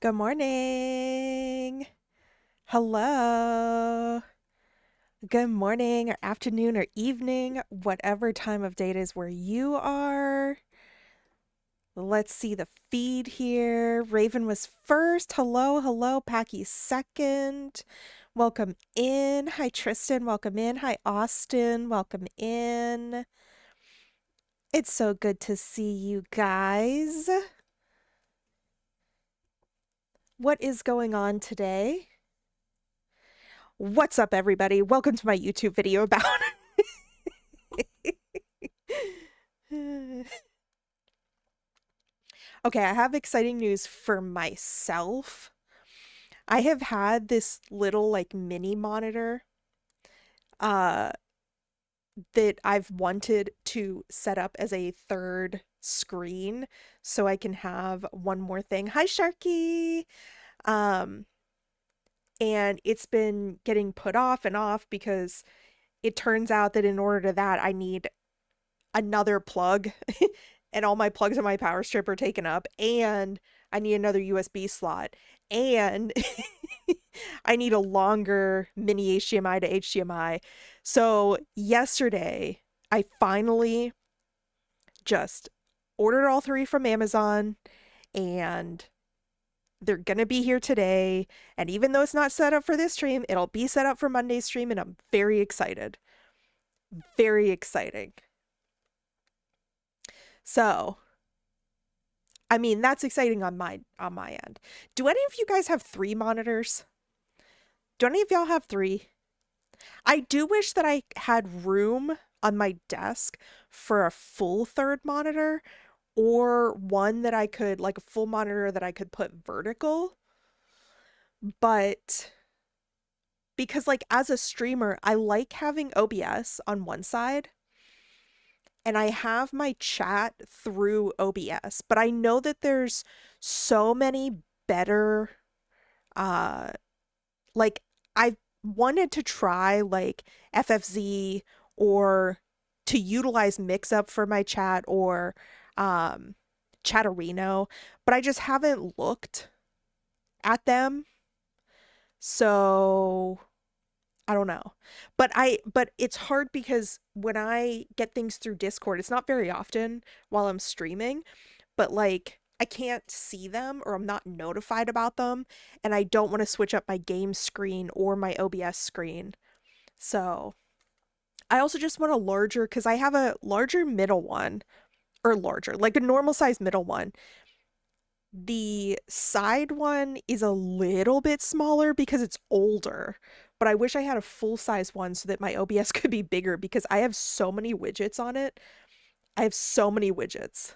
Good morning. Hello. Good morning, or afternoon, or evening, whatever time of day it is where you are. Let's see the feed here. Raven was first. Hello, hello. Packy second. Welcome in. Hi, Tristan. Welcome in. Hi, Austin. Welcome in. It's so good to see you guys. What is going on today? What's up, everybody? Welcome to my YouTube video about Okay, I have exciting news for myself. I have had this little like mini monitor uh that I've wanted to set up as a third screen so I can have one more thing. Hi, Sharky. Um and it's been getting put off and off because it turns out that in order to that I need another plug and all my plugs in my power strip are taken up, and I need another USB slot, and I need a longer mini HDMI to HDMI. So yesterday I finally just ordered all three from Amazon, and they're gonna be here today. And even though it's not set up for this stream, it'll be set up for Monday's stream, and I'm very excited. Very exciting. So, I mean, that's exciting on my end. Do any of you guys have three monitors? Do any of y'all have three? I do wish that I had room on my desk for a full third monitor, or one that I could, like a full monitor that I could put vertical. But because like as a streamer, I like having OBS on one side and I have my chat through OBS, but I know that there's so many better uh like I've wanted to try like FFZ, or to utilize Mixup for my chat, or Chatterino, but I just haven't looked at them. So I don't know. But it's hard because when I get things through Discord, it's not very often while I'm streaming, but like I can't see them or I'm not notified about them, and I don't want to switch up my game screen or my OBS screen. So I also just want a larger, because I have a larger middle one, or larger, like a normal size middle one. The side one is a little bit smaller because it's older, but I wish I had a full size one so that my OBS could be bigger, because I have so many widgets on it. I have so many widgets.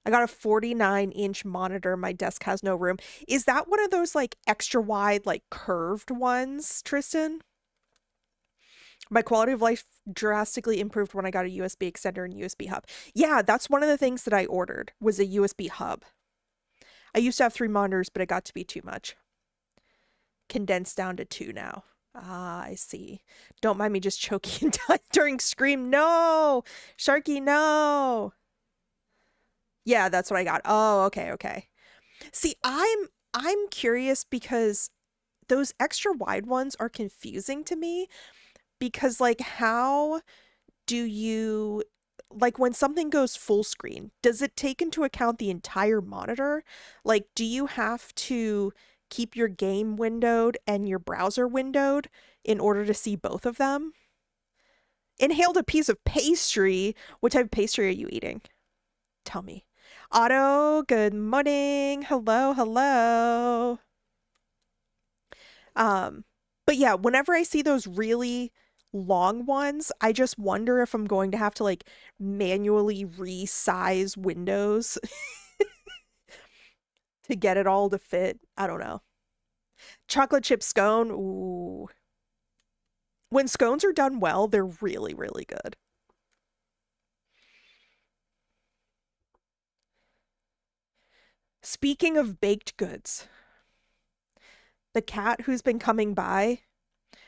I got a 49-inch monitor. My desk has no room. Is that one of those like extra wide, like curved ones, Tristan? My quality of life drastically improved when I got a USB extender and USB hub. Yeah, that's one of the things that I ordered, was a USB hub. I used to have three monitors, but it got to be too much. Condensed down to two now. Ah, I see. Don't mind me just choking during Scream. No! Sharky, no! Yeah, that's what I got. Oh, okay. See, I'm curious because those extra wide ones are confusing to me, because like how do you, like when something goes full screen, does it take into account the entire monitor? Like, do you have to keep your game windowed and your browser windowed in order to see both of them? Inhaled a piece of pastry. What type of pastry are you eating? Tell me. Otto, good morning. Hello. But yeah, whenever I see those really long ones, I just wonder if I'm going to have to like manually resize windows to get it all to fit. I don't know. Chocolate chip scone. Ooh. When scones are done well, they're really, really good. Speaking of baked goods, the cat who's been coming by,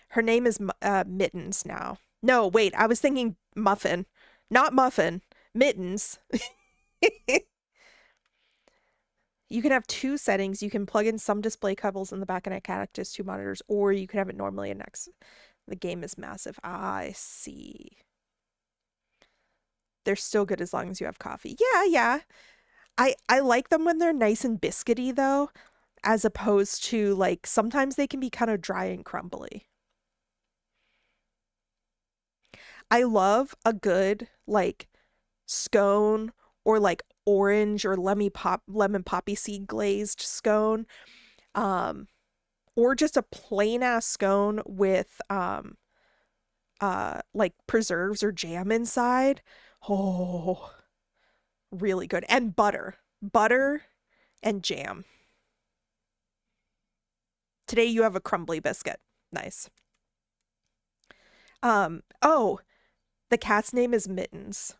her name is Mittens now. No, wait, I was thinking Muffin. Not Muffin. Mittens. You can have two settings. You can plug in some display cables in the back and it connects two monitors, or you can have it normally and next. The game is massive. I see. They're still good as long as you have coffee. Yeah, yeah. I like them when they're nice and biscuity though, as opposed to like sometimes they can be kind of dry and crumbly. I love a good like scone or like orange or lemon poppy seed glazed scone. Um or just a plain ass scone with like preserves or jam inside. Oh, really good. And butter. Butter and jam. Today you have a crumbly biscuit. Nice. Oh, the cat's name is Mittens.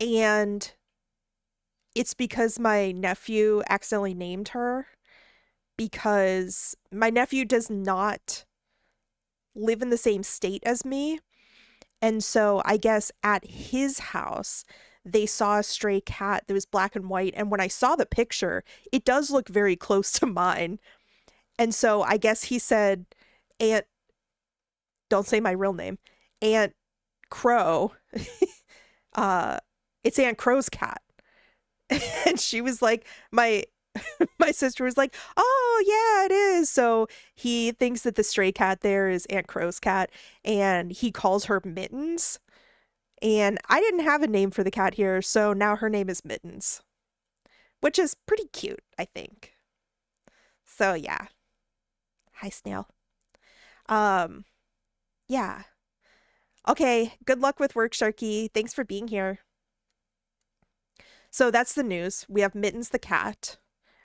And it's because my nephew accidentally named her because my nephew does not live in the same state as me. And so I guess at his house, they saw a stray cat that was black and white. And when I saw the picture, it does look very close to mine. And so I guess he said, Aunt, don't say my real name, Aunt Crow. It's Aunt Crow's cat. And she was like, my sister was like, oh yeah, it is. So he thinks that the stray cat there is Aunt Crow's cat, and he calls her Mittens. And I didn't have a name for the cat here, so now her name is Mittens, which is pretty cute, I think. So yeah. Hi, Snail. Um, yeah. Okay, good luck with work, Sharky. Thanks for being here. So that's the news. We have Mittens the cat.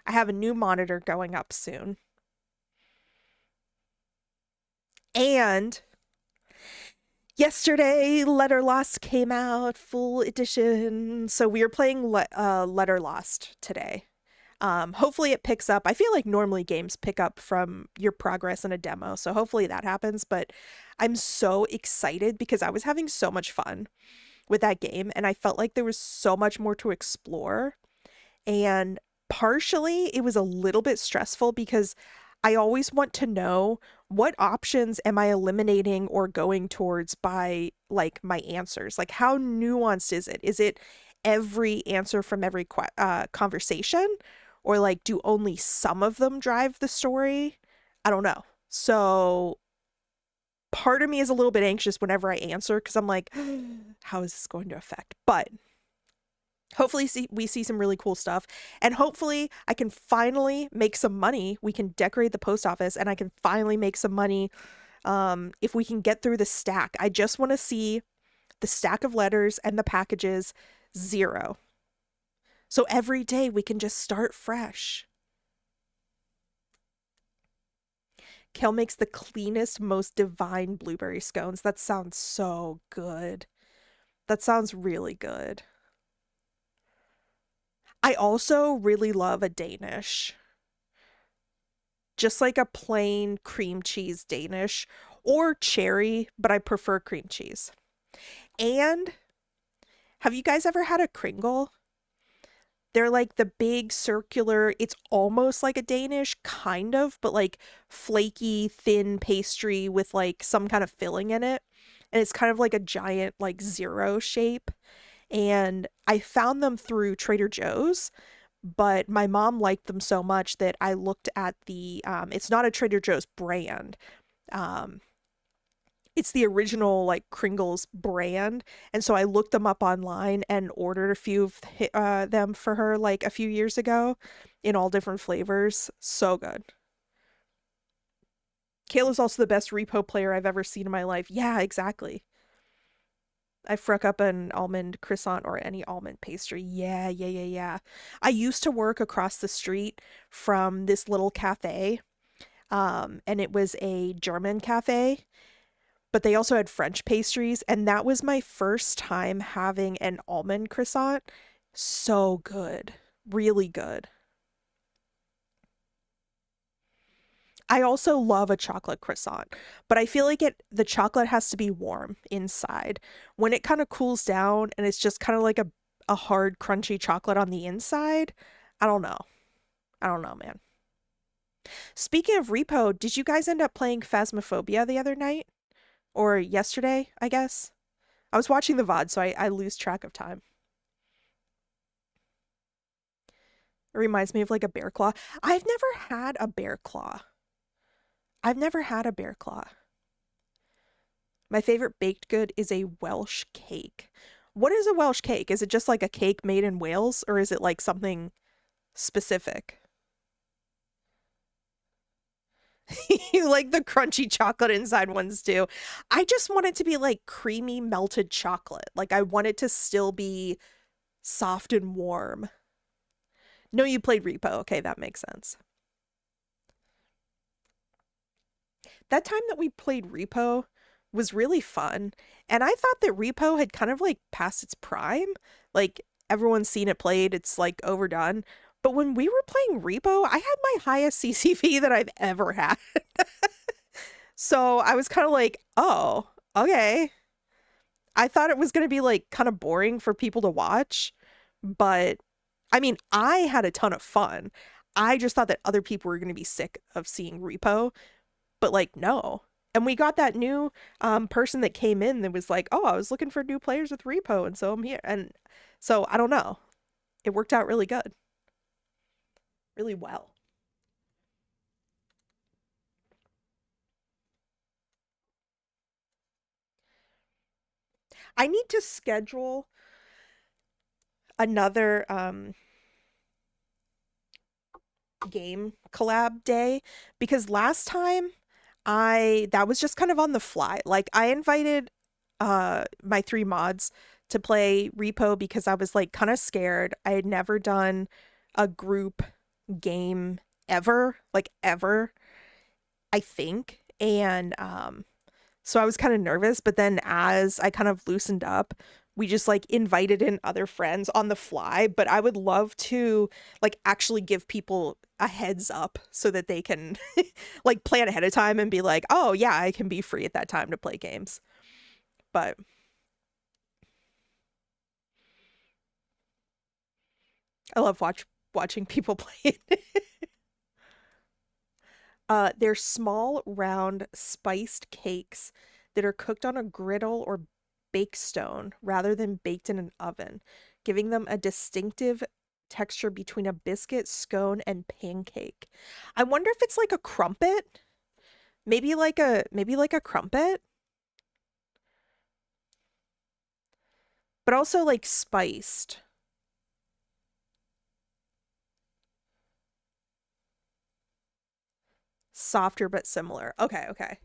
I have a new monitor going up soon. And yesterday, Letter Lost came out, full edition. So we are playing Letter Lost today. Hopefully it picks up. I feel like normally games pick up from your progress in a demo, so hopefully that happens. But I'm so excited because I was having so much fun with that game, and I felt like there was so much more to explore. And partially it was a little bit stressful because I always want to know what options am I eliminating or going towards by like my answers. Like how nuanced is it? Is it every answer from every conversation, or like do only some of them drive the story? I don't know. So part of me is a little bit anxious whenever I answer because I'm like, how is this going to affect? But hopefully we see some really cool stuff, and hopefully I can finally make some money. We can decorate the post office and I can finally make some money if we can get through the stack. I just want to see the stack of letters and the packages 0. So every day we can just start fresh. Kel makes the cleanest, most divine blueberry scones. That sounds so good. That sounds really good. I also really love a Danish. Just like a plain cream cheese Danish or cherry, but I prefer cream cheese. And have you guys ever had a Kringle? They're like the big circular, it's almost like a Danish, kind of, but like flaky, thin pastry with like some kind of filling in it. And it's kind of like a giant, like 0 shape. And I found them through Trader Joe's, but my mom liked them so much that I looked at the, it's not a Trader Joe's brand. It's the original like Kringles brand. And so I looked them up online and ordered a few of them for her like a few years ago in all different flavors. So good. Kayla's also the best repo player I've ever seen in my life. Yeah, exactly. I fruck up an almond croissant or any almond pastry. Yeah. I used to work across the street from this little cafe. And it was a German cafe, but they also had French pastries, and that was my first time having an almond croissant. So good. Really good. I also love a chocolate croissant, but I feel like the chocolate has to be warm inside. When it kind of cools down and it's just kind of like a hard, crunchy chocolate on the inside, I don't know. I don't know, man. Speaking of repo, did you guys end up playing Phasmophobia the other night? Or yesterday, I guess? I was watching the VOD, so I lose track of time. It reminds me of like a bear claw. I've never had a bear claw. I've never had a bear claw. My favorite baked good is a Welsh cake. What is a Welsh cake? Is it just like a cake made in Wales, or is it like something specific? You like the crunchy chocolate inside ones too. I just want it to be like creamy melted chocolate. Like I want it to still be soft and warm. No, you played Repo. Okay, that makes sense. That time that we played Repo was really fun. And I thought that Repo had kind of like passed its prime. Like everyone's seen it played, it's like overdone. But when we were playing Repo, I had my highest CCV that I've ever had. So I was kind of like, oh, okay. I thought it was going to be like kind of boring for people to watch. But I mean, I had a ton of fun. I just thought that other people were going to be sick of seeing Repo, but like, no. And we got that new person that came in that was like, oh, I was looking for new players with Repo, and so I'm here. And so I don't know. It worked out really good, really well. I need to schedule another game collab day because last time I that was just kind of on the fly. Like I invited my three mods to play Repo because I was like kind of scared. I had never done a group game ever, like ever, I think. And so I was kind of nervous, but then as I kind of loosened up, we just like invited in other friends on the fly. But I would love to like actually give people a heads up so that they can like plan ahead of time and be like, oh, yeah, I can be free at that time to play games. But I love watching people play it. They're small, round, spiced cakes that are cooked on a griddle or bake stone rather than baked in an oven, giving them a distinctive texture between a biscuit, scone, and pancake. I wonder if it's like a crumpet. Maybe like a crumpet, but also like spiced. Softer but similar. Okay, okay.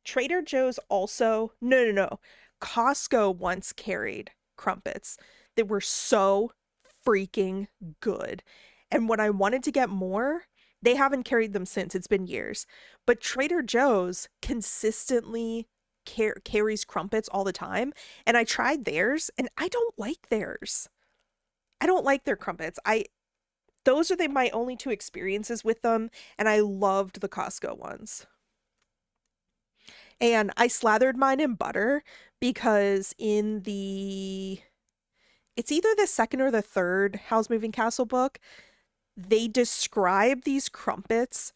Trader Joe's also, no. Costco once carried crumpets that were so freaking good. And when I wanted to get more, they haven't carried them since. It's been years. But Trader Joe's consistently carries crumpets all the time. And I tried theirs and I don't like theirs. I don't like their crumpets. Those are my only two experiences with them, and I loved the Costco ones. And I slathered mine in butter because in the it's either the second or the third Howl's Moving Castle book, they describe these crumpets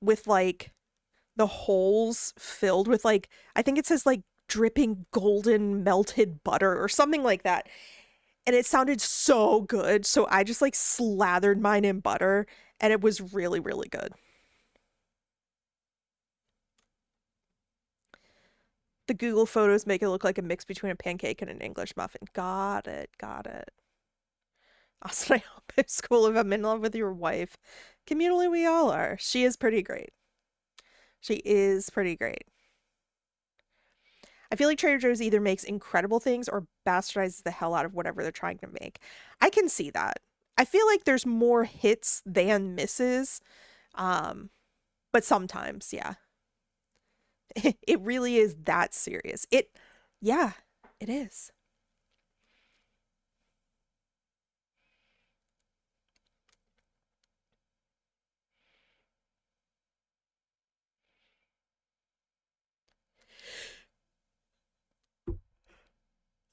with like the holes filled with like I think it says like dripping golden melted butter or something like that. And it sounded so good. So I just like slathered mine in butter and it was really, really good. The Google photos make it look like a mix between a pancake and an English muffin. Got it. Got it. Austin, I hope it's cool if I'm in love with your wife. Communally, we all are. She is pretty great. She is pretty great. I feel like Trader Joe's either makes incredible things or bastardizes the hell out of whatever they're trying to make. I can see that. I feel like there's more hits than misses. Um, but sometimes, yeah. It really is that serious. Yeah, it is.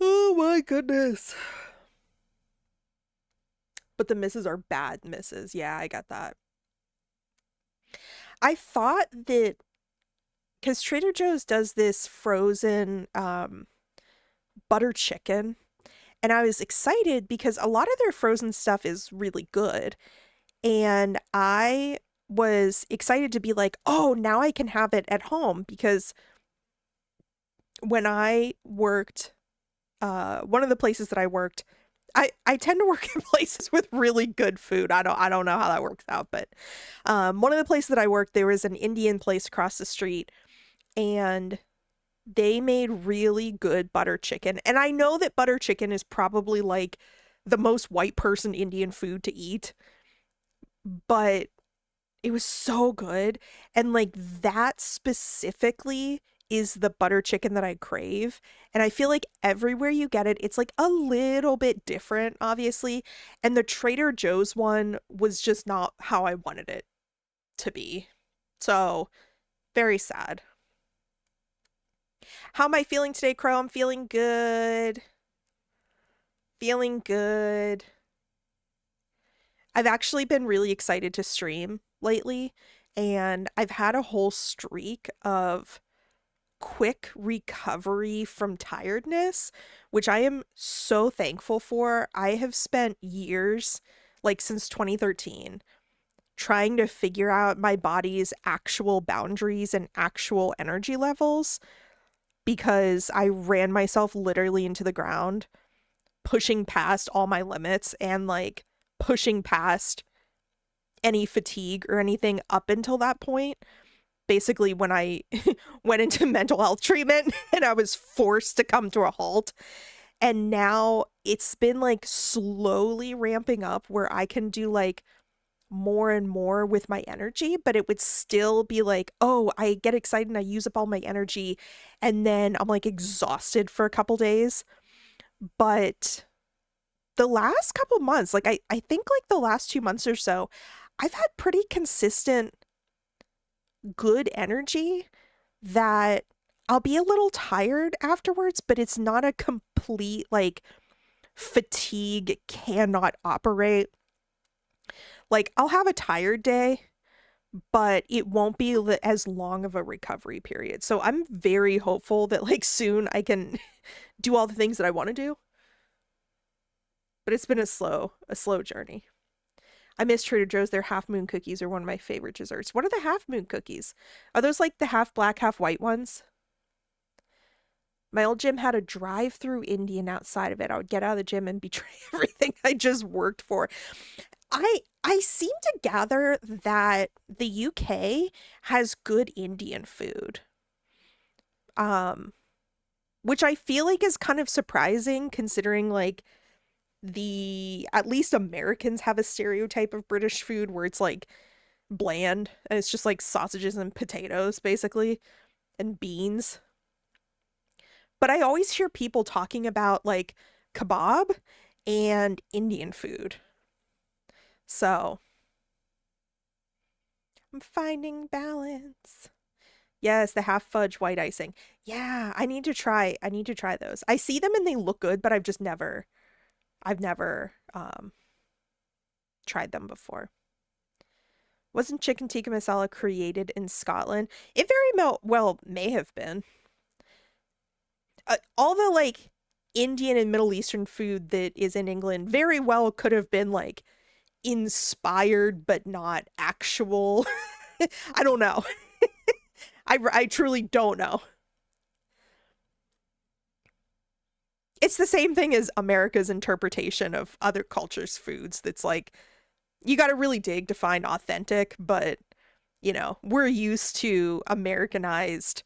Oh my goodness. but the misses are bad misses. Yeah, I got that. I thought that because Trader Joe's does this frozen butter chicken, and I was excited because a lot of their frozen stuff is really good. And I was excited to be like, oh, now I can have it at home because when I worked, one of the places that I worked, I tend to work in places with really good food. I don't know how that works out, but one of the places that I worked, there was an Indian place across the street, and they made really good butter chicken. And I know that butter chicken is probably like the most white person Indian food to eat, but it was so good. And like that specifically is the butter chicken that I crave. And I feel like everywhere you get it, it's like a little bit different, obviously. And the Trader Joe's one was just not how I wanted it to be. So, very sad. How am I feeling today, Crow? I'm feeling good. Feeling good. I've actually been really excited to stream lately, and I've had a whole streak of quick recovery from tiredness, which I am so thankful for. I have spent years, like since 2013, trying to figure out my body's actual boundaries and actual energy levels because I ran myself literally into the ground, pushing past all my limits and like pushing past any fatigue or anything up until that point. Basically, when I went into mental health treatment and I was forced to come to a halt. And now it's been like slowly ramping up where I can do like more and more with my energy, but it would still be like, oh, I get excited and I use up all my energy. And then I'm like exhausted for a couple days. But the last couple months, like I think like the last 2 months or so, I've had pretty consistent good energy that I'll be a little tired afterwards, but it's not a complete like fatigue cannot operate. Like I'll have a tired day, but it won't be as long of a recovery period. So I'm very hopeful that like soon I can do all the things that I want to do. But it's been a slow journey. I miss Trader Joe's. Their half moon cookies are one of my favorite desserts. What are the half moon cookies? Are those like the half black, half white ones? My old gym had a drive-through Indian outside of it. I would get out of the gym and betray everything I just worked for. I seem to gather that the UK has good Indian food. Which I feel like is kind of surprising considering like at least Americans have a stereotype of British food where it's like bland and it's just like sausages and potatoes basically and beans. But I always hear people talking about like kebab and Indian food. So I'm finding balance. Yes, the half fudge white icing. Yeah, I need to try those. I see them and they look good, but I've never tried them before. Wasn't chicken tikka masala created in Scotland? It very well may have been. All the like Indian and Middle Eastern food that is in England very well could have been like inspired but not actual. I don't know. I truly don't know. It's the same thing as America's interpretation of other cultures' foods. That's like, you got to really dig to find authentic, but, you know, we're used to Americanized,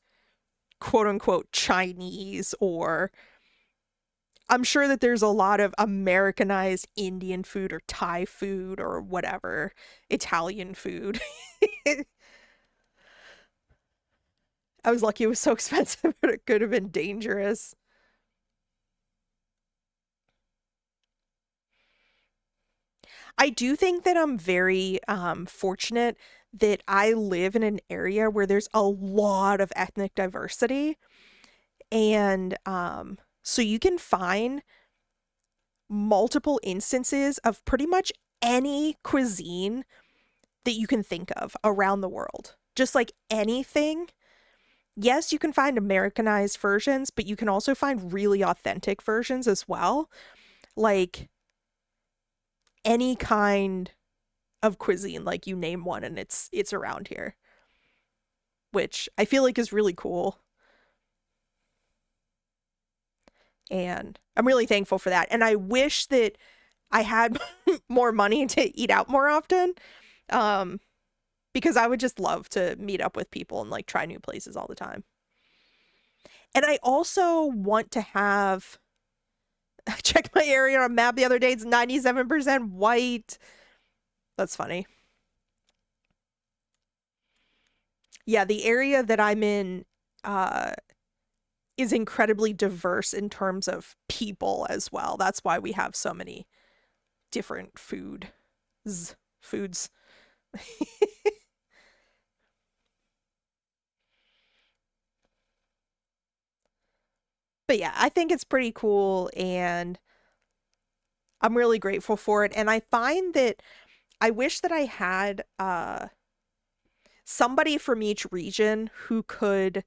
quote unquote, Chinese, or I'm sure that there's a lot of Americanized Indian food or Thai food or whatever, Italian food. I was lucky it was so expensive, but it could have been dangerous. I do think that I'm very fortunate that I live in an area where there's a lot of ethnic diversity. And so you can find multiple instances of pretty much any cuisine that you can think of around the world. Just like anything. Yes, you can find Americanized versions, but you can also find really authentic versions as well. Like any kind of cuisine, like you name one and it's around here, which I feel like is really cool. And I'm really thankful for that. And I wish that I had more money to eat out more often. Um, because I would just love to meet up with people and like try new places all the time. And I also want to have I checked my area on a map the other day, it's 97% white. That's funny. Yeah, the area that I'm in uh is incredibly diverse in terms of people as well. That's why we have so many different foods. But yeah, I think it's pretty cool and I'm really grateful for it. And I find that I wish that I had somebody from each region who could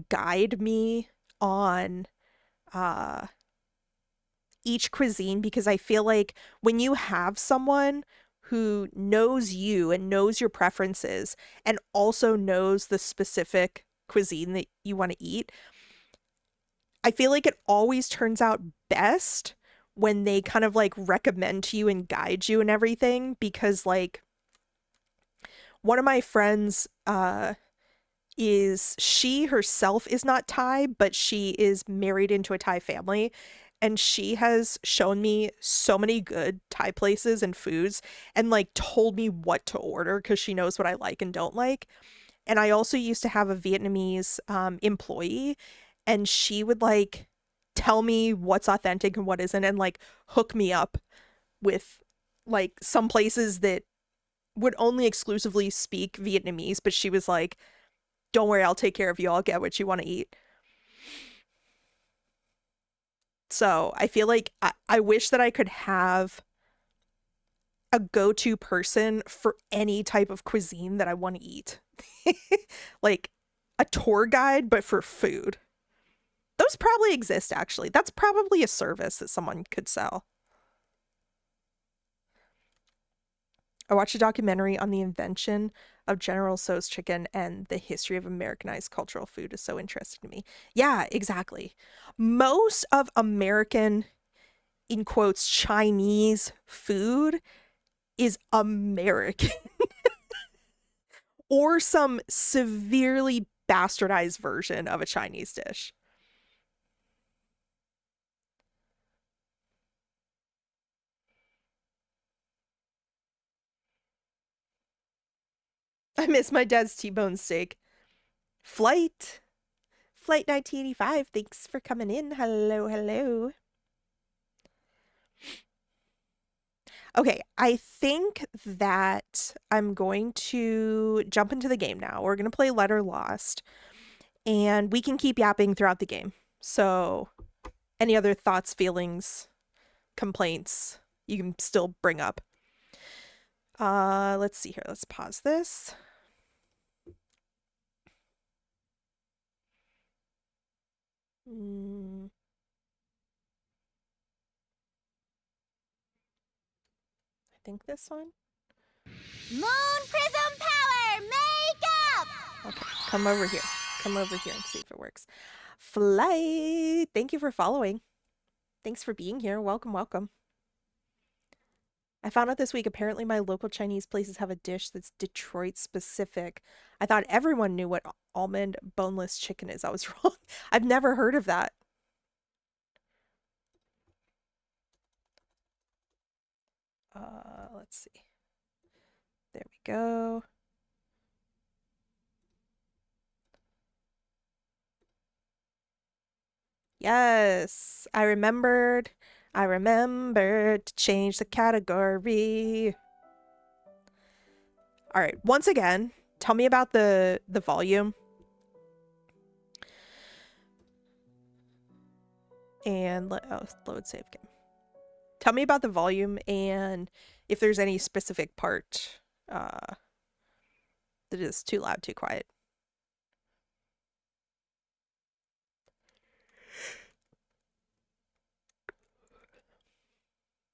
guide me on uh each cuisine, because I feel like when you have someone who knows you and knows your preferences and also knows the specific cuisine that you want to eat, I feel like it always turns out best when they kind of like recommend to you and guide you and everything. Because like one of my friends is she herself is not Thai, but she is married into a Thai family. And she has shown me so many good Thai places and foods and like told me what to order because she knows what I like and don't like. And I also used to have a Vietnamese employee, and she would like tell me what's authentic and what isn't, and like hook me up with like some places that would only exclusively speak Vietnamese. But she was like, don't worry, I'll take care of you. I'll get what you want to eat. So I feel like I wish that I could have a go-to person for any type of cuisine that I want to eat. Like a tour guide, but for food. Those probably exist, actually. That's probably a service that someone could sell. I watched a documentary on the invention of General Tso's chicken, and the history of Americanized cultural food is so interesting to me. Yeah, exactly. Most of American, in quotes, Chinese food is American or some severely bastardized version of a Chinese dish. I miss my dad's T-bone steak. Flight. Flight 1985, thanks for coming in. Hello, hello. Okay, I think that I'm going to jump into the game now. We're going to play Letter Lost, and we can keep yapping throughout the game. So, any other thoughts, feelings, complaints, you can still bring up. Let's see here. Let's pause this. I think this one. Moon Prism Power Makeup! Okay, come over here. Come over here and see if it works. Flight. Thank you for following. Thanks for being here. Welcome, welcome. I found out this week apparently my local Chinese places have a dish that's Detroit specific. I thought everyone knew what almond boneless chicken is. I was wrong. I've never heard of that. Let's see. There we go. Yes, I remembered. I remembered to change the category. All right, once again, tell me about the volume. And load save game. Tell me about the volume and if there's any specific part that is too loud, too quiet.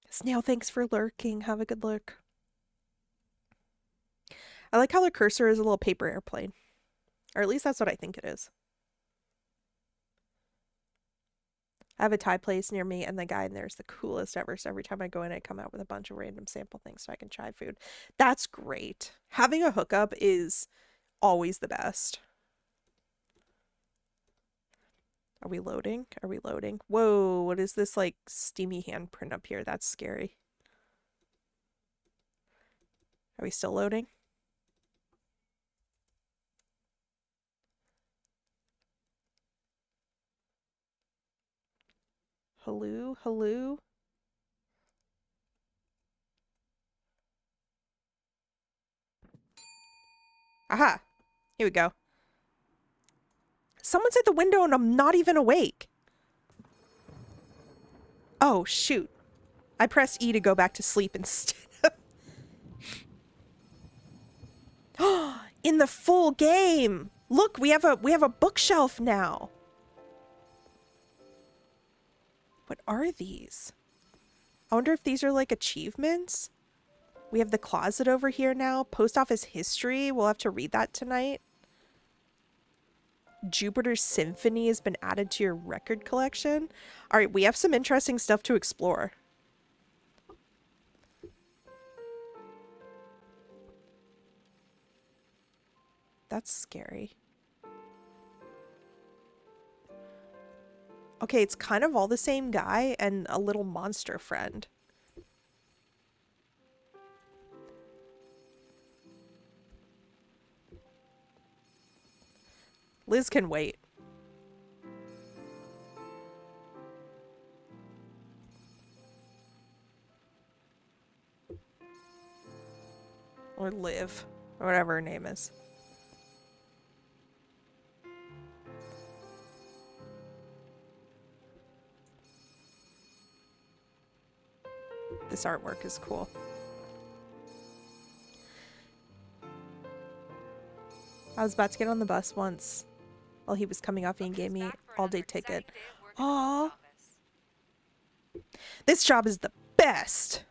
Snail, thanks for lurking. Have a good look. I like how the cursor is a little paper airplane. Or at least that's what I think it is. I have a Thai place near me, and the guy in there is the coolest ever. So every time I go in, I come out with a bunch of random sample things so I can try food. That's great. Having a hookup is always the best. Are we loading? Are we loading? Whoa, what is this like steamy handprint up here? That's scary. Are we still loading? Hello? Hello? Aha! Here we go. Someone's at the window and I'm not even awake. Oh, shoot. I pressed E to go back to sleep instead of... In the full game! Look, we have a bookshelf now. What are these? I wonder if these are like achievements. We have the closet over here now. Post office history. We'll have to read that tonight. Jupiter Symphony has been added to your record collection. All right, we have some interesting stuff to explore. That's scary. Okay, it's kind of all the same guy and a little monster friend. Liz can wait. Or Liv, or whatever her name is. This artwork is cool. I was about to get on the bus once while he was coming off and gave me all-day ticket. Aww. This job is the best.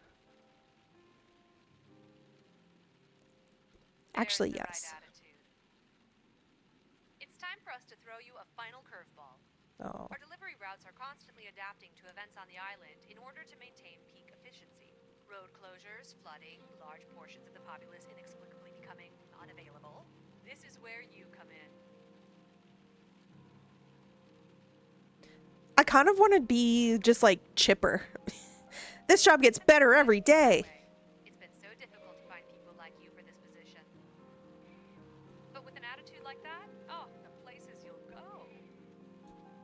Actually, yes. It's time for us to throw you a final curveball. Oh. Our delivery routes are constantly adapting to events on the island in order to maintain peak efficiency. Road closures, flooding, large portions of the populace inexplicably becoming unavailable. This is where you come in. I kind of want to be just like Chipper. This job gets better every day. It's been so difficult to find people like you for this position. But with an attitude like that, oh, the places you'll go.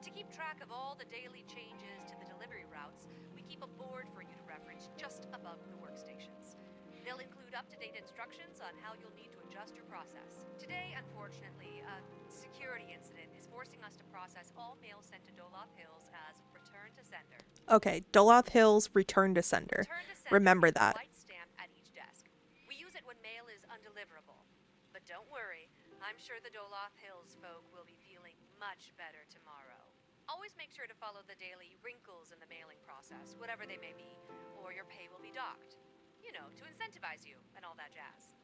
To keep track of all the daily changes to the delivery routes, we keep a board for you to reference just above the workstations. They'll include up-to-date instructions on how you'll need to adjust your process. Today, unfortunately, a security incident is forcing us to process all mail sent to Doloth Hills as return to sender. Okay, Doloth Hills, return to sender. Remember that. White stamp at each desk. We use it when mail is undeliverable. But don't worry, I'm sure the Doloth Hills folk will be feeling much better tomorrow. Always make sure to follow the daily wrinkles in the mailing process, whatever they may be, or your pay will be docked. You know, to incentivize you and all that jazz.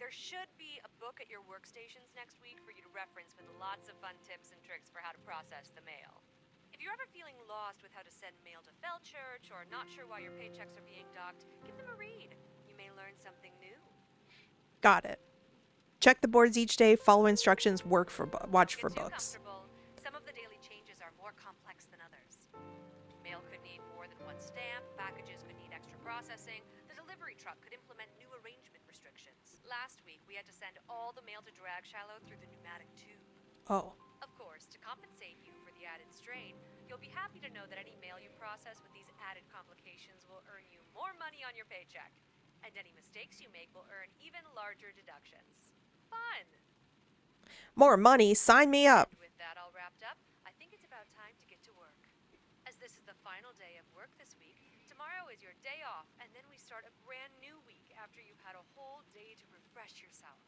There should be a book at your workstations next week for you to reference with lots of fun tips and tricks for how to process the mail. If you're ever feeling lost with how to send mail to Feldchurch or not sure why your paychecks are being docked, give them a read. You may learn something new. Got it. Check the boards each day, follow instructions, watch for books. Some of the daily changes are more complex than others. Mail could need more than one stamp, packages could need extra processing, the delivery truck could implement new arrangement restrictions. Last week, we had to send all the mail to Dragshallow through the pneumatic tube. Oh. Of course, to compensate you for the added strain, you'll be happy to know that any mail you process with these added complications will earn you more money on your paycheck. And any mistakes you make will earn even larger deductions. Fun! More money, sign me up. With that all wrapped up, I think it's about time to get to work. As this is the final day of work this week, tomorrow is your day off, and then we start a brand new week after you've had a whole day to refresh yourself.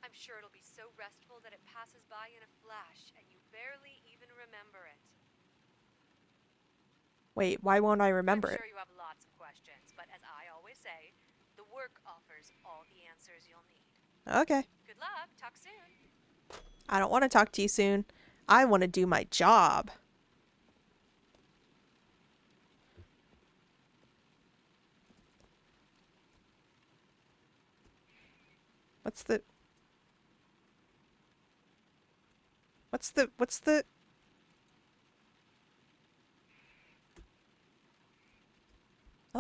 I'm sure it'll be so restful that it passes by in a flash and you barely even remember it. Wait, why won't I remember I'm it? sure you have lots of questions, but as I always say, the work offers all the answers you'll need. Okay. Good luck. Talk soon. I don't want to talk to you soon. I want to do my job. What's the... I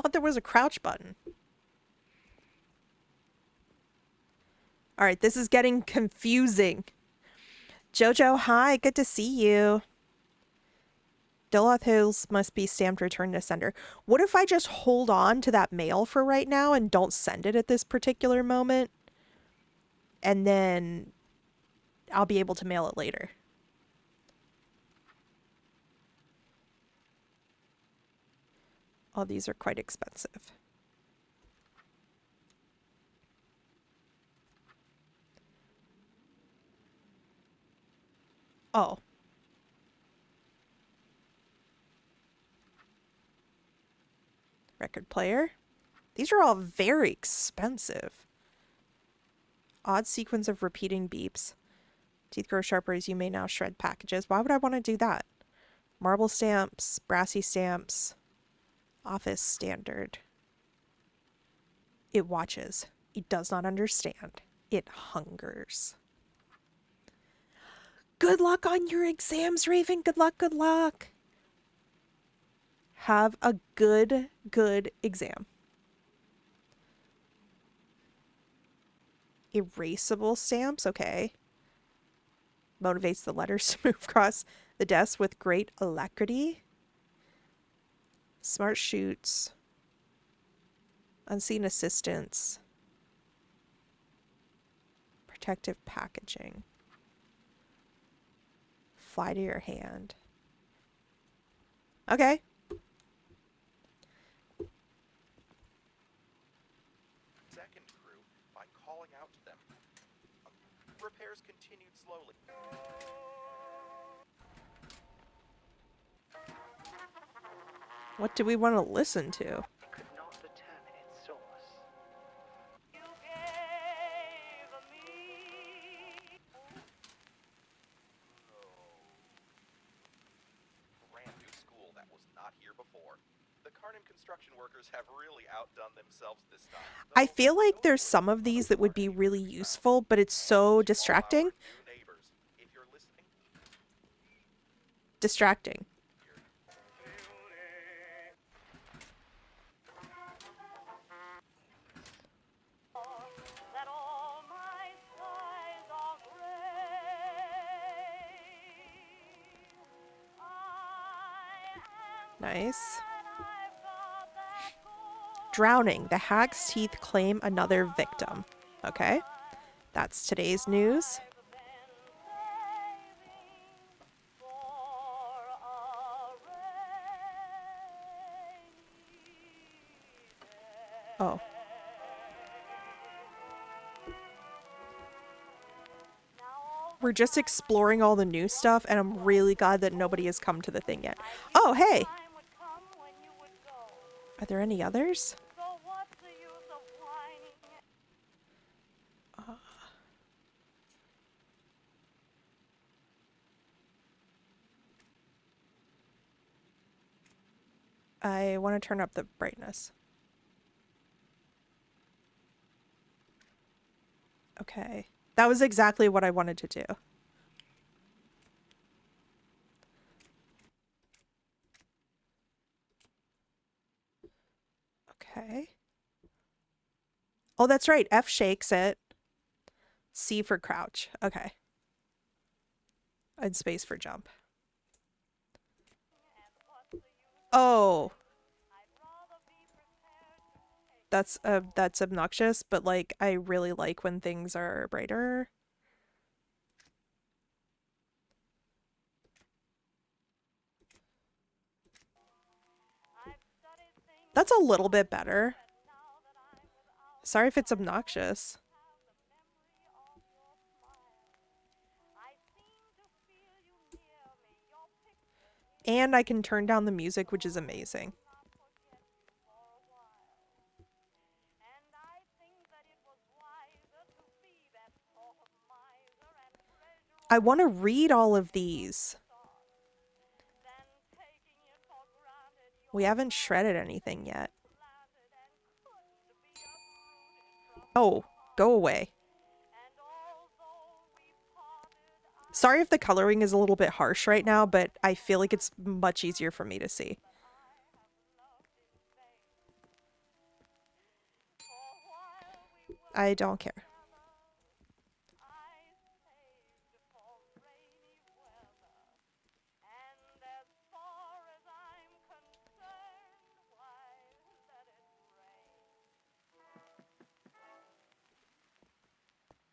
thought there was a crouch button. All right, this is getting confusing. Jojo, hi, good to see you. Doloth Hills must be stamped return to sender. What if I just hold on to that mail for right now and don't send it at this particular moment? And then I'll be able to mail it later. Oh, these are quite expensive. Oh. Record player. These are all very expensive. Odd sequence of repeating beeps. Teeth grow sharper as you may now shred packages. Why would I want to do that? Marble stamps, brassy stamps, office standard. It watches. It does not understand. It hungers. Good luck on your exams, Raven. Good luck, good luck. Have a good exam. Erasable stamps, okay. Motivates the letters to move across the desk with great alacrity. Smart shoots. Unseen assistance. Protective packaging. Fly to your hand. Okay. Second crew by calling out to them. Repairs continued slowly. What do we want to listen to? Could not determine its source. Brand new school that was not here before. The Carnan construction workers have really outdone themselves this time. I feel like there's some of these that would be really useful, but it's so distracting. New neighbors, if you're listening, Distracting. Nice. Drowning. The hag's teeth claim another victim. Okay. That's today's news. Oh. We're just exploring all the new stuff, and I'm really glad that nobody has come to the thing yet. Oh, hey! Are there any others? I want to turn up the brightness. Okay. That was exactly what I wanted to do. Okay. Oh, that's right. F shakes it. C for crouch. Okay. And space for jump. Oh. That's obnoxious, but like I really like when things are brighter. That's a little bit better. Sorry if it's obnoxious. And I can turn down the music, which is amazing. I want to read all of these. We haven't shredded anything yet. Oh, go away. Sorry if the coloring is a little bit harsh right now, but I feel like it's much easier for me to see. I don't care.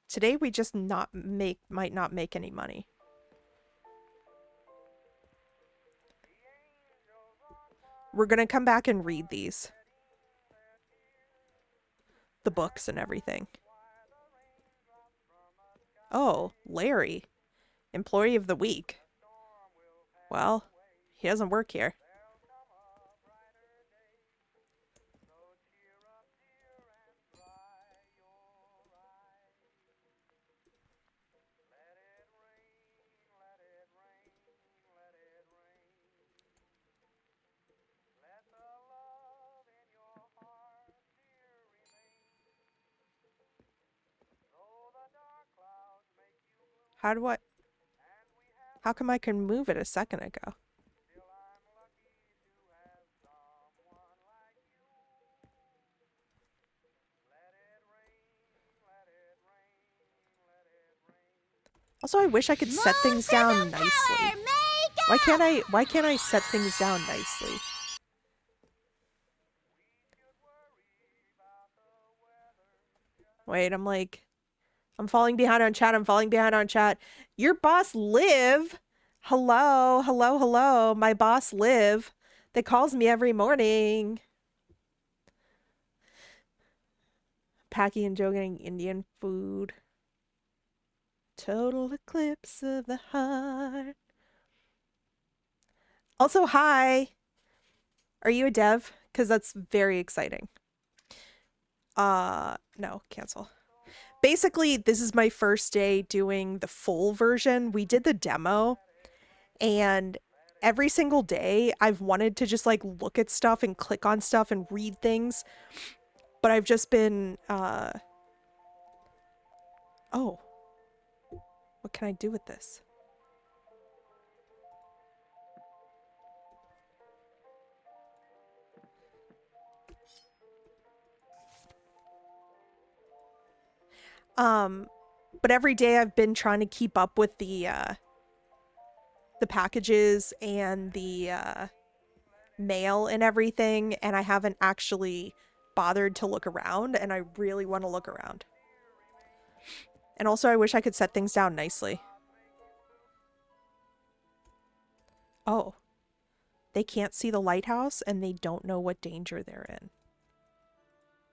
Today we just might not make any money. We're gonna come back and read these. The books and everything. Oh, Larry. Employee of the week. Well, he doesn't work here. How come I can move it a second ago? Also, I wish I could set things down nicely. Why can't I set things down nicely? Wait, I'm falling behind on chat. I'm falling behind on chat. Your boss, Liv. Hello, hello, hello. My boss, Liv, that calls me every morning. Packy and Joe getting Indian food. Total eclipse of the heart. Also, hi. Are you a dev? Because that's very exciting. No, cancel. Basically, this is my first day doing the full version. We did the demo, and every single day I've wanted to just like look at stuff and click on stuff and read things, but I've just been oh, what can I do with this? But every day I've been trying to keep up with the packages and the mail and everything, and I haven't actually bothered to look around, and I really want to look around. And also, I wish I could set things down nicely. Oh. They can't see the lighthouse, and they don't know what danger they're in.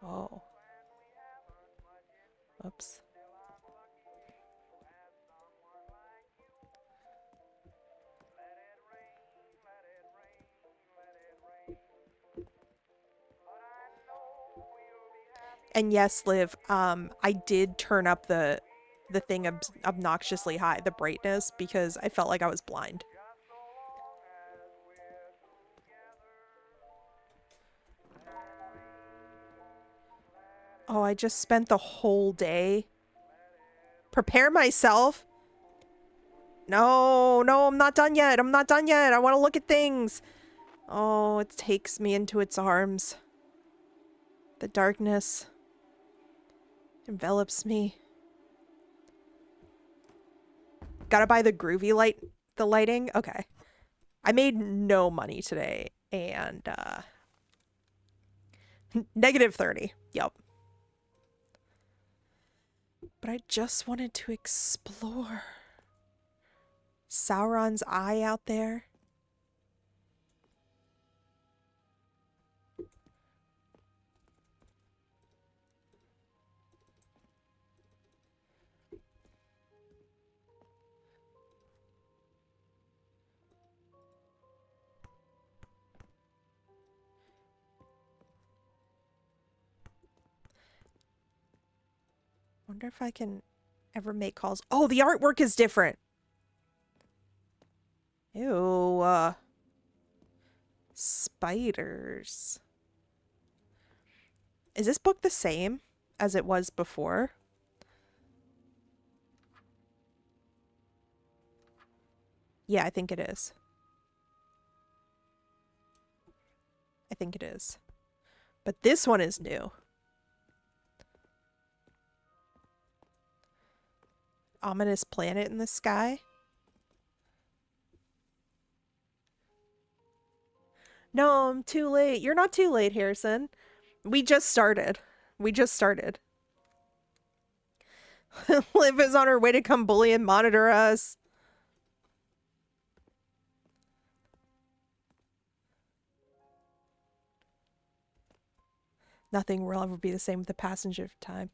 Oh. Oops. And yes, Liv, I did turn up the thing obnoxiously high, the brightness, because I felt like I was blind. Oh, I just spent the whole day. Prepare myself. No, no, I'm not done yet. I'm not done yet. I want to look at things. Oh, it takes me into its arms. The darkness envelops me. Gotta buy the groovy the lighting? Okay. I made no money today, and negative 30. Yep. But I just wanted to explore. Sauron's eye out there. Wonder if I can ever make calls. Oh, the artwork is different. Ew. Spiders. Is this book the same as it was before? Yeah, I think it is. I think it is. But this one is new. Ominous planet in the sky. No, I'm too late. You're not too late, Harrison. We just started. We just started. Liv is on her way to come bully and monitor us. Nothing will ever be the same with the passenger of time.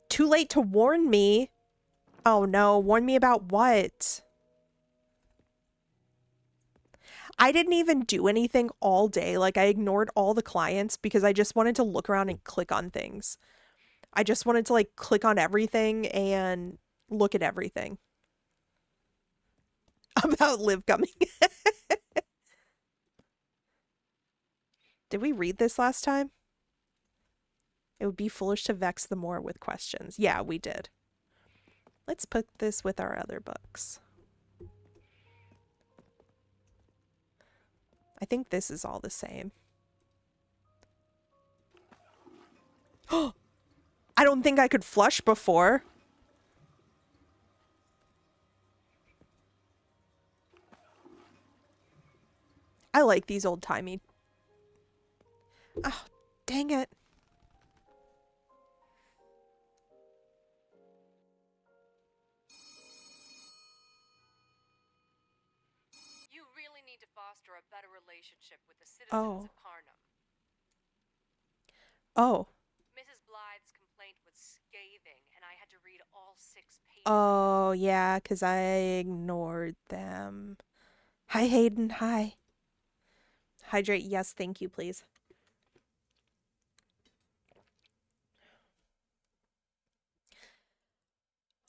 Too late to warn me. Oh no, warn me about what? I didn't even do anything all day. Like, I ignored all the clients because I just wanted to look around and click on things. I just wanted to, like, click on everything and look at everything. About Liv coming. Did we read this last time? It would be foolish to vex the more with questions. Yeah, we did. Let's put this with our other books. I think this is all the same. Oh, I don't think I could flush before. I like these old-timey. Oh, dang it. You really need to foster a better relationship with the citizens Oh. of Carnum. Oh. Mrs. Blythe's complaint was scathing, and I had to read all 6 pages. Oh, yeah, because I ignored them. Hi, Hayden. Hi. Hydrate. Yes, thank you, please.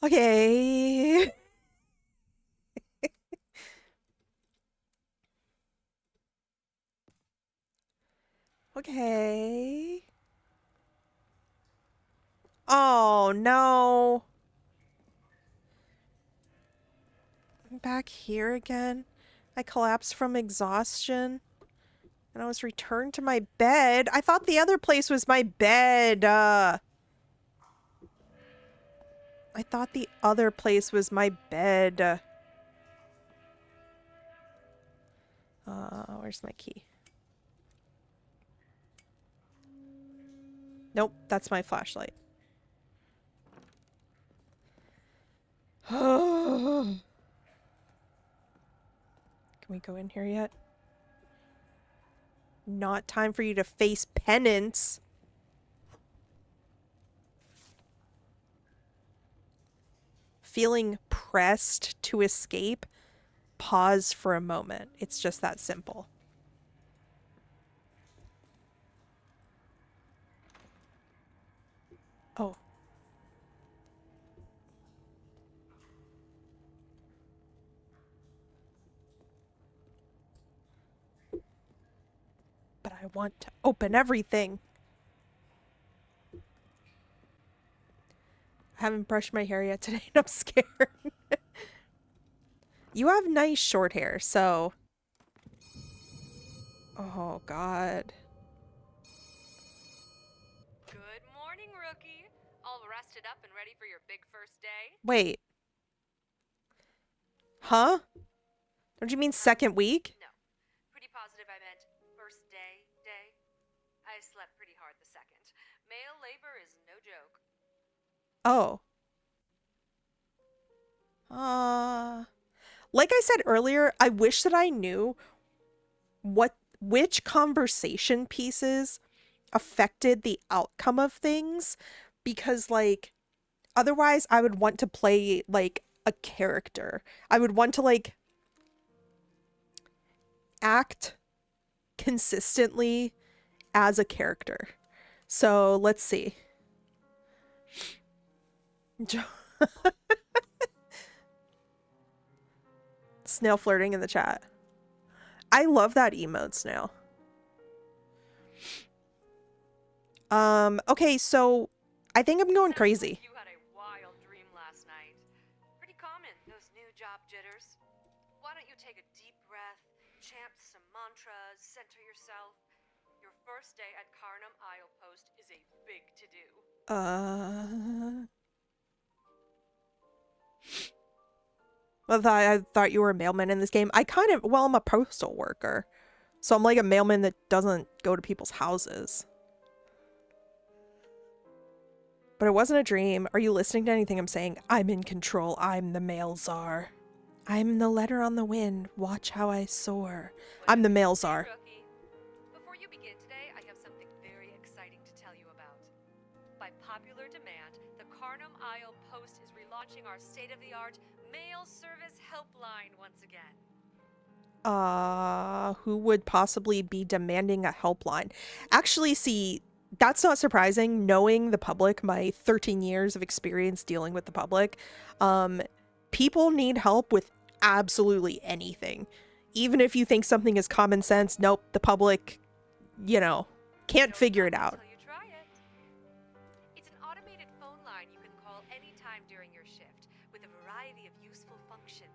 Okay. Okay. Oh, no. I'm back here again. I collapsed from exhaustion. And I was returned to my bed. I thought the other place was my bed. I thought the other place was my bed. Where's my key? Nope, that's my flashlight. Can we go in here yet? Not time for you to face penance. Feeling pressed to escape? Pause for a moment. It's just that simple. Oh. But I want to open everything. I haven't brushed my hair yet today and I'm scared. You have nice short hair, so... Oh, God. Good morning, rookie. All rested up and ready for your big first day? Wait. Huh? Don't you mean second week? No. Pretty positive I meant first day. I slept pretty hard the second. Male labor is no joke. Oh. Like I said earlier, I wish that I knew which conversation pieces affected the outcome of things, because like otherwise I would want to play like a character. I would want to like act consistently as a character. So let's see. Snail flirting in the chat. I love that emote, Snail. Okay, so I think I'm going Sounds crazy. like you had a wild dream last night. Pretty common, those new job jitters. Why don't you take a deep breath, chant some mantras, center yourself? Your first day at Carnum Isle Post is a big to-do. I thought you were a mailman in this game. Well, I'm a postal worker. So I'm like a mailman that doesn't go to people's houses. But it wasn't a dream. Are you listening to anything I'm saying? I'm in control. I'm the mail czar. I'm the letter on the wind. Watch how I soar. I'm the mail czar. Rookie. Before you begin today, I have something very exciting to tell you about. By popular demand, the Carnum Isle Post is relaunching our state-of-the-art mail service helpline once again. Who would possibly be demanding a helpline? Actually, see, that's not surprising. Knowing the public, my 13 years of experience dealing with the public, people need help with absolutely anything. Even if you think something is common sense, nope, the public, can't figure it out. Until you try it. It's an automated phone line you can call anytime during your shift with a variety of useful functions.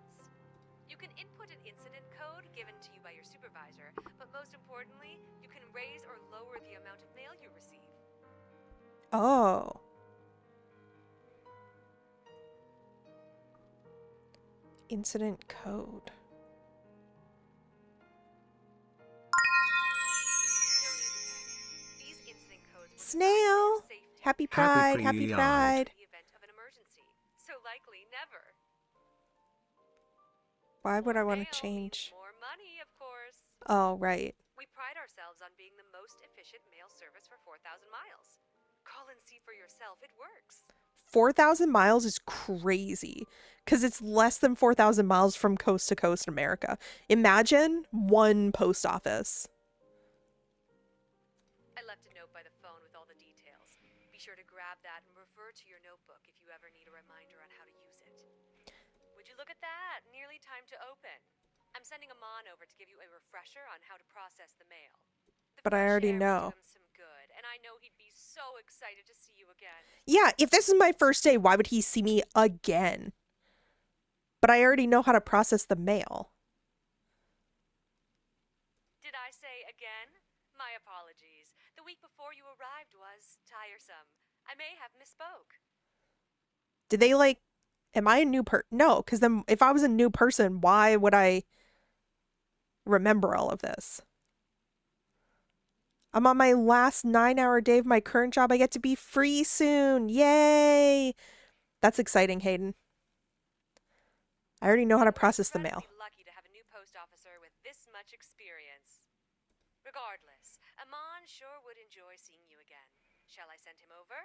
You can input an incident code given to you by your supervisor, but most importantly, you can raise or lower the amount of mail you receive. Oh. Incident code. No need to panic. These incident codes will Snail. decide your safety Happy Pride. Happy Pride. Pride. in the event of an emergency. So likely never. Why would I More want to mail change? means more money, of course. Oh, right. We pride ourselves on being the most efficient mail service for 4,000 miles. Call and see for yourself. It works. 4,000 miles is crazy because it's less than 4,000 miles from coast to coast America. Imagine one post office. I left a note by the phone with all the details. Be sure to grab that and refer to your notebook if you ever need a reminder on how to use it. Would you look at that? Nearly time to open. I'm sending Amon over to give you a refresher on how to process the mail. The But I fresh already air would know. do him some good, and I know he'd be so excited to see you again. Yeah, if this is my first day, why would he see me again? But I already know how to process the mail. Did I say again? My apologies. The week before you arrived was tiresome. I may have misspoke. Did they am I a new No, because then if I was a new person, why would I remember all of this? I'm on my last 9-hour day of my current job. I get to be free soon. Yay! That's exciting, Hayden. I already know how to process the mail. Incredibly lucky to have a new post officer with this much experience. Regardless, Amon sure would enjoy seeing you again. Shall I send him over?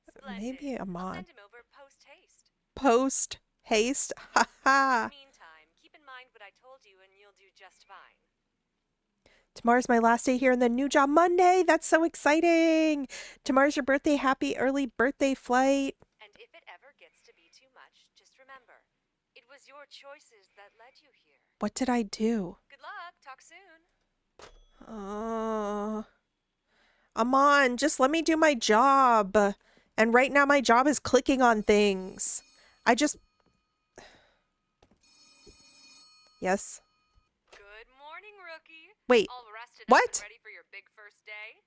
Splendid. Maybe I'll Amon. send him over post haste. Post haste. Ha ha. Meantime, keep in mind what I told you and you'll do just fine. Tomorrow's my last day here in the new job Monday. That's so exciting. Tomorrow's your birthday. Happy early birthday flight. And if it ever gets to be too much, just remember, it was your choices that led you here. What did I do? Good luck. Talk soon. Amon, just let me do my job. And right now my job is clicking on things. Yes. Good morning, rookie. Wait. All rested What? up and ready for your big first day?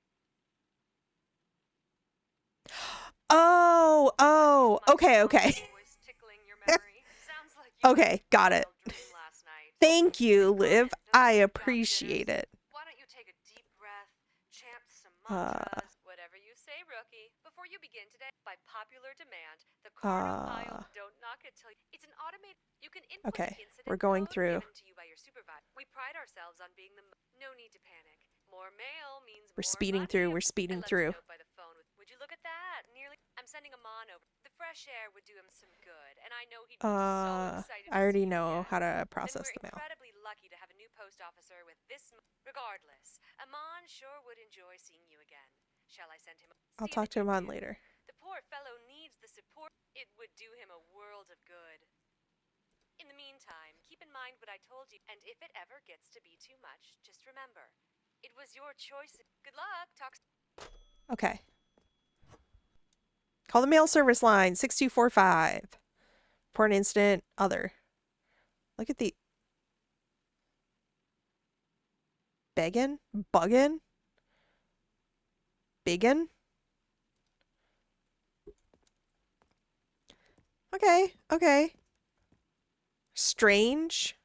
Oh, okay. Voice tickling your memory. Sounds like you Okay, had a got it. wild dream last night. Thank you, Liv. Those I new job appreciate jitters. it. Why don't you take a deep breath, chant some mantras, whatever you say, rookie. Before you begin today, by popular demand, the Carnum Isle Don't Knock It Till it's an automated. You can input Okay, an incident we're going code through. given to you by your supervisor. We pride ourselves on being no need to panic. More mail means We're more speeding money. through. We're speeding I left through. a note by the phone would you look at that? Nearly. I'm sending Amon over. The fresh air would do him some good, and I know he'd be so excited. I already to see you know again. how to Then process we're the mail. incredibly lucky to have a new post officer with this. Regardless, Amon sure would enjoy seeing you again. Shall I send him? I'll See talk that to you Amon do. later. The poor fellow needs the support. It would do him a world of good. In the meantime, keep in mind what I told you, and if it ever gets to be too much, just remember, it was your choice. Good luck. Talk. Okay. Call the mail service line, 6245. Report an incident, other. Look at the... Beggin? Buggin? Biggin? Okay, okay. Strange.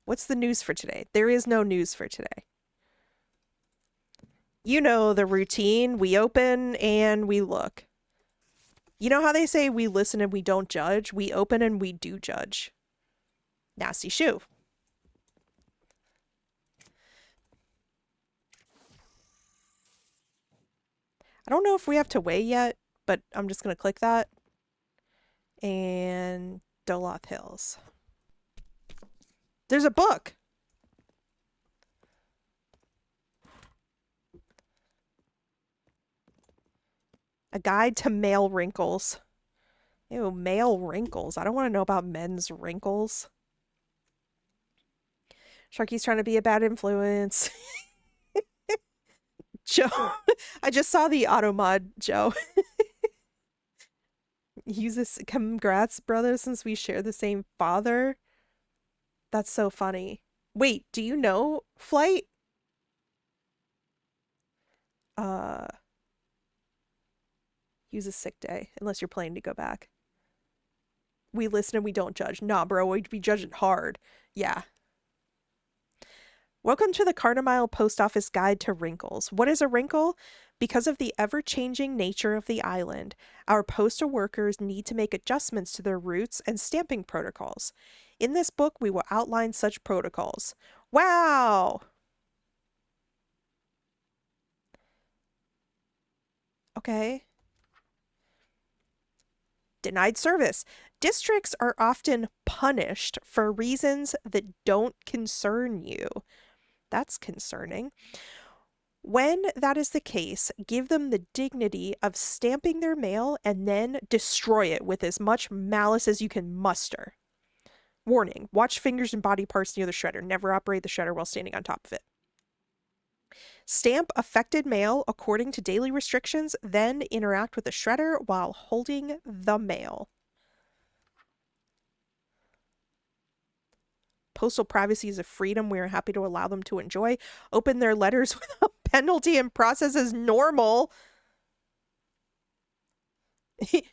What's the news for today? There is no news for today. You know the routine. We open and we look. You know how they say we listen and we don't judge? We open and we do judge. Nasty shoe. I don't know if we have to weigh yet, but I'm just going to click that. And Doloth Hills. There's a book. A guide to male wrinkles. Ew, male wrinkles. I don't want to know about men's wrinkles. Sharky's trying to be a bad influence. Joe. I just saw the auto mod, Joe. Use this. Congrats, brother, since we share the same father. That's so funny. Wait, do you know Flight? Use a sick day, unless you're planning to go back. We listen and we don't judge. Nah, bro, we'd be judging hard. Yeah. Welcome to the Carnomile Post Office Guide to Wrinkles. What is a wrinkle? Because of the ever-changing nature of the island, our postal workers need to make adjustments to their routes and stamping protocols. In this book, we will outline such protocols. Wow! Okay. Denied service. Districts are often punished for reasons that don't concern you. That's concerning. When that is the case, give them the dignity of stamping their mail and then destroy it with as much malice as you can muster. Warning, watch fingers and body parts near the shredder. Never operate the shredder while standing on top of it. Stamp affected mail according to daily restrictions, then interact with the shredder while holding the mail. Postal privacy is a freedom we are happy to allow them to enjoy. Open their letters without penalty and process as normal.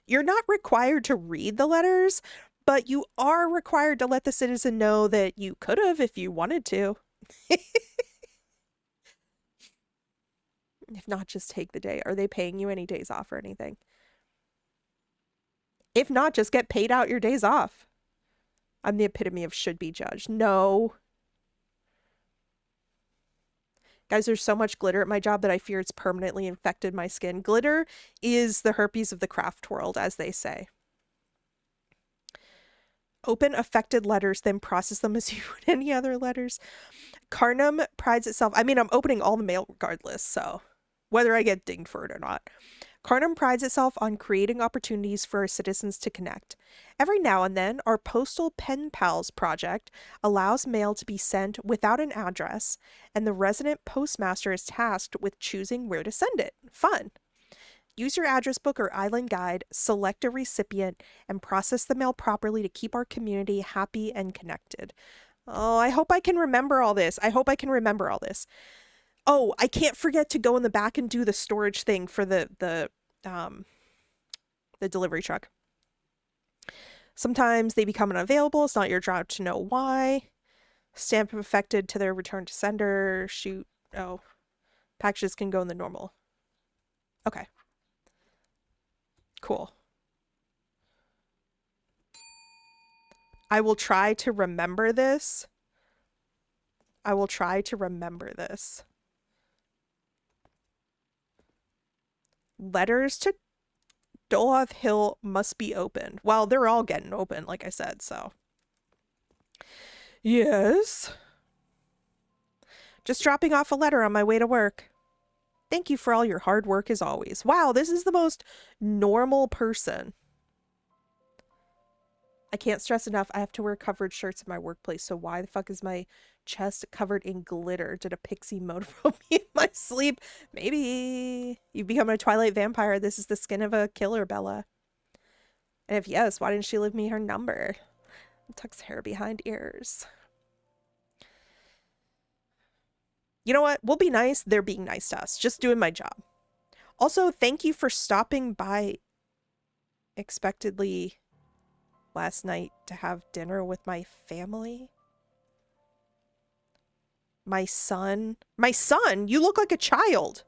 You're not required to read the letters, but you are required to let the citizen know that you could have if you wanted to. If not, just take the day. Are they paying you any days off or anything? If not, just get paid out your days off. I'm the epitome of should be judged. No. Guys, there's so much glitter at my job that I fear it's permanently infected my skin. Glitter is the herpes of the craft world, as they say. Open affected letters, then process them as you would any other letters. Carnum prides itself... I mean, I'm opening all the mail regardless, so... whether I get dinged for it or not. Carnum prides itself on creating opportunities for our citizens to connect. Every now and then, our Postal Pen Pals project allows mail to be sent without an address, and the resident postmaster is tasked with choosing where to send it. Fun! Use your address book or island guide, select a recipient, and process the mail properly to keep our community happy and connected. Oh, I hope I can remember all this. Oh, I can't forget to go in the back and do the storage thing for the delivery truck. Sometimes they become unavailable. It's not your job to know why. Stamp affected to their return to sender. Shoot. Oh, packages can go in the normal. Okay. Cool. I will try to remember this. Letters to Doloth Hill must be opened. Well, they're all getting open, like I said, so. Yes. Just dropping off a letter on my way to work. Thank you for all your hard work as always. Wow, this is the most normal person. I can't stress enough, I have to wear covered shirts in my workplace, so why the fuck is my chest covered in glitter? Did a pixie motorboat me in my sleep? Maybe. You've become a Twilight vampire. This is the skin of a killer, Bella. And if yes, why didn't she leave me her number? Tucks hair behind ears. You know what? We'll be nice. They're being nice to us. Just doing my job. Also, thank you for stopping by expectedly last night to have dinner with my family. My son, you look like a child.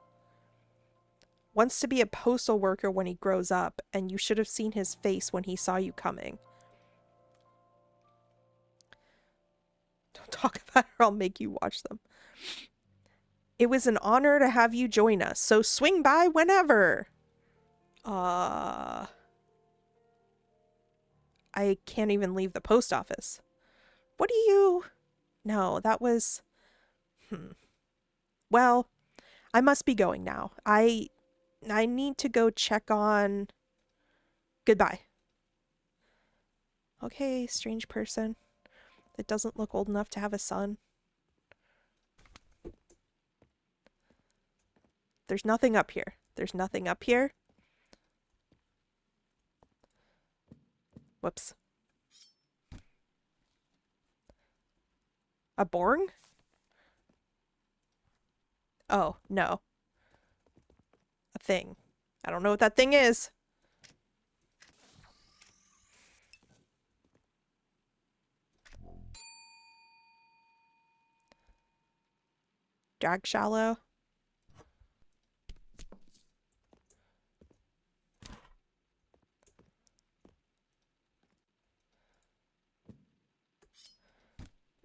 Wants to be a postal worker when he grows up, and you should have seen his face when he saw you coming. Don't talk about it or I'll make you watch them. It was an honor to have you join us, so swing by whenever. I can't even leave the post office. What do you... No, that was... Well, I must be going now. I need to go check on... Goodbye. Okay, strange person. That doesn't look old enough to have a son. There's nothing up here. There's nothing up here. Whoops. A Borg? Oh, no. A thing. I don't know what that thing is. Drag shallow.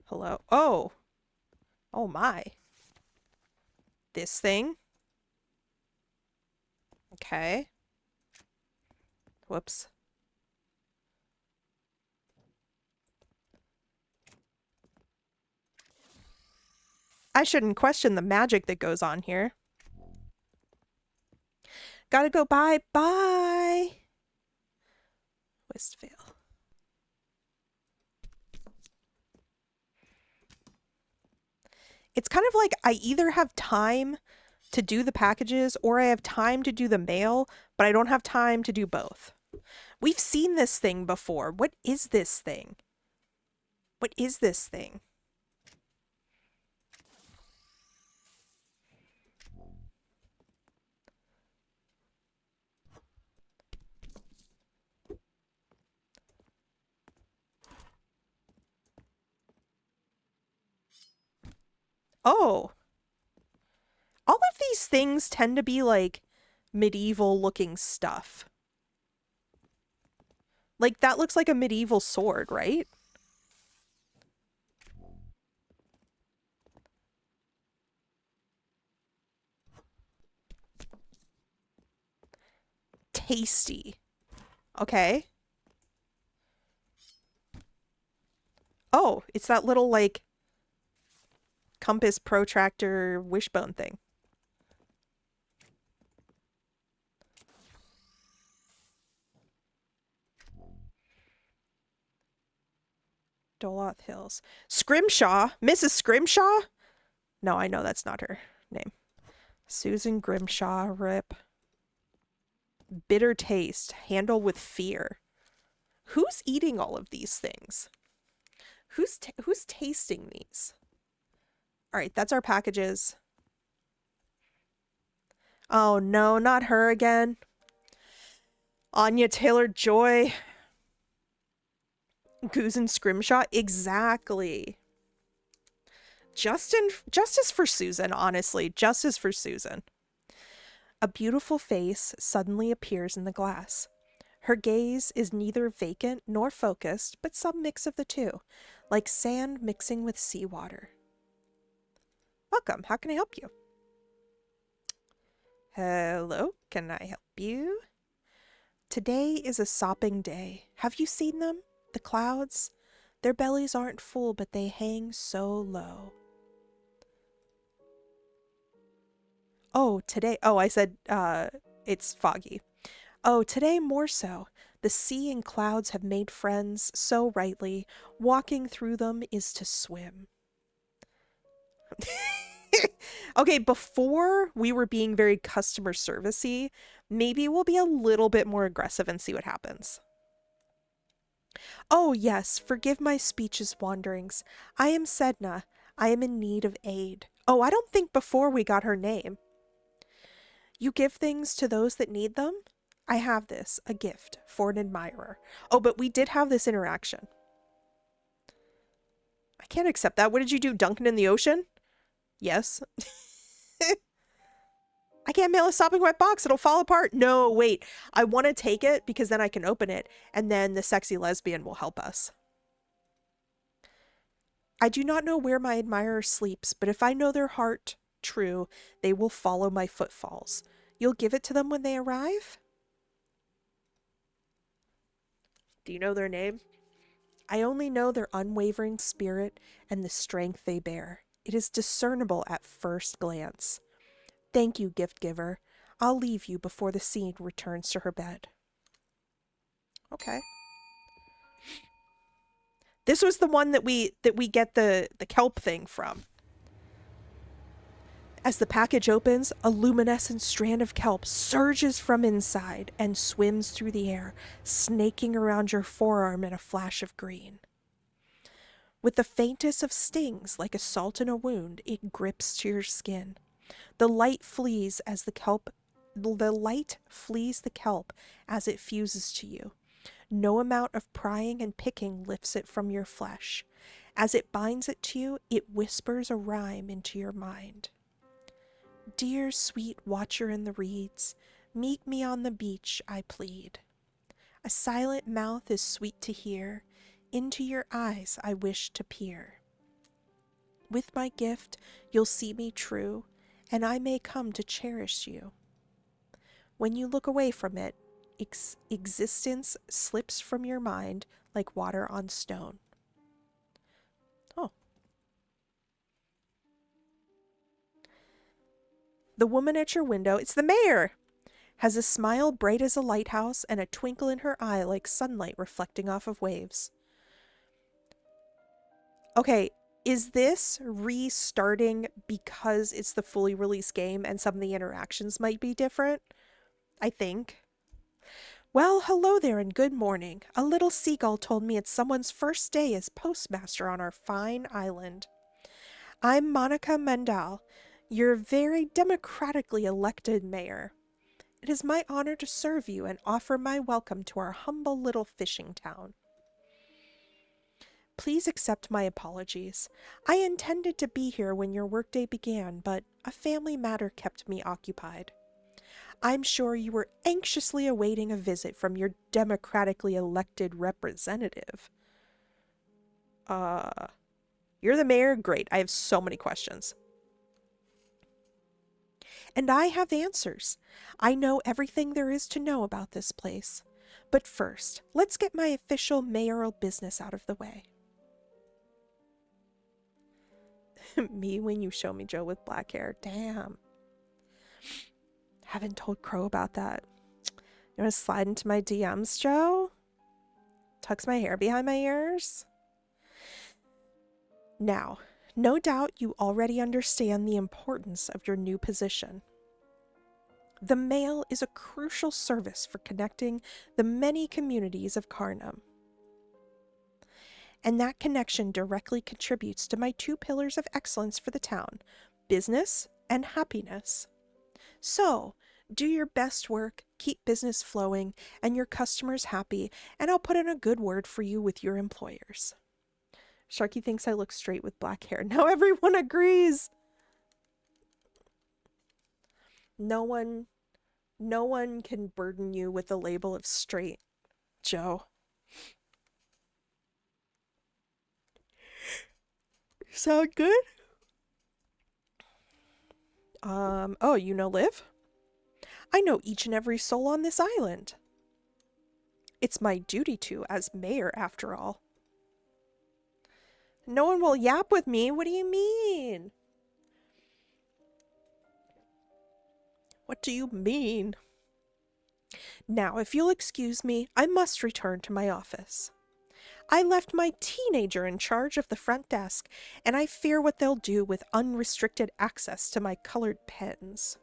Hello? Oh! Oh my. This thing? Okay. Whoops. I shouldn't question the magic that goes on here. Gotta go. Bye. Bye. Westvale. It's kind of like I either have time to do the packages or I have time to do the mail, but I don't have time to do both. We've seen this thing before. What is this thing? What is this thing? Oh. All of these things tend to be like medieval looking stuff. Like that looks like a medieval sword, right? Tasty. Okay. Oh, it's that little like compass protractor wishbone thing. Doloth Hills. Scrimshaw? Mrs. Scrimshaw? No, I know that's not her name. Susan Grimshaw, rip. Bitter taste. Handle with fear. Who's eating all of these things? Who's tasting these? All right, that's our packages. Oh no, not her again. Anya Taylor-Joy. Goose and Scrimshaw? Exactly. Justice for Susan, honestly. Justice for Susan. A beautiful face suddenly appears in the glass. Her gaze is neither vacant nor focused, but some mix of the two, like sand mixing with seawater. Welcome. How can I help you? Hello. Can I help you? Today is a sopping day. Have you seen them? The clouds? Their bellies aren't full, but they hang so low. Oh, today. Oh, I said it's foggy. Oh, today more so. The sea and clouds have made friends so rightly. Walking through them is to swim. Okay, before we were being very customer servicey, maybe we'll be a little bit more aggressive and see what happens. Oh, yes, forgive my speech's wanderings. I am Sedna. I am in need of aid. Oh, I don't think before we got her name. You give things to those that need them? I have this, a gift for an admirer. Oh, but we did have this interaction. I can't accept that. What did you do, dunk it in the ocean? Yes. I can't mail a shopping wet box. It'll fall apart. No, wait. I want to take it because then I can open it and then the sexy lesbian will help us. I do not know where my admirer sleeps, but if I know their heart true, they will follow my footfalls. You'll give it to them when they arrive? Do you know their name? I only know their unwavering spirit and the strength they bear. It is discernible at first glance. Thank you, gift giver. I'll leave you before the scene returns to her bed. Okay. This was the one that we get the kelp thing from. As the package opens, a luminescent strand of kelp surges from inside and swims through the air, snaking around your forearm in a flash of green. With the faintest of stings, like a salt in a wound, it grips to your skin. The light flees the kelp as it fuses to you. No amount of prying and picking lifts it from your flesh. As it binds it to you, it whispers a rhyme into your mind. Dear sweet watcher in the reeds, meet me on the beach, I plead. A silent mouth is sweet to hear, into your eyes I wish to peer. With my gift you'll see me true, and I may come to cherish you. When you look away from it, existence slips from your mind like water on stone. Oh. The woman at your window, it's the mayor, has a smile bright as a lighthouse and a twinkle in her eye like sunlight reflecting off of waves. Okay, is this restarting because it's the fully released game and some of the interactions might be different? I think. Well, hello there and good morning. A little seagull told me it's someone's first day as postmaster on our fine island. I'm Monica Mendel, your very democratically elected mayor. It is my honor to serve you and offer my welcome to our humble little fishing town. Please accept my apologies. I intended to be here when your workday began, but a family matter kept me occupied. I'm sure you were anxiously awaiting a visit from your democratically elected representative. You're the mayor? Great. I have so many questions. And I have answers. I know everything there is to know about this place. But first, let's get my official mayoral business out of the way. Me when you show me Joe with black hair. Damn. Haven't told Crow about that. You want to slide into my DMs, Joe? Tucks my hair behind my ears? Now, no doubt you already understand the importance of your new position. The mail is a crucial service for connecting the many communities of Carnum. And that connection directly contributes to my two pillars of excellence for the town, business and happiness. So, do your best work, keep business flowing, and your customers happy, and I'll put in a good word for you with your employers. Sharky thinks I look straight with black hair. Now everyone agrees. No one can burden you with the label of straight, Joe. Sound good? Oh, you know Liv? I know each and every soul on this island. It's my duty to, as mayor, after all. No one will yap with me? What do you mean? What do you mean? Now, if you'll excuse me, I must return to my office. I left my teenager in charge of the front desk, and I fear what they'll do with unrestricted access to my colored pens.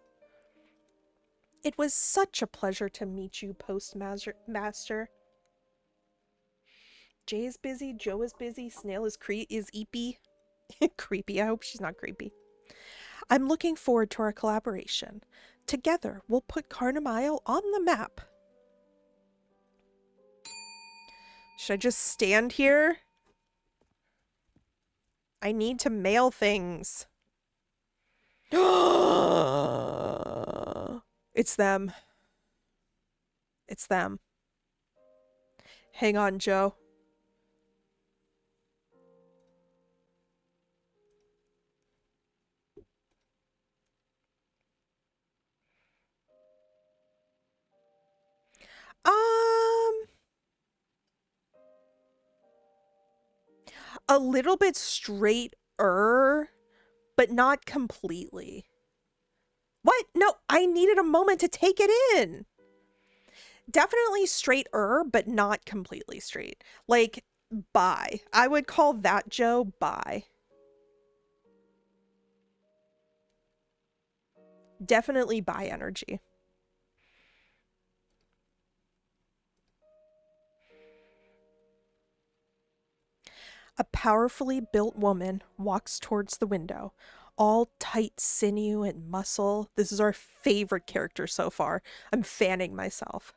It was such a pleasure to meet you, Postmaster. Jay is busy, Joe is busy, Snail is eepy. Creepy. I hope she's not creepy. I'm looking forward to our collaboration. Together, we'll put Carnum Isle on the map. Should I just stand here? I need to mail things. It's them. It's them. Hang on, Joe. A little bit straighter, but not completely. What? No, I needed a moment to take it in. Definitely straighter, but not completely straight. Like, bi. I would call that Joe bi. Definitely bi energy. A powerfully built woman walks towards the window, all tight sinew and muscle. This is our favorite character so far. I'm fanning myself.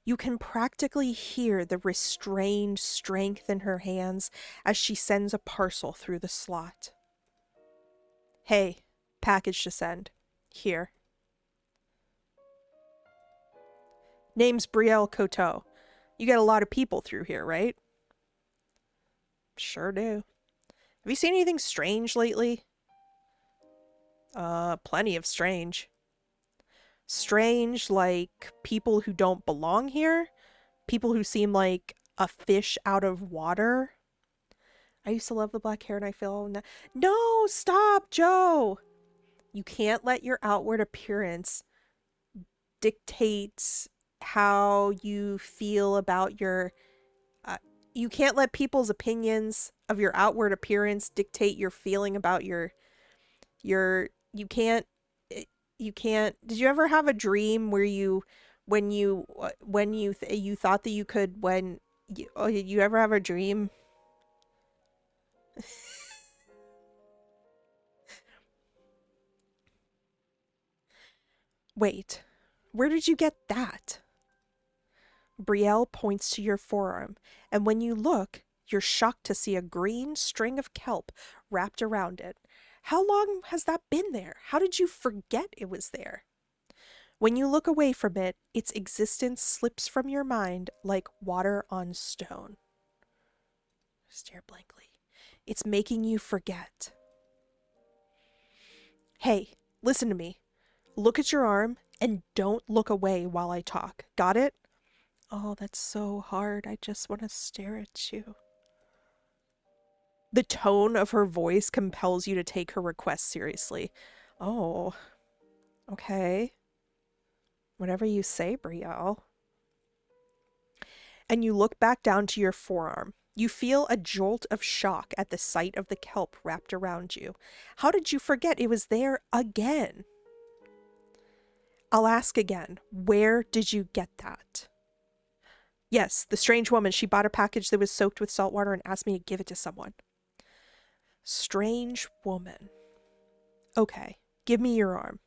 You can practically hear the restrained strength in her hands as she sends a parcel through the slot. Hey, package to send. Here. Name's Brielle Coteau. You get a lot of people through here, right? Sure do. Have you seen anything strange lately? Plenty of strange. Strange, like people who don't belong here? People who seem like a fish out of water? I used to love the black hair and I feel... No, stop, Joe! You can't let your outward appearance dictate how you feel about your... you can't let people's opinions of your outward appearance dictate your feeling about your you can't did you ever have a dream where you you thought that you could you ever have a dream? Wait, where did you get that? Brielle points to your forearm, and when you look, you're shocked to see a green string of kelp wrapped around it. How long has that been there? How did you forget it was there? When you look away from it, its existence slips from your mind like water on stone. Stare blankly. It's making you forget. Hey, listen to me. Look at your arm and don't look away while I talk. Got it? Oh, that's so hard. I just want to stare at you. The tone of her voice compels you to take her request seriously. Oh, okay. Whatever you say, Brielle. And you look back down to your forearm. You feel a jolt of shock at the sight of the kelp wrapped around you. How did you forget it was there again? I'll ask again. Where did you get that? Yes, the strange woman. She bought a package that was soaked with salt water and asked me to give it to someone. Strange woman. Okay, give me your arm.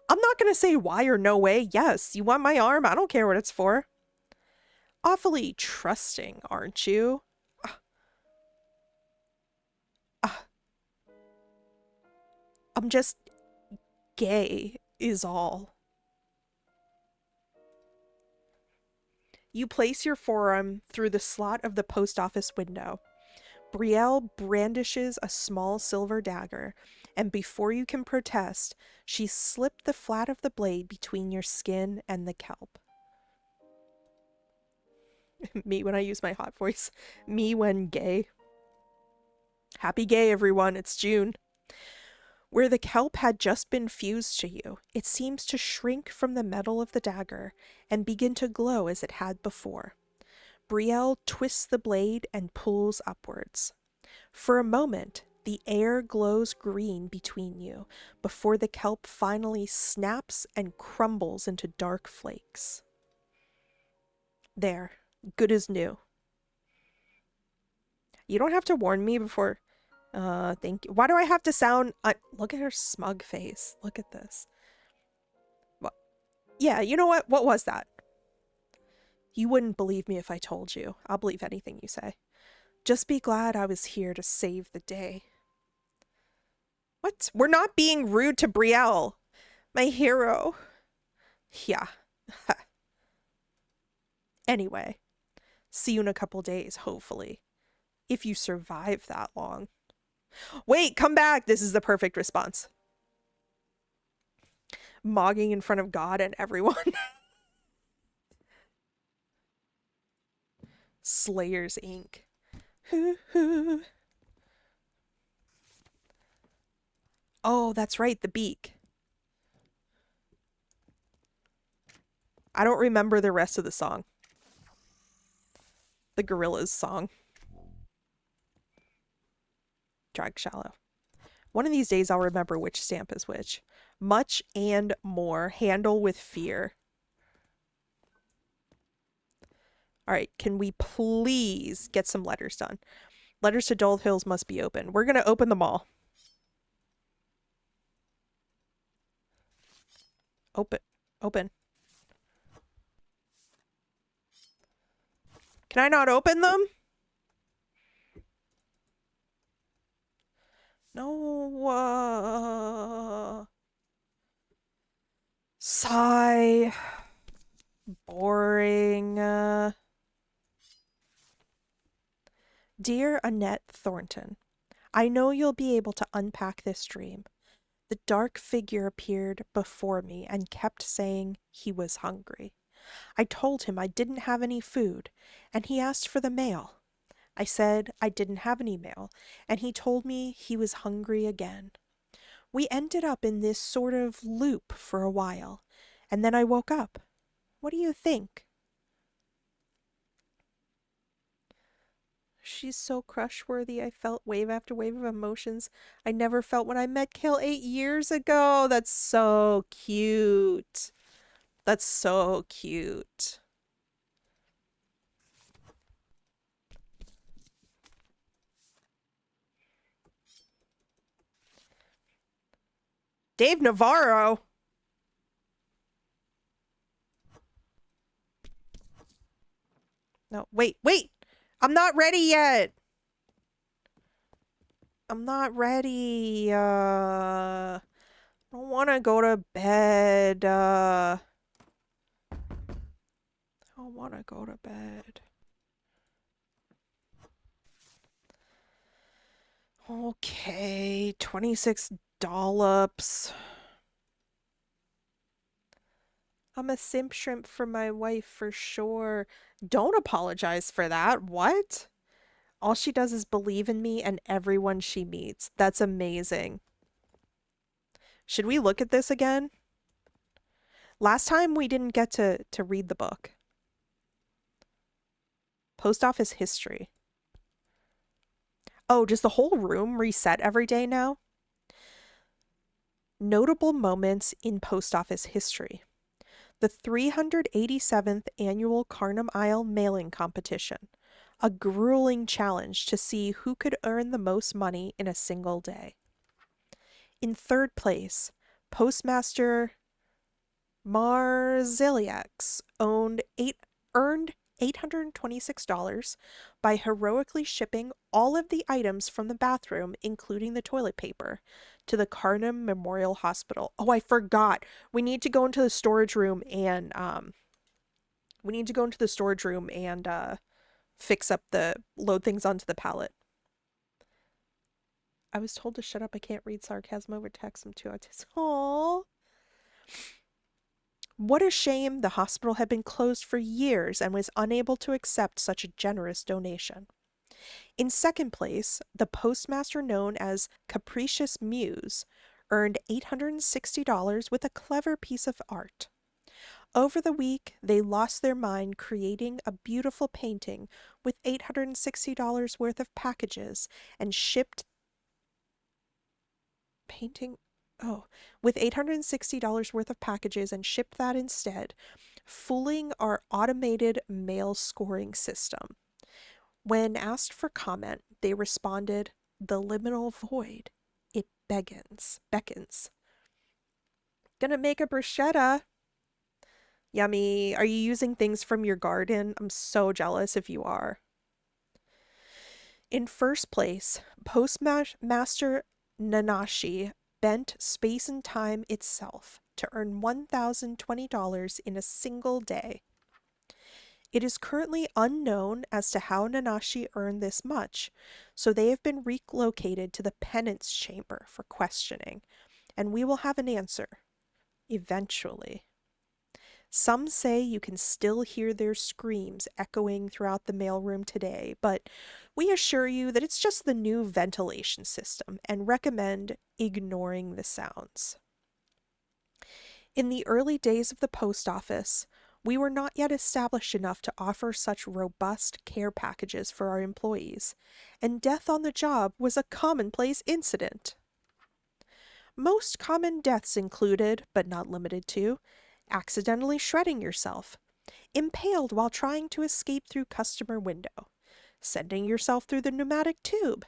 I'm not going to say why or no way. Yes, you want my arm? I don't care what it's for. Awfully trusting, aren't you? I'm just gay is all. You place your forearm through the slot of the post office window. Brielle brandishes a small silver dagger, and before you can protest, she slipped the flat of the blade between your skin and the kelp. Me when I use my hot voice. Me when gay. Happy gay, everyone. It's June. Where the kelp had just been fused to you, it seems to shrink from the metal of the dagger and begin to glow as it had before. Brielle twists the blade and pulls upwards. For a moment, the air glows green between you before the kelp finally snaps and crumbles into dark flakes. There, good as new. You don't have to warn me before. Thank you. Why do I have to sound... look at her smug face. Look at this. What? Yeah, you know what? What was that? You wouldn't believe me if I told you. I'll believe anything you say. Just be glad I was here to save the day. What? We're not being rude to Brielle. My hero. Yeah. Anyway, see you in a couple days, hopefully. If you survive that long. Wait, come back! This is the perfect response. Mogging in front of God and everyone. Slayers Inc. Oh, that's right, the beak. I don't remember the rest of the song. The Gorillaz song. Drag shallow. One of these days I'll remember which stamp is which. Much and more. Handle with fear. Alright, can we please get some letters done? Letters to Dole Hills must be open. We're going to open them all. Open. Open. Can I not open them? No. Sigh. Boring. Dear Annette Thornton, I know you'll be able to unpack this dream. The dark figure appeared before me and kept saying he was hungry. I told him I didn't have any food, and he asked for the mail. I said I didn't have any mail, and he told me he was hungry again. We ended up in this sort of loop for a while, and then I woke up. What do you think? She's so crush-worthy. I felt wave after wave of emotions I never felt when I met Kale 8 years ago. That's so cute. That's so cute. Dave Navarro. No, wait. I'm not ready yet. I'm not ready. I don't want to go to bed. I don't want to go to bed. Okay, 26 dollops. I'm a simp shrimp for my wife for sure. Don't apologize for that. What? All she does is believe in me and everyone she meets. That's amazing. Should we look at this again? Last time we didn't get to read the book. Post office history. Oh, does the whole room reset every day now? Notable moments in post office history. The 387th annual Carnum Isle mailing competition. A grueling challenge to see who could earn the most money in a single day. In third place, Postmaster Marziliax earned $826 by heroically shipping all of the items from the bathroom, including the toilet paper, to the Carnum Memorial Hospital. Oh, I forgot. We need to go into the storage room and fix up load things onto the pallet. I was told to shut up. I can't read sarcasm over text. I'm too autistic. Aww. What a shame the hospital had been closed for years and was unable to accept such a generous donation. In second place, the postmaster known as Capricious Muse earned $860 with a clever piece of art. Over the week, they lost their mind creating a beautiful painting with $860 worth of packages and shipped painting with $860 worth of packages and shipped that instead, fooling our automated mail scoring system. When asked for comment, they responded, "The liminal void. It beckons. Gonna make a bruschetta. Yummy. Are you using things from your garden? I'm so jealous if you are." In first place, Postmaster Nanashi bent space and time itself to earn $1,020 in a single day. It is currently unknown as to how Nanashi earned this much, so they have been relocated to the penance chamber for questioning, and we will have an answer. Eventually. Some say you can still hear their screams echoing throughout the mailroom today, but we assure you that it's just the new ventilation system and recommend ignoring the sounds. In the early days of the post office, we were not yet established enough to offer such robust care packages for our employees, and death on the job was a commonplace incident. Most common deaths included, but not limited to, accidentally shredding yourself, impaled while trying to escape through customer window, sending yourself through the pneumatic tube,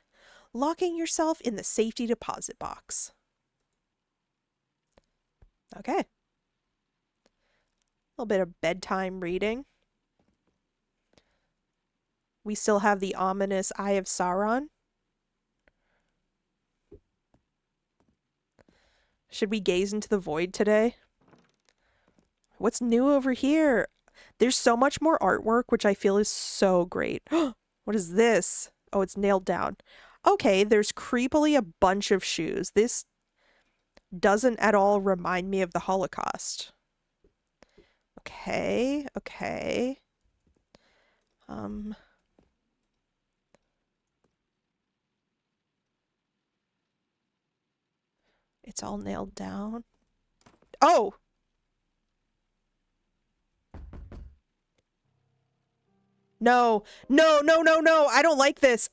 locking yourself in the safety deposit box. Okay. A little bit of bedtime reading. We still have the ominous Eye of Sauron. Should we gaze into the void today? What's new over here? There's so much more artwork, which I feel is so great. What is this? Oh, it's nailed down. Okay, there's creepily a bunch of shoes. This doesn't at all remind me of the Holocaust. Okay. It's all nailed down. Oh! No. I don't like this.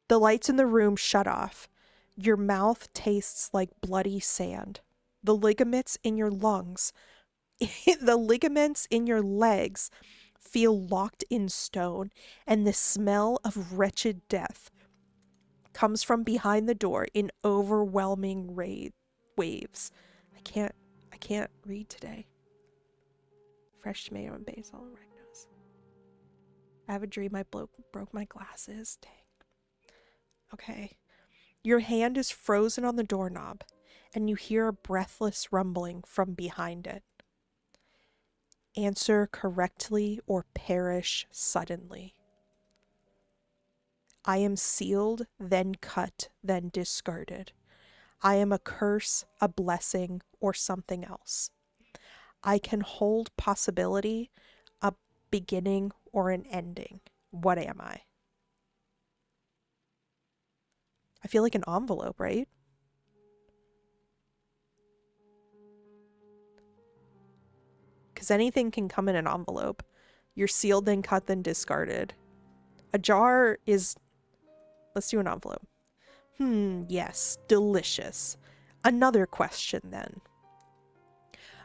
The lights in the room shut off. Your mouth tastes like bloody sand. The ligaments in your lungs, the ligaments in your legs feel locked in stone, and the smell of wretched death comes from behind the door in overwhelming waves. I can't read today. Fresh tomato and basil and oregano's. I have a dream I broke my glasses. Dang. Okay. Your hand is frozen on the doorknob, and you hear a breathless rumbling from behind it. Answer correctly or perish suddenly. I am sealed, then cut, then discarded. I am a curse, a blessing, or something else. I can hold possibility, a beginning, or an ending. What am I? I feel like an envelope, right? Because anything can come in an envelope. You're sealed, then cut, then discarded. A jar is... Let's do an envelope. Yes, delicious. Another question then.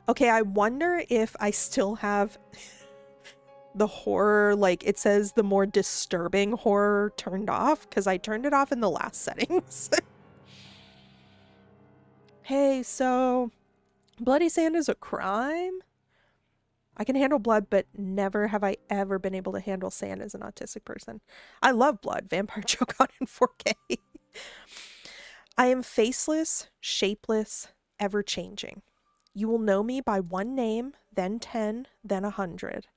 Okay, I wonder if I still have the horror, like it says the more disturbing horror turned off, because I turned it off in the last settings. Hey, so bloody sand is a crime? I can handle blood, but never have I ever been able to handle sand as an autistic person. I love blood. Vampire Joke on in 4K. I am faceless, shapeless, ever-changing. You will know me by one name, then 10, then 100.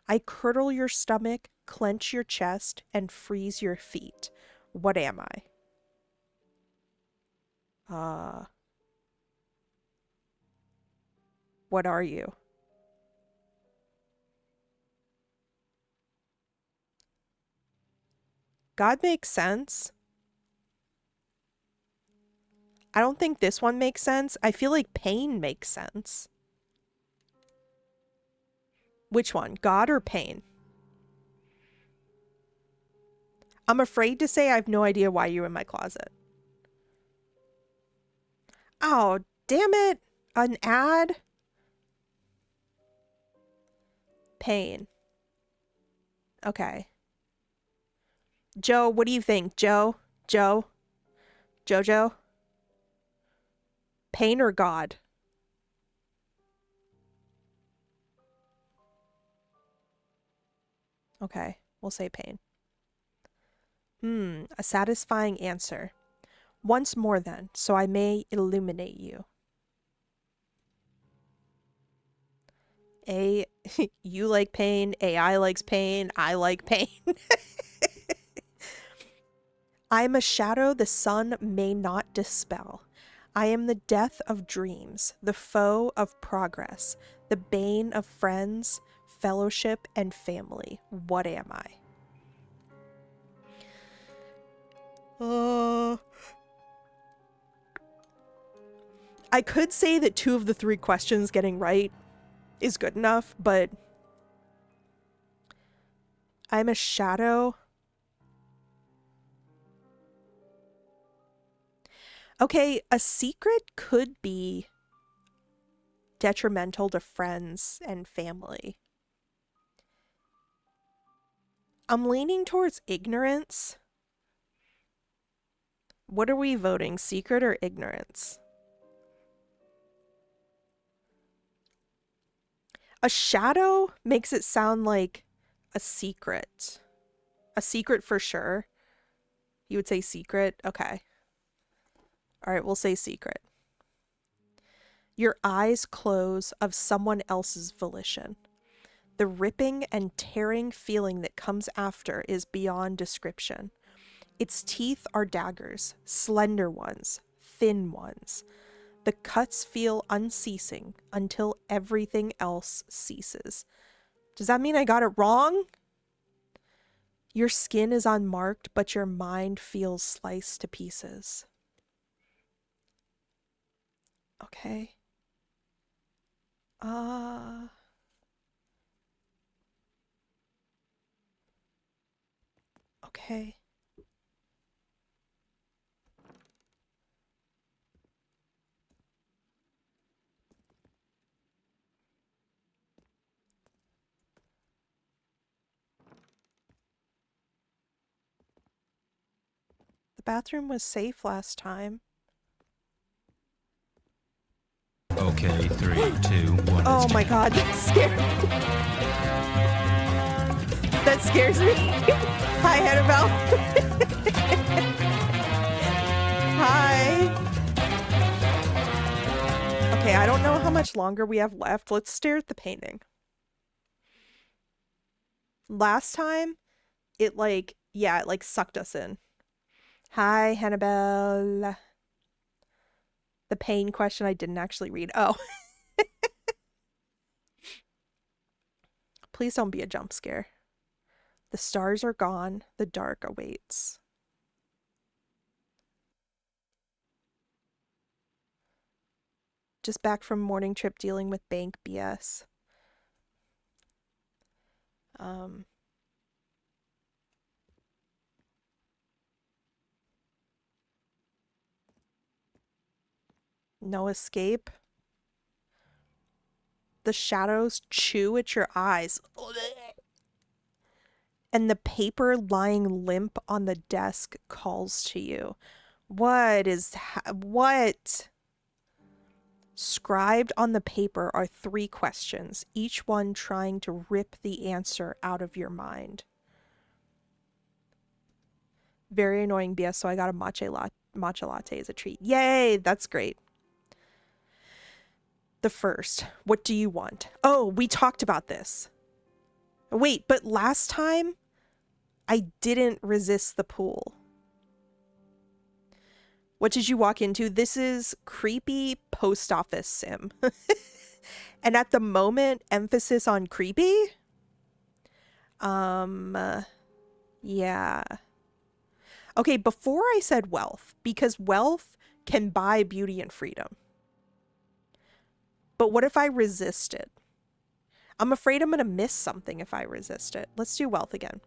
I curdle your stomach, clench your chest, and freeze your feet. What am I? What are you? God makes sense. I don't think this one makes sense. I feel like pain makes sense. Which one? God or pain? I'm afraid to say I have no idea why you're in my closet. Oh, damn it. An ad? Pain. Okay. Joe, what do you think? Joe? Jojo? Pain or God? Okay, we'll say pain. A satisfying answer. Once more then, so I may illuminate you. A, you like pain. AI likes pain. I like pain. I am a shadow the sun may not dispel. I am the death of dreams, the foe of progress, the bane of friends, fellowship, and family. What am I? I could say that 2 of the 3 questions getting right is good enough, but I'm a shadow. Okay, a secret could be detrimental to friends and family. I'm leaning towards ignorance. What are we voting, secret or ignorance? A shadow makes it sound like a secret. A secret for sure. You would say secret? Okay. All right, we'll say secret. Your eyes close of someone else's volition. The ripping and tearing feeling that comes after is beyond description. Its teeth are daggers, slender ones, thin ones. The cuts feel unceasing until everything else ceases. Does that mean I got it wrong? Your skin is unmarked, but your mind feels sliced to pieces. Okay. Okay. The bathroom was safe last time. Okay, 3, 2, 1. Oh my god, that scared me. That scares me. Hi, Annabelle. Hi. Okay, I don't know how much longer we have left. Let's stare at the painting. Last time, it sucked us in. Hi, Hannibal. The pain question I didn't actually read. Oh. Please don't be a jump scare. The stars are gone. The dark awaits. Just back from morning trip dealing with bank BS. No escape. The shadows chew at your eyes. And the paper lying limp on the desk calls to you. What? Scribed on the paper are 3 questions, each one trying to rip the answer out of your mind. Very annoying BS, so I got a matcha latte as a treat. Yay, that's great. The first, what do you want? Oh, we talked about this. Wait, but last time I didn't resist the pool. What did you walk into? This is creepy post office sim. And at the moment, emphasis on creepy. Yeah. Okay, before I said wealth, because wealth can buy beauty and freedom. But what if I resist it? I'm afraid I'm going to miss something if I resist it. Let's do wealth again.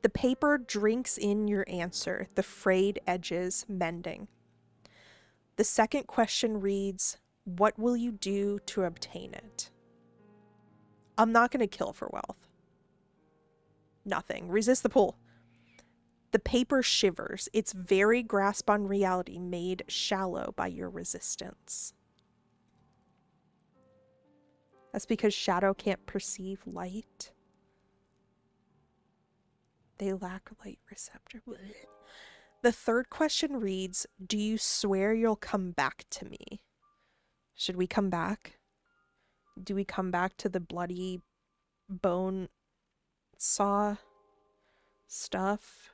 The paper drinks in your answer, the frayed edges mending. The second question reads, what will you do to obtain it? I'm not going to kill for wealth. Nothing. Resist the pull. The paper shivers, its very grasp on reality made shallow by your resistance. That's because shadow can't perceive light. They lack light receptor. The third question reads, do you swear you'll come back to me? Should we come back? Do we come back to the bloody bone saw stuff?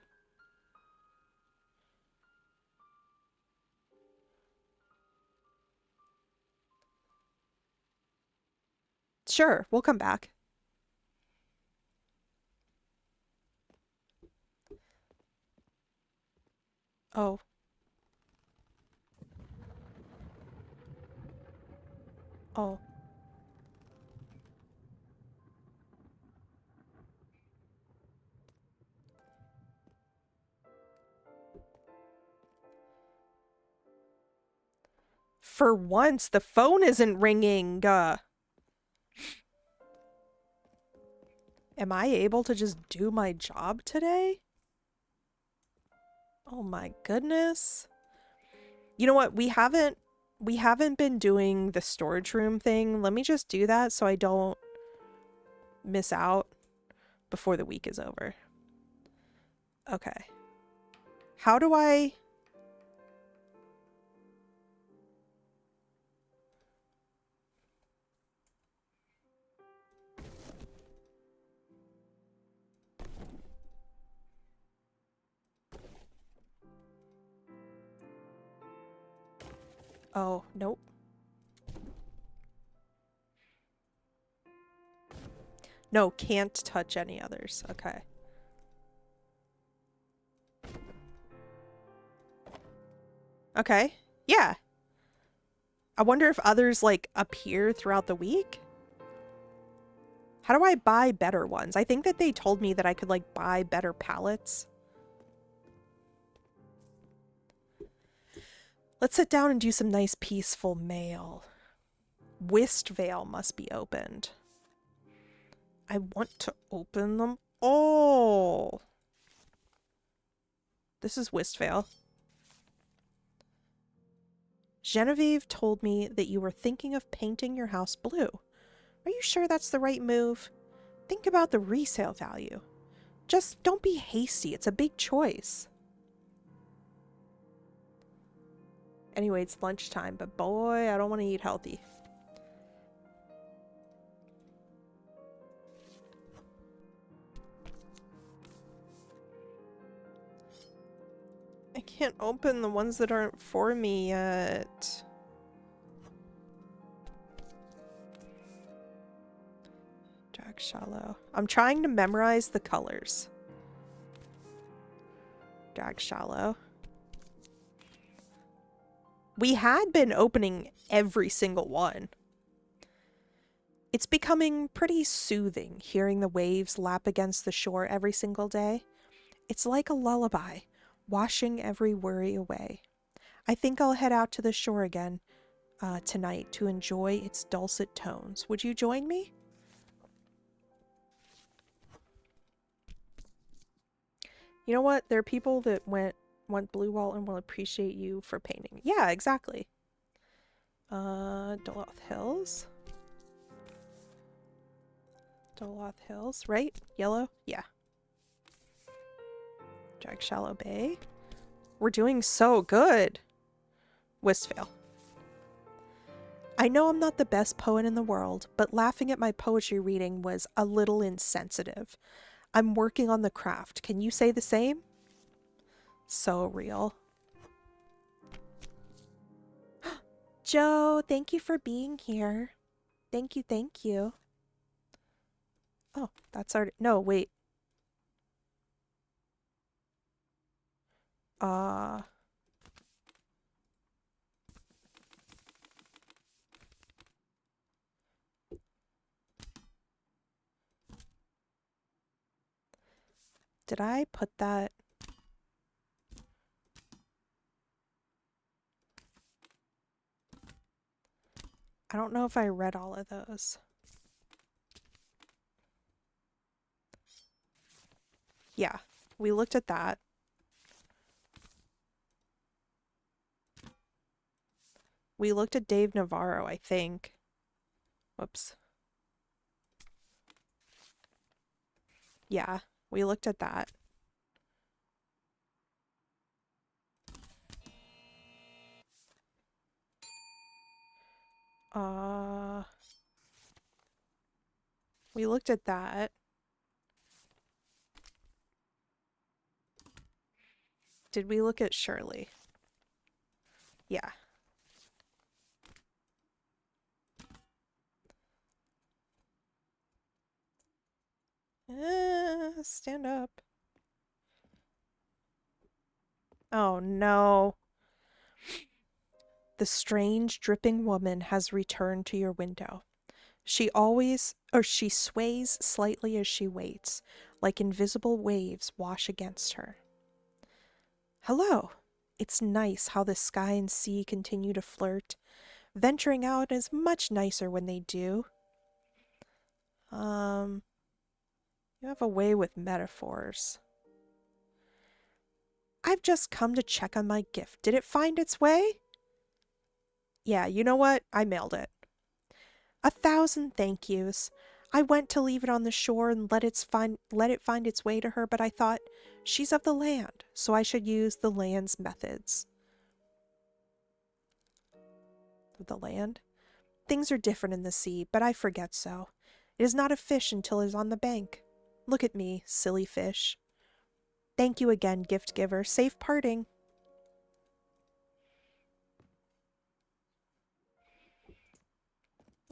Sure, we'll come back. Oh. Oh. For once, the phone isn't ringing. Am I able to just do my job today? Oh my goodness. You know what? We haven't been doing the storage room thing. Let me just do that so I don't miss out before the week is over. Okay. How do I... Oh, nope. No, can't touch any others. Okay. Okay. Yeah. I wonder if others, like, appear throughout the week? How do I buy better ones? I think that they told me that I could, like, buy better palettes. Let's sit down and do some nice peaceful mail. Wistvale must be opened. I want to open them all. This is Wistvale. Genevieve told me that you were thinking of painting your house blue. Are you sure that's the right move? Think about the resale value. Just don't be hasty. It's a big choice. Anyway, it's lunchtime, but boy, I don't want to eat healthy. I can't open the ones that aren't for me yet. Drag shallow. I'm trying to memorize the colors. Drag shallow. We had been opening every single one. It's becoming pretty soothing hearing the waves lap against the shore every single day. It's like a lullaby, washing every worry away. I think I'll head out to the shore again tonight to enjoy its dulcet tones. Would you join me? You know what? There are people that want blue wall and will appreciate you for painting. Yeah, exactly. Doloth Hills. Doloth Hills, right? Yellow? Yeah. Drag Shallow Bay. We're doing so good. Wistvale. I know I'm not the best poet in the world, but laughing at my poetry reading was a little insensitive. I'm working on the craft. Can you say the same? So real. Joe, thank you for being here. Thank you, thank you. Oh, that's already... No, wait. Did I put that? I don't know if I read all of those. Yeah, we looked at that. We looked at Dave Navarro, I think. Whoops. Yeah, we looked at that. We looked at that. Did we look at Shirley? Yeah. Stand up. Oh no. The strange dripping woman has returned to your window. She sways slightly as she waits, like invisible waves wash against her. Hello. It's nice how the sky and sea continue to flirt. Venturing out is much nicer when they do. You have a way with metaphors. I've just come to check on my gift. Did it find its way? Yeah, you know what? I mailed it. 1,000 thank yous. I went to leave it on the shore and let it find its way to her, but I thought she's of the land, so I should use the land's methods. The land? Things are different in the sea, but I forget so. It is not a fish until it is on the bank. Look at me, silly fish. Thank you again, gift giver. Safe parting.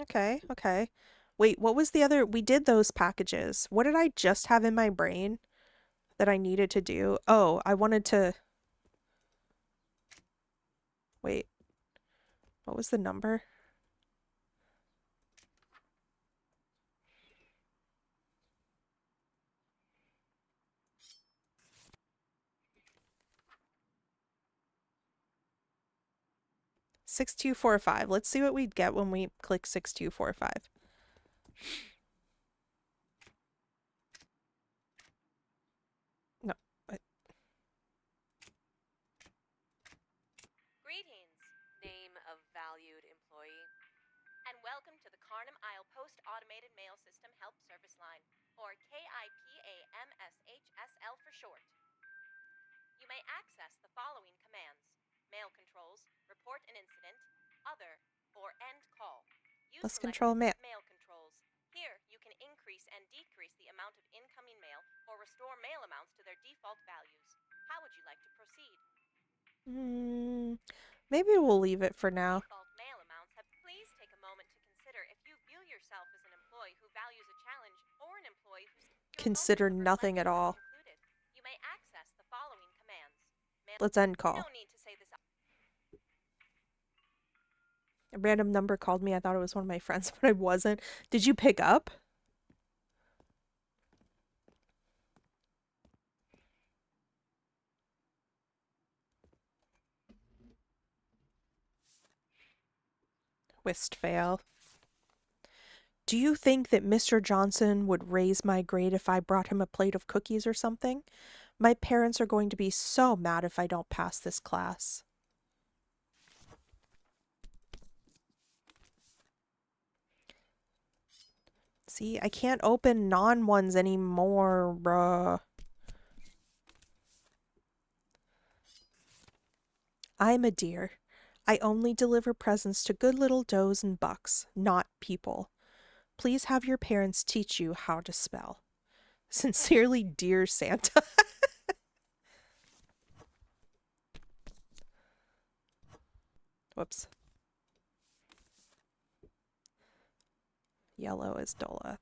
Okay, okay. Wait, what was the other? We did those packages. What did I just have in my brain that I needed to do? Oh, I wanted to... Wait. What was the number? Six two four five. Let's see what we get when we click 6245. No. Greetings, name of valued employee. And welcome to the Carnum Isle Post Automated Mail System Help Service Line, or KIPAMSHSL for short. You may access the following commands: mail controls, report an incident, other, or end call. You Let's select control mail. mail controls. Here, you can increase and decrease the amount of incoming mail or restore mail amounts to their default values. How would you like to proceed? Maybe we'll leave it for now. Default mail amounts have. Please take a moment to consider if you view yourself as an employee who values a challenge or an employee who Consider nothing at all. included. You may access the following commands. Let's end call. No need to say this. A random number called me. I thought it was one of my friends, but I wasn't. Did you pick up? Wistfail. Do you think that Mr. Johnson would raise my grade if I brought him a plate of cookies or something? My parents are going to be so mad if I don't pass this class. See, I can't open non-ones anymore, bruh. I'm a dear. I only deliver presents to good little does and bucks, not people. Please have your parents teach you how to spell. Sincerely, dear Santa. Whoops. Yellow is Doloth.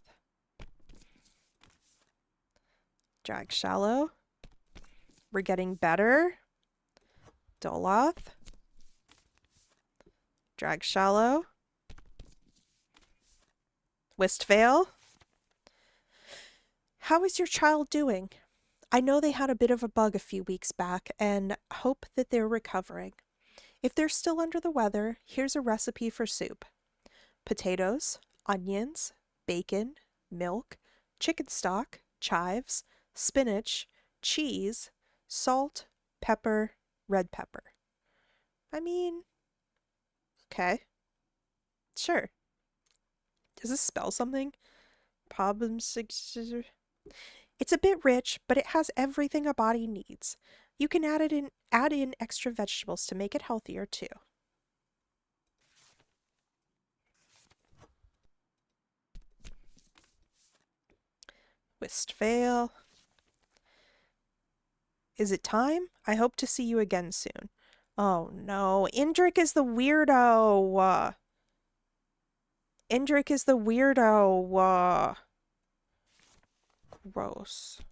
Drag shallow. We're getting better. Doloth. Drag shallow. Wistfail. How is your child doing? I know they had a bit of a bug a few weeks back and hope that they're recovering. If they're still under the weather, here's a recipe for soup. Potatoes, onions, bacon, milk, chicken stock, chives, spinach, cheese, salt, pepper, red pepper. I mean, okay. Sure. Does this spell something? Problems. It's a bit rich, but it has everything a body needs. You can add in extra vegetables to make it healthier too. Westphal. Is it time? I hope to see you again soon. Oh no, Indrik is the weirdo. Indrik is the weirdo. Gross.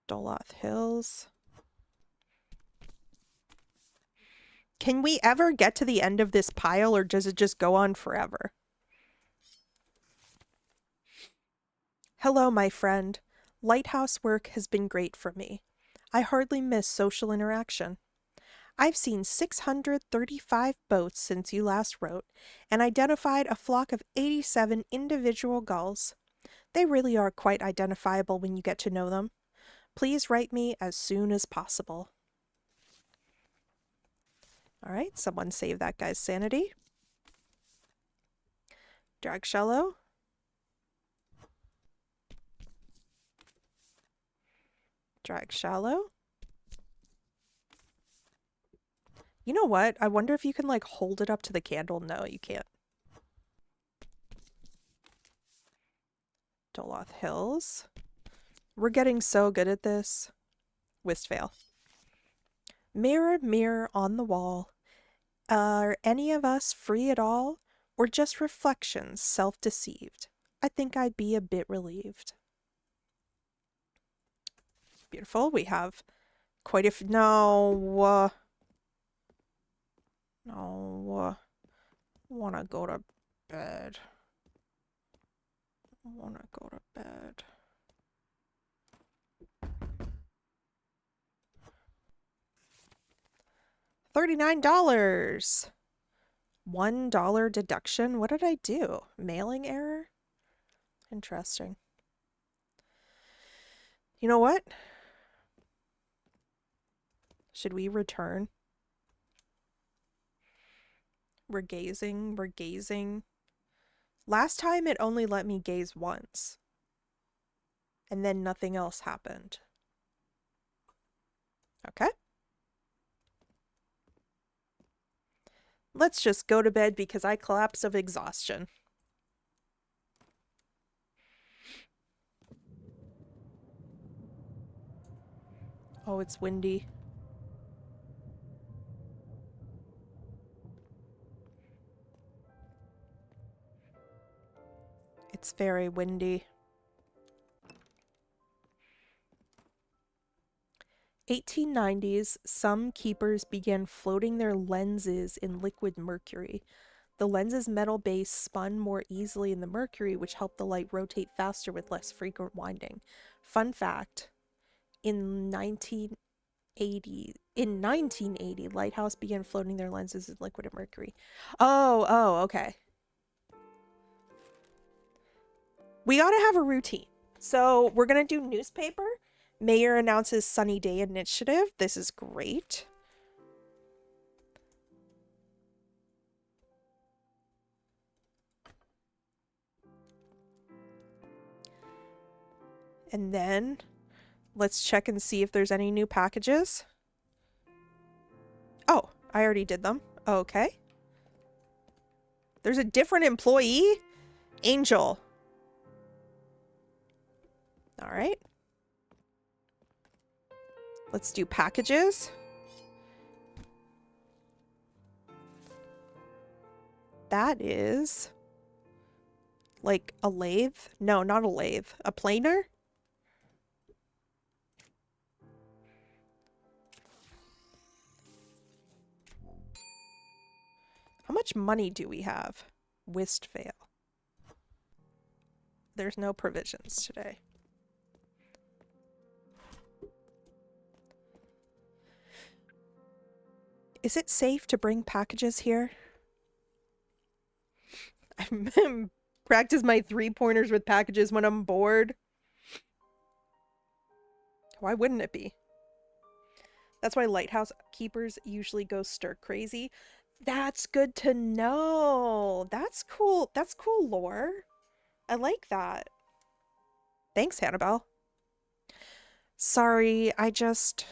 Doloth Hills. Can we ever get to the end of this pile, or does it just go on forever? Hello, my friend. Lighthouse work has been great for me. I hardly miss social interaction. I've seen 635 boats since you last wrote, and identified a flock of 87 individual gulls. They really are quite identifiable when you get to know them. Please write me as soon as possible. All right, someone save that guy's sanity. Drag shallow. Drag shallow. You know what? I wonder if you can like hold it up to the candle. No, you can't. Doloth Hills. We're getting so good at this. Westphal. Mirror, mirror on the wall. Are any of us free at all? Or just reflections, self-deceived? I think I'd be a bit relieved. Beautiful. We have quite a few. No. No. Wanna go to bed. Wanna go to bed. $39. $1 deduction. What did I do? Mailing error? Interesting. You know what? Should we return? We're gazing. We're gazing. Last time it only let me gaze once. And then nothing else happened. Okay. Let's just go to bed because I collapsed of exhaustion. Oh, it's windy. It's very windy. 1890s, some keepers began floating their lenses in liquid mercury. The lens's metal base spun more easily in the mercury, which helped the light rotate faster with less frequent winding. Fun fact, in 1980, Lighthouse began floating their lenses in liquid mercury. Oh, okay. We ought to have a routine. So we're going to do newspaper. Mayor announces sunny day initiative. This is great. And then let's check and see if there's any new packages. Oh, I already did them. Okay. There's a different employee? Angel. All right. Let's do packages. That is like a lathe. No, not a lathe. A planer? How much money do we have? Wistfale. There's no provisions today. Is it safe to bring packages here? I practice my 3-pointers with packages when I'm bored. Why wouldn't it be? That's why lighthouse keepers usually go stir crazy. That's good to know. That's cool. That's cool lore. I like that. Thanks, Hannibal. Sorry, I just...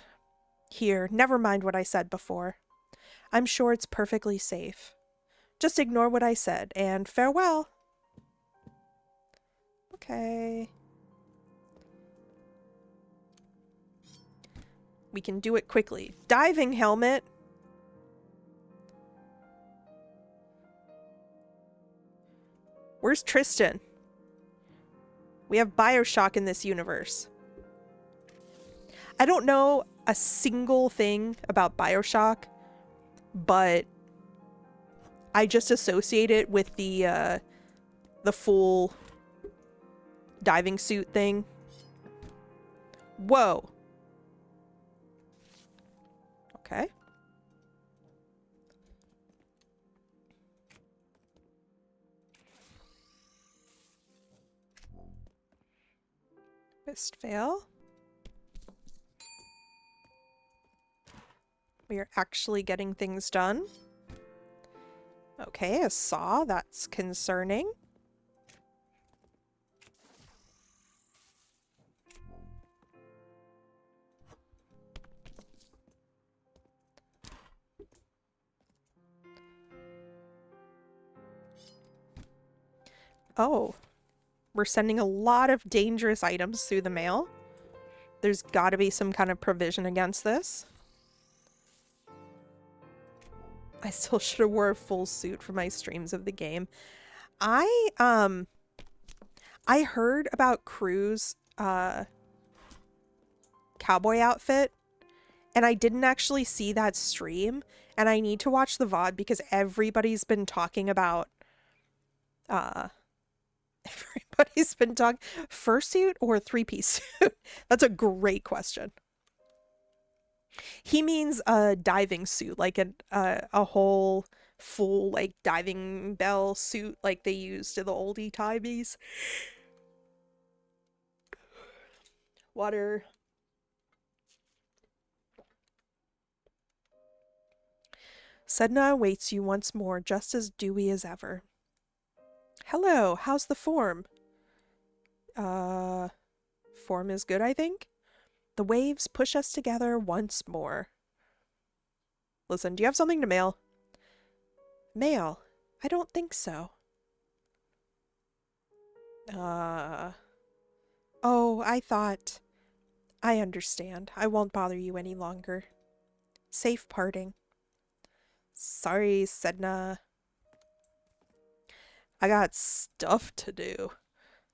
Here, never mind what I said before. I'm sure it's perfectly safe. Just ignore what I said, and farewell. Okay. We can do it quickly. Diving helmet. Where's Tristan? We have Bioshock in this universe. I don't know a single thing about Bioshock, but I just associate it with the full diving suit thing. Whoa. Okay. Wistfale. We are actually getting things done. Okay, a saw. That's concerning. Oh, we're sending a lot of dangerous items through the mail. There's got to be some kind of provision against this. I still should have wore a full suit for my streams of the game. I heard about Crew's cowboy outfit, and I didn't actually see that stream, and I need to watch the VOD because everybody's been talking about fursuit or 3-piece suit. That's a great question. He means a diving suit, like a whole full like diving bell suit like they used in the oldie timeys. Water. Sedna awaits you once more, just as dewy as ever. Hello, how's the form? Form is good, I think. The waves push us together once more. Listen, do you have something to mail? Mail? I don't think so. Oh, I thought... I understand. I won't bother you any longer. Safe parting. Sorry, Sedna. I got stuff to do.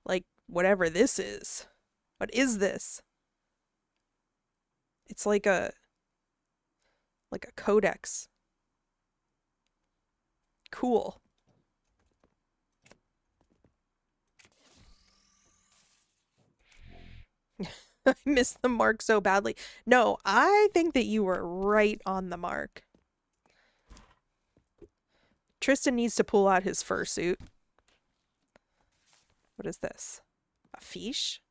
Like, whatever this is. What is this? It's like a codex. Cool. I missed the mark so badly. No, I think that you were right on the mark. Tristan needs to pull out his fursuit. What is this? A fiche?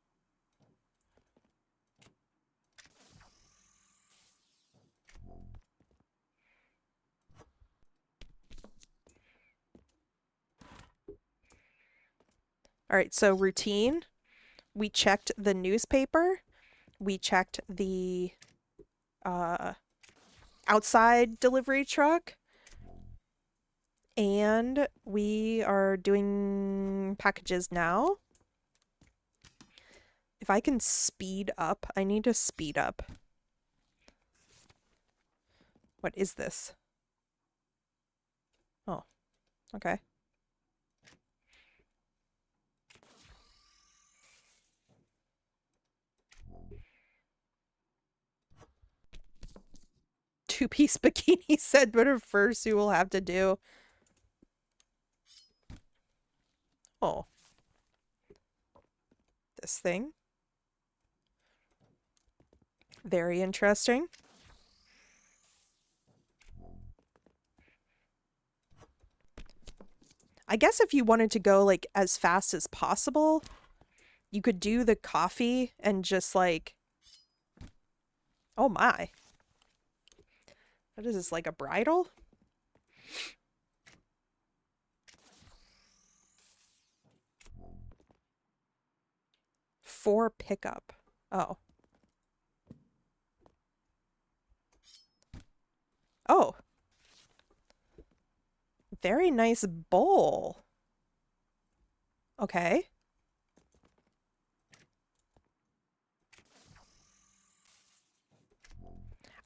All right, so routine. We checked the newspaper. We checked the outside delivery truck. And we are doing packages now. If I can speed up, I need to speed up. What is this? Oh, okay. Two-piece bikini said, but her fursuit will have to do. Oh. This thing. Very interesting. I guess if you wanted to go like as fast as possible, you could do the coffee and just like, oh my. What is this, like a bridle? For pickup. Oh. Oh. Very nice bowl. Okay.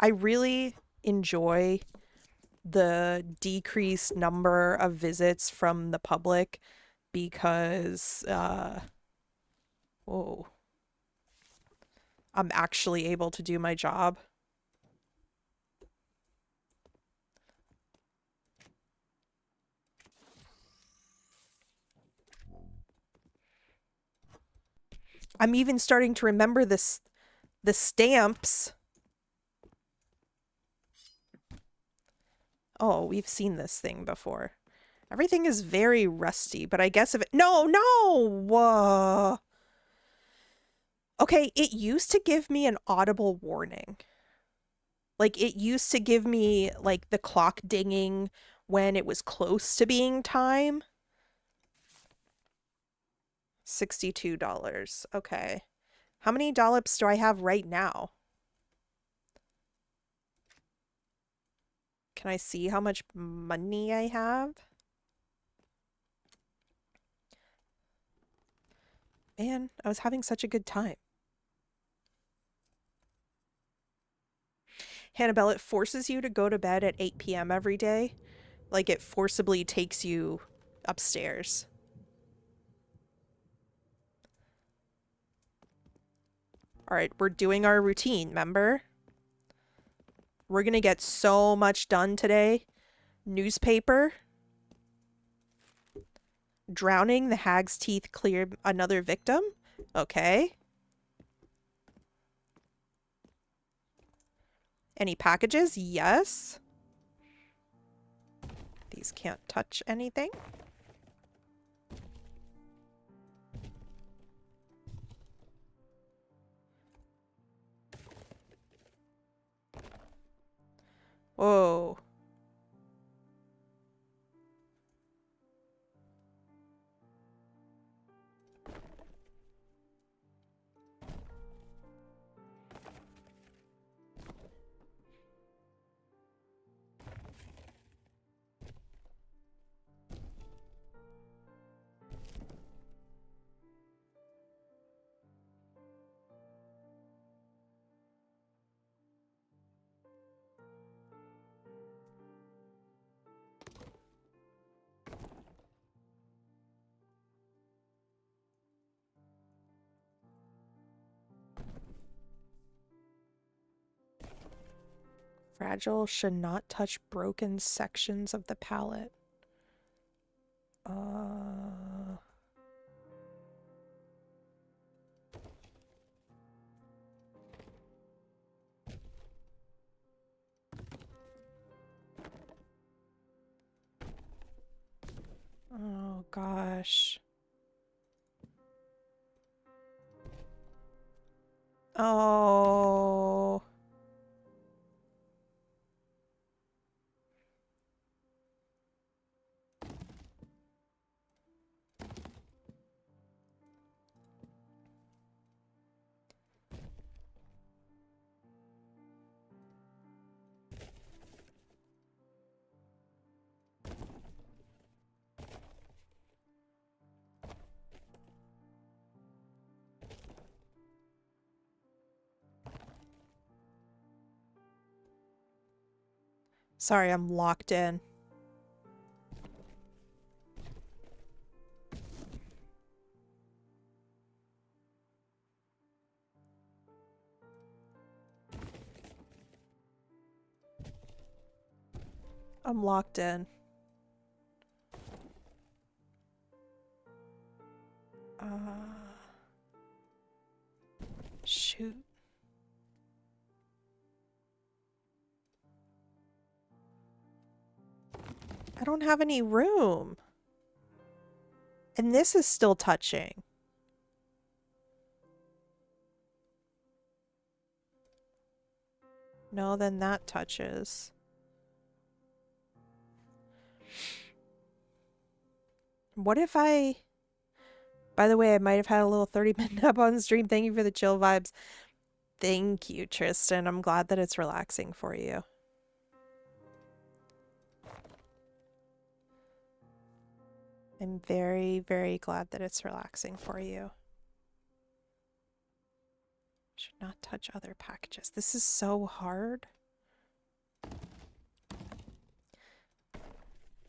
I really enjoy the decreased number of visits from the public because whoa, I'm actually able to do my job. I'm even starting to remember this, the stamps. Oh, we've seen this thing before. Everything is very rusty, but I guess if it... No, no! Okay, it used to give me an audible warning. Like, it used to give me, like, the clock dinging when it was close to being time. $62. Okay. How many dollops do I have right now? Can I see how much money I have? Man, I was having such a good time. Hannibal, it forces you to go to bed at 8 p.m. every day. Like, it forcibly takes you upstairs. All right, we're doing our routine, remember? We're gonna get so much done today. Newspaper. Drowning the hag's teeth cleared another victim. Okay. Any packages? Yes. These can't touch anything. Whoa. Fragile should not touch broken sections of the pallet. Oh gosh. Oh. Sorry, I'm locked in. I'm locked in. Shoot. I don't have any room. And this is still touching. No, then that touches. What if I... By the way, I might have had a little 30-minute nap on stream. Thank you for the chill vibes. Thank you, Tristan. I'm glad that it's relaxing for you. I'm very, very glad that it's relaxing for you. Should not touch other packages. This is so hard.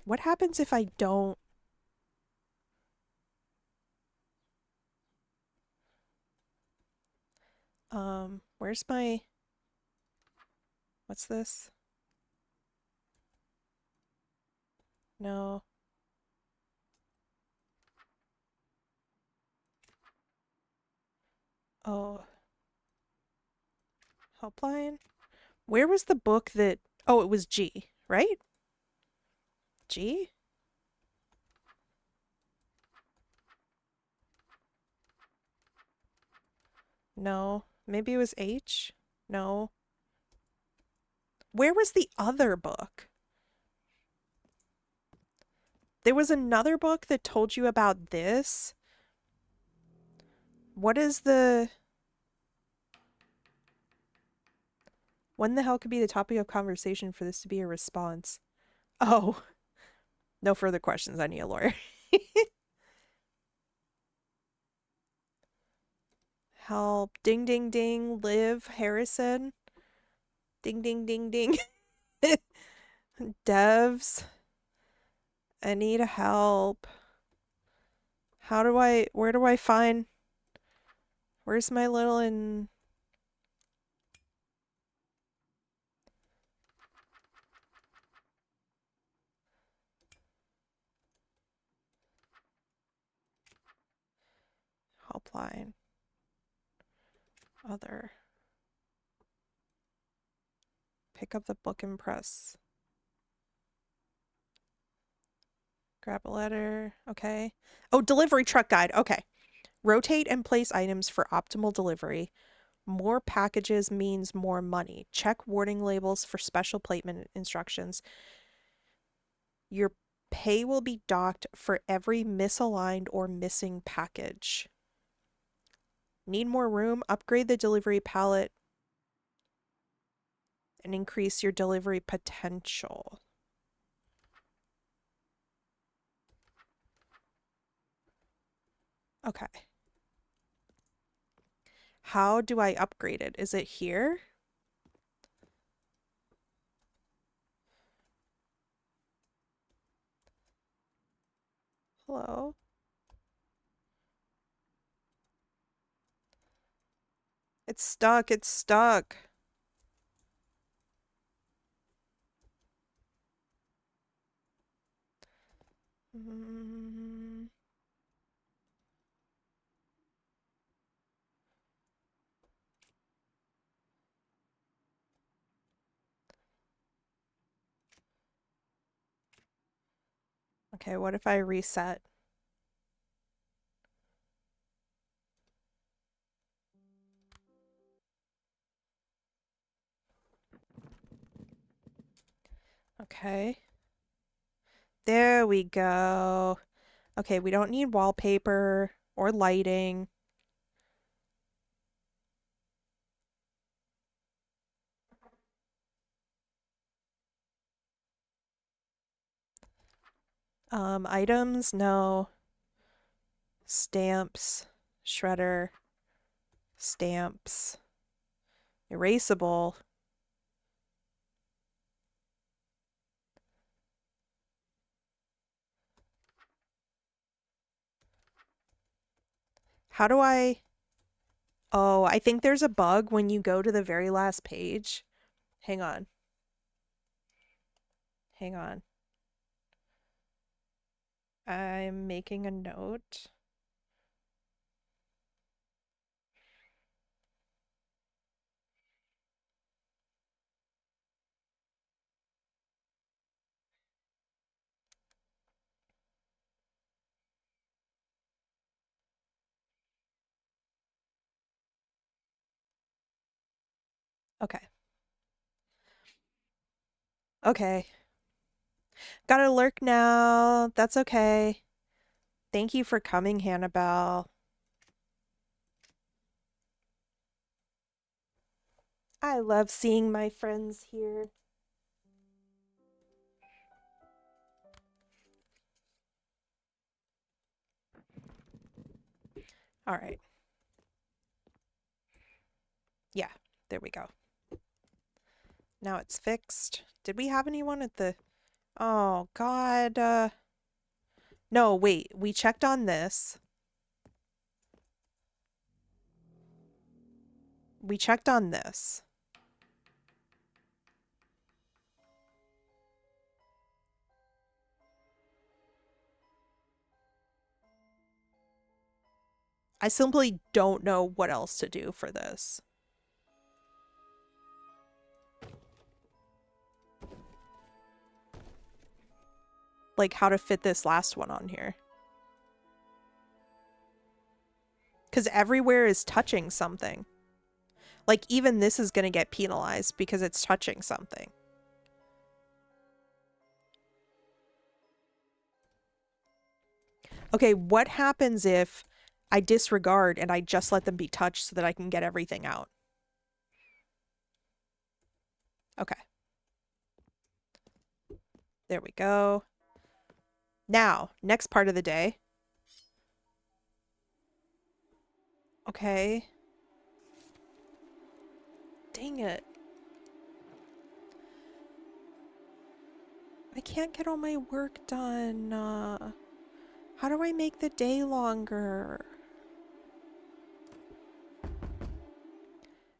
What happens if I don't? Where's my... What's this? No. Oh. Helpline? Where was the book that... Oh, it was G, right? G? No. Maybe it was H? No. Where was the other book? There was another book that told you about this. What is the... When the hell could be the topic of conversation for this to be a response? Oh. No further questions. I need a lawyer. Help. Ding, ding, ding. Liv Harrison. Ding, ding, ding, ding. Devs. I need help. Where do I find... Where's my little helpline? Other. Pick up the book and press. Grab a letter. Okay. Oh, delivery truck guide. Okay. Rotate and place items for optimal delivery. More packages means more money. Check warning labels for special placement instructions. Your pay will be docked for every misaligned or missing package. Need more room? Upgrade the delivery pallet and increase your delivery potential. Okay. How do I upgrade it? Is it here? Hello? It's stuck. It's stuck. Okay, what if I reset? Okay. There we go. Okay, we don't need wallpaper or lighting. Items, no. Stamps, shredder, stamps, erasable. How do I... Oh, I think there's a bug when you go to the very last page. Hang on. Hang on. I'm making a note. Okay. Okay. Gotta lurk now. That's okay. Thank you for coming, Hannibal. I love seeing my friends here. All right. Yeah, there we go. Now it's fixed. Did we have anyone at the... Oh, God. No, wait. We checked on this. We checked on this. I simply don't know what else to do for this. Like, how to fit this last one on here. Because everywhere is touching something. Like, even this is going to get penalized because it's touching something. Okay, what happens if I disregard and I just let them be touched so that I can get everything out? Okay. There we go. Now, next part of the day. Okay. Dang it. I can't get all my work done. How do I make the day longer?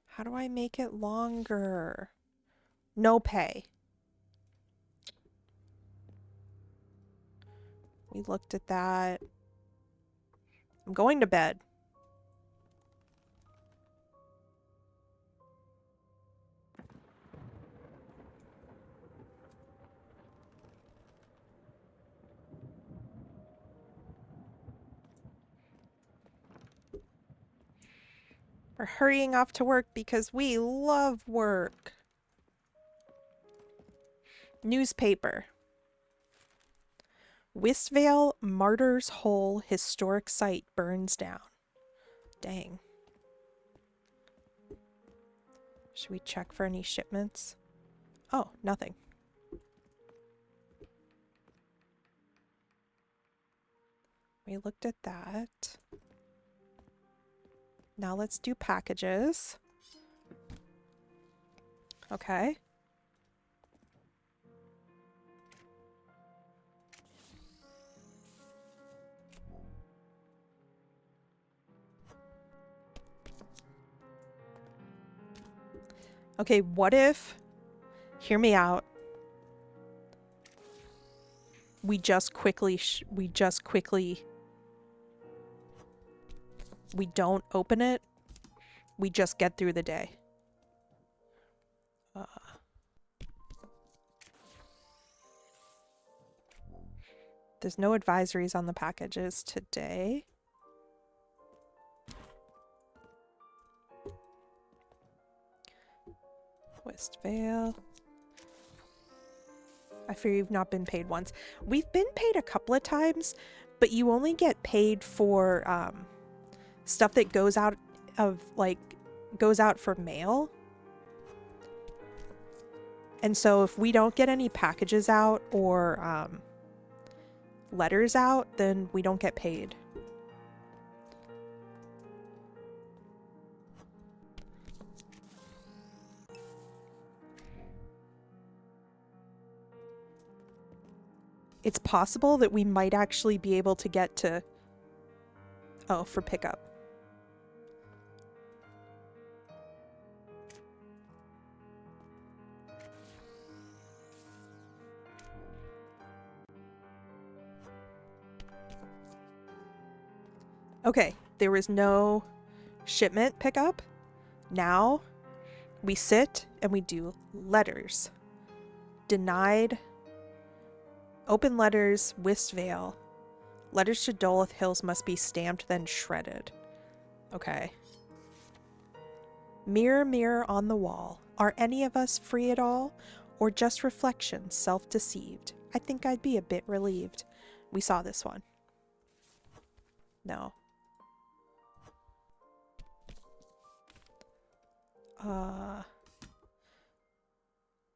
How do I make it longer? No pay. We looked at that. I'm going to bed. We're hurrying off to work because we love work. Newspaper. Wistvale Martyrs Hole Historic Site burns down. Dang. Should we check for any shipments? Oh, nothing. We looked at that. Now let's do packages. Okay. Okay, what if... Hear me out. We just quickly... we don't open it. We just get through the day. There's no advisories on the packages today. Westvale. I fear you've not been paid once. We've been paid a couple of times, but you only get paid for stuff that goes out of, like, goes out for mail. And so if we don't get any packages out or letters out, then we don't get paid. It's possible that we might actually be able to get to... Oh, for pickup. Okay, there was no shipment pickup. Now we sit and we do letters. Denied. Open letters, Wistvale. Letters to Doloth Hills must be stamped, then shredded. Okay. Mirror, mirror on the wall. Are any of us free at all, or just reflection, self-deceived? I think I'd be a bit relieved. We saw this one. No.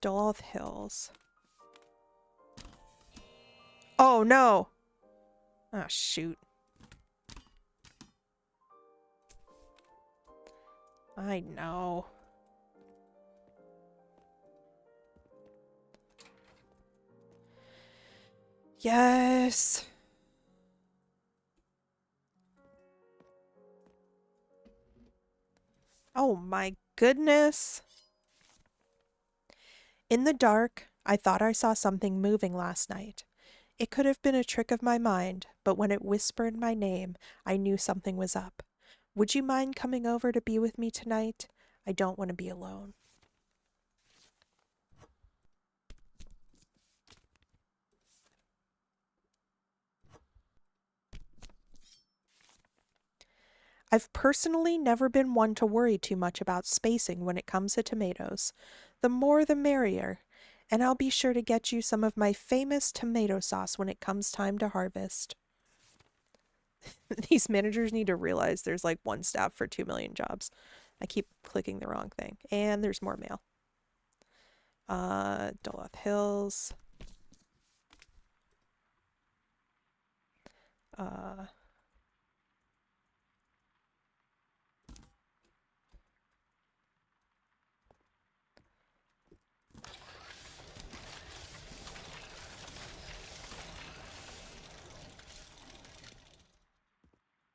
Duluth Hills. Oh, no! Oh, shoot. I know. Yes! Oh my goodness! In the dark, I thought I saw something moving last night. It could have been a trick of my mind, but when it whispered my name, I knew something was up. Would you mind coming over to be with me tonight? I don't want to be alone. I've personally never been one to worry too much about spacing when it comes to tomatoes. The more the merrier. And I'll be sure to get you some of my famous tomato sauce when it comes time to harvest. These managers need to realize there's like one staff for 2 million jobs. I keep clicking the wrong thing. And there's more mail. Duluth Hills.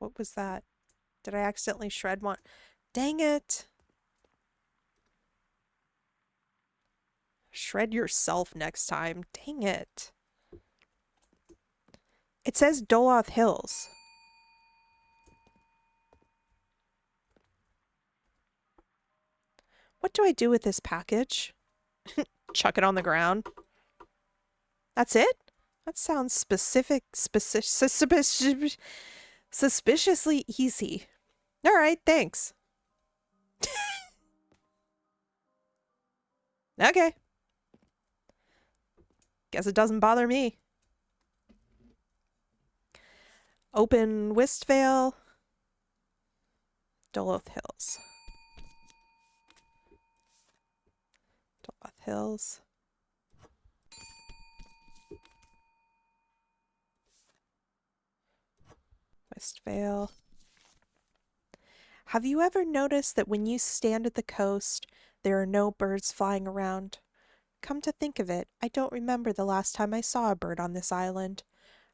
What was that? Did I accidentally shred one? Dang it! Shred yourself next time. Dang it. It says Duluth Hills. What do I do with this package? Chuck it on the ground? That's it? That sounds suspiciously easy. All right, thanks. Okay. Guess it doesn't bother me. Open Westvale. Duluth Hills. Duluth Hills. Westvale. Have you ever noticed that when you stand at the coast, there are no birds flying around? Come to think of it, I don't remember the last time I saw a bird on this island.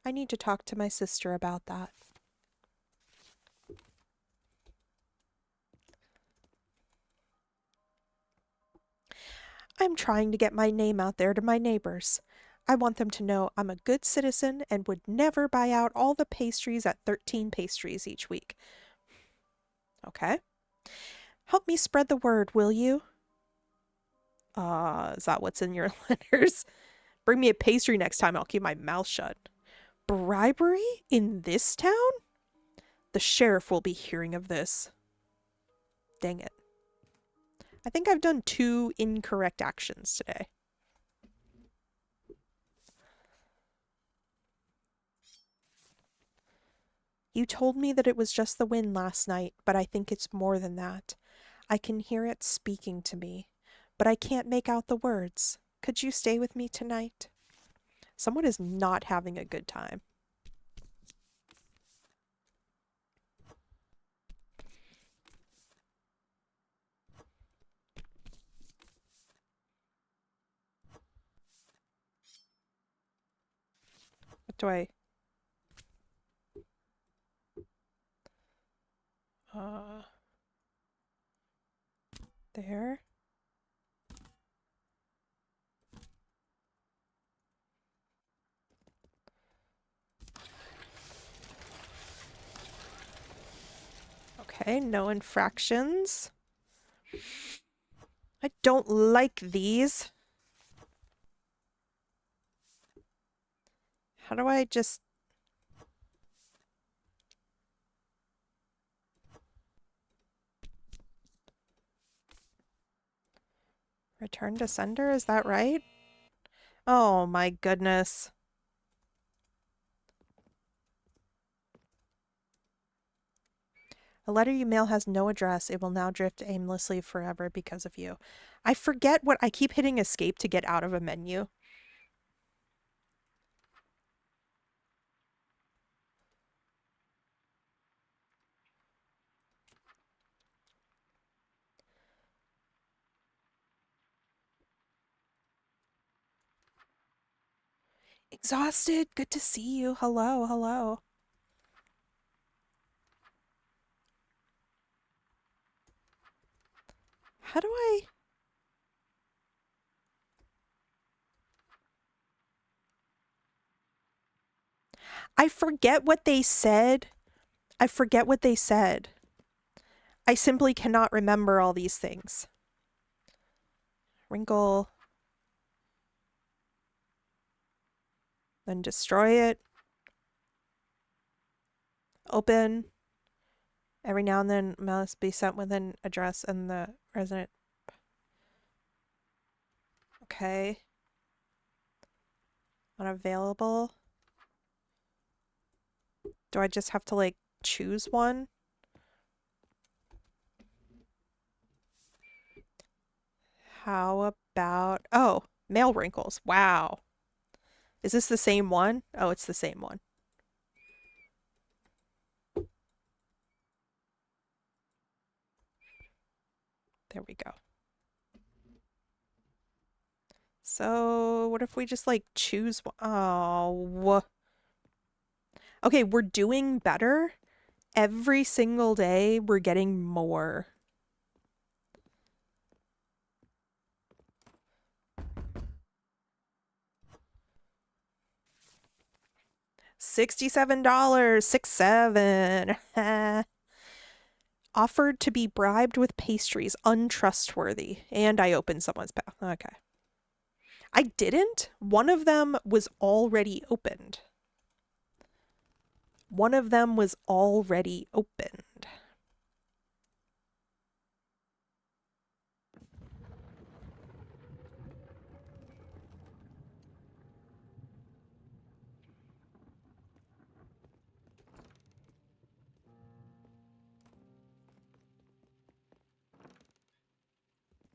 I need to talk to my sister about that. I'm trying to get my name out there to my neighbors. I want them to know I'm a good citizen and would never buy out all the pastries at 13 Pastries each week. Okay. Help me spread the word, will you? Is that what's in your letters? Bring me a pastry next time, I'll keep my mouth shut. Bribery? In this town? The sheriff will be hearing of this. Dang it. I think I've done 2 incorrect actions today. You told me that it was just the wind last night, but I think it's more than that. I can hear it speaking to me, but I can't make out the words. Could you stay with me tonight? Someone is not having a good time. What do I... There? Okay, no infractions. I don't like these. How do I just... Return to sender, is that right? Oh my goodness. A letter you mail has no address. It will now drift aimlessly forever because of you. I forget what I keep hitting escape to get out of a menu. Exhausted. Good to see you. Hello, hello. How do I forget what they said. I forget what they said. I simply cannot remember all these things. Wrinkle. Then destroy it. Open. Every now and then must be sent with an address and the resident. Okay. Unavailable. Do I just have to like choose one? How about, oh, mail wrinkles. Wow. Is this the same one? Oh, it's the same one. There we go. So what if we just like choose one? Oh. Okay, we're doing better. Every single day we're getting more. $67, 67. Offered to be bribed with pastries, untrustworthy. And I opened someone's path. Okay. I didn't. One of them was already opened. One of them was already opened.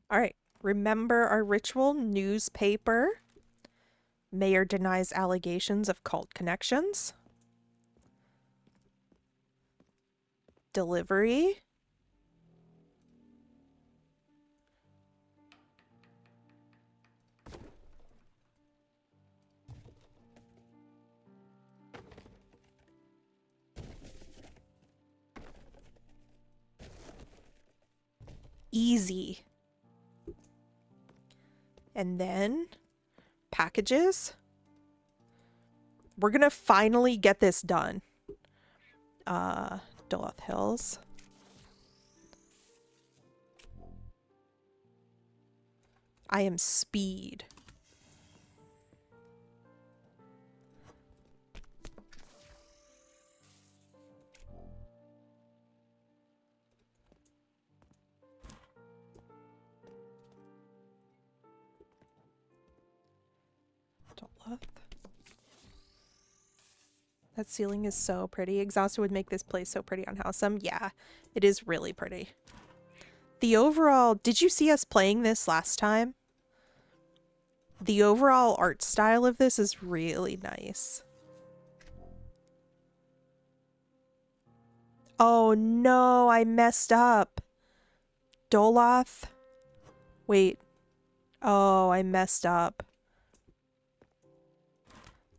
All right. Remember our ritual newspaper. Mayor denies allegations of cult connections. Delivery. Easy. And then packages. We're gonna finally get this done. Duluth Hills. I am speed. Duluth. That ceiling is so pretty. Exhausted would make this place so pretty on Howsome. Yeah, it is really pretty. The overall, did you see us playing this last time? The overall art style of this is really nice. Oh no, I messed up. Doloth? Wait. Oh, I messed up.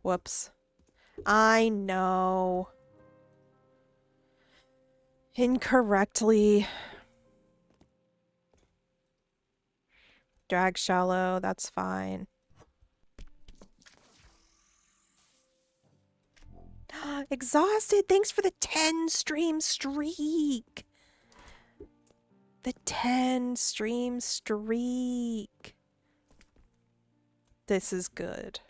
Whoops. I know. Incorrectly. Drag shallow, that's fine. Exhausted, thanks for the 10 stream streak. The 10 stream streak. This is good.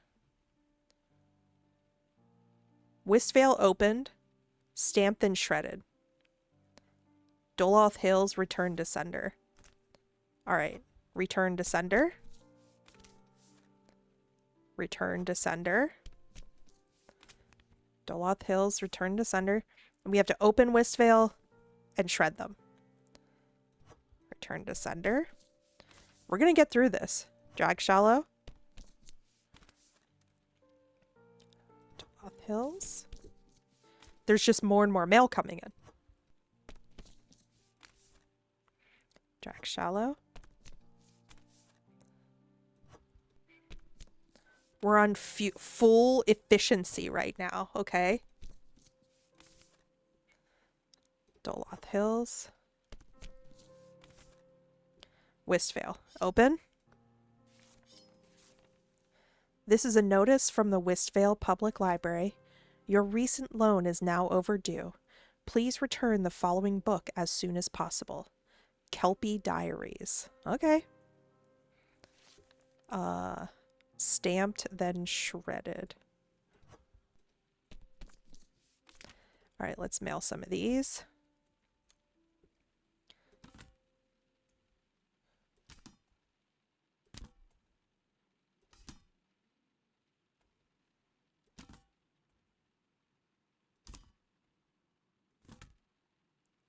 Wistvale opened, stamped and shredded. Doloth Hills returned to sender. All right. Return to sender. Return to sender. Doloth Hills, return to sender. And we have to open Wistvale and shred them. Return to sender. We're going to get through this. Drag Shallow. Doloth Hills. There's just more and more mail coming in. Drag Shallow. We're on full efficiency right now, okay? Doloth Hills. Wistvale. Open. This is a notice from the Wistvale Public Library. Your recent loan is now overdue. Please return the following book as soon as possible. Kelpie Diaries. Okay. Stamped, then shredded. All right, let's mail some of these.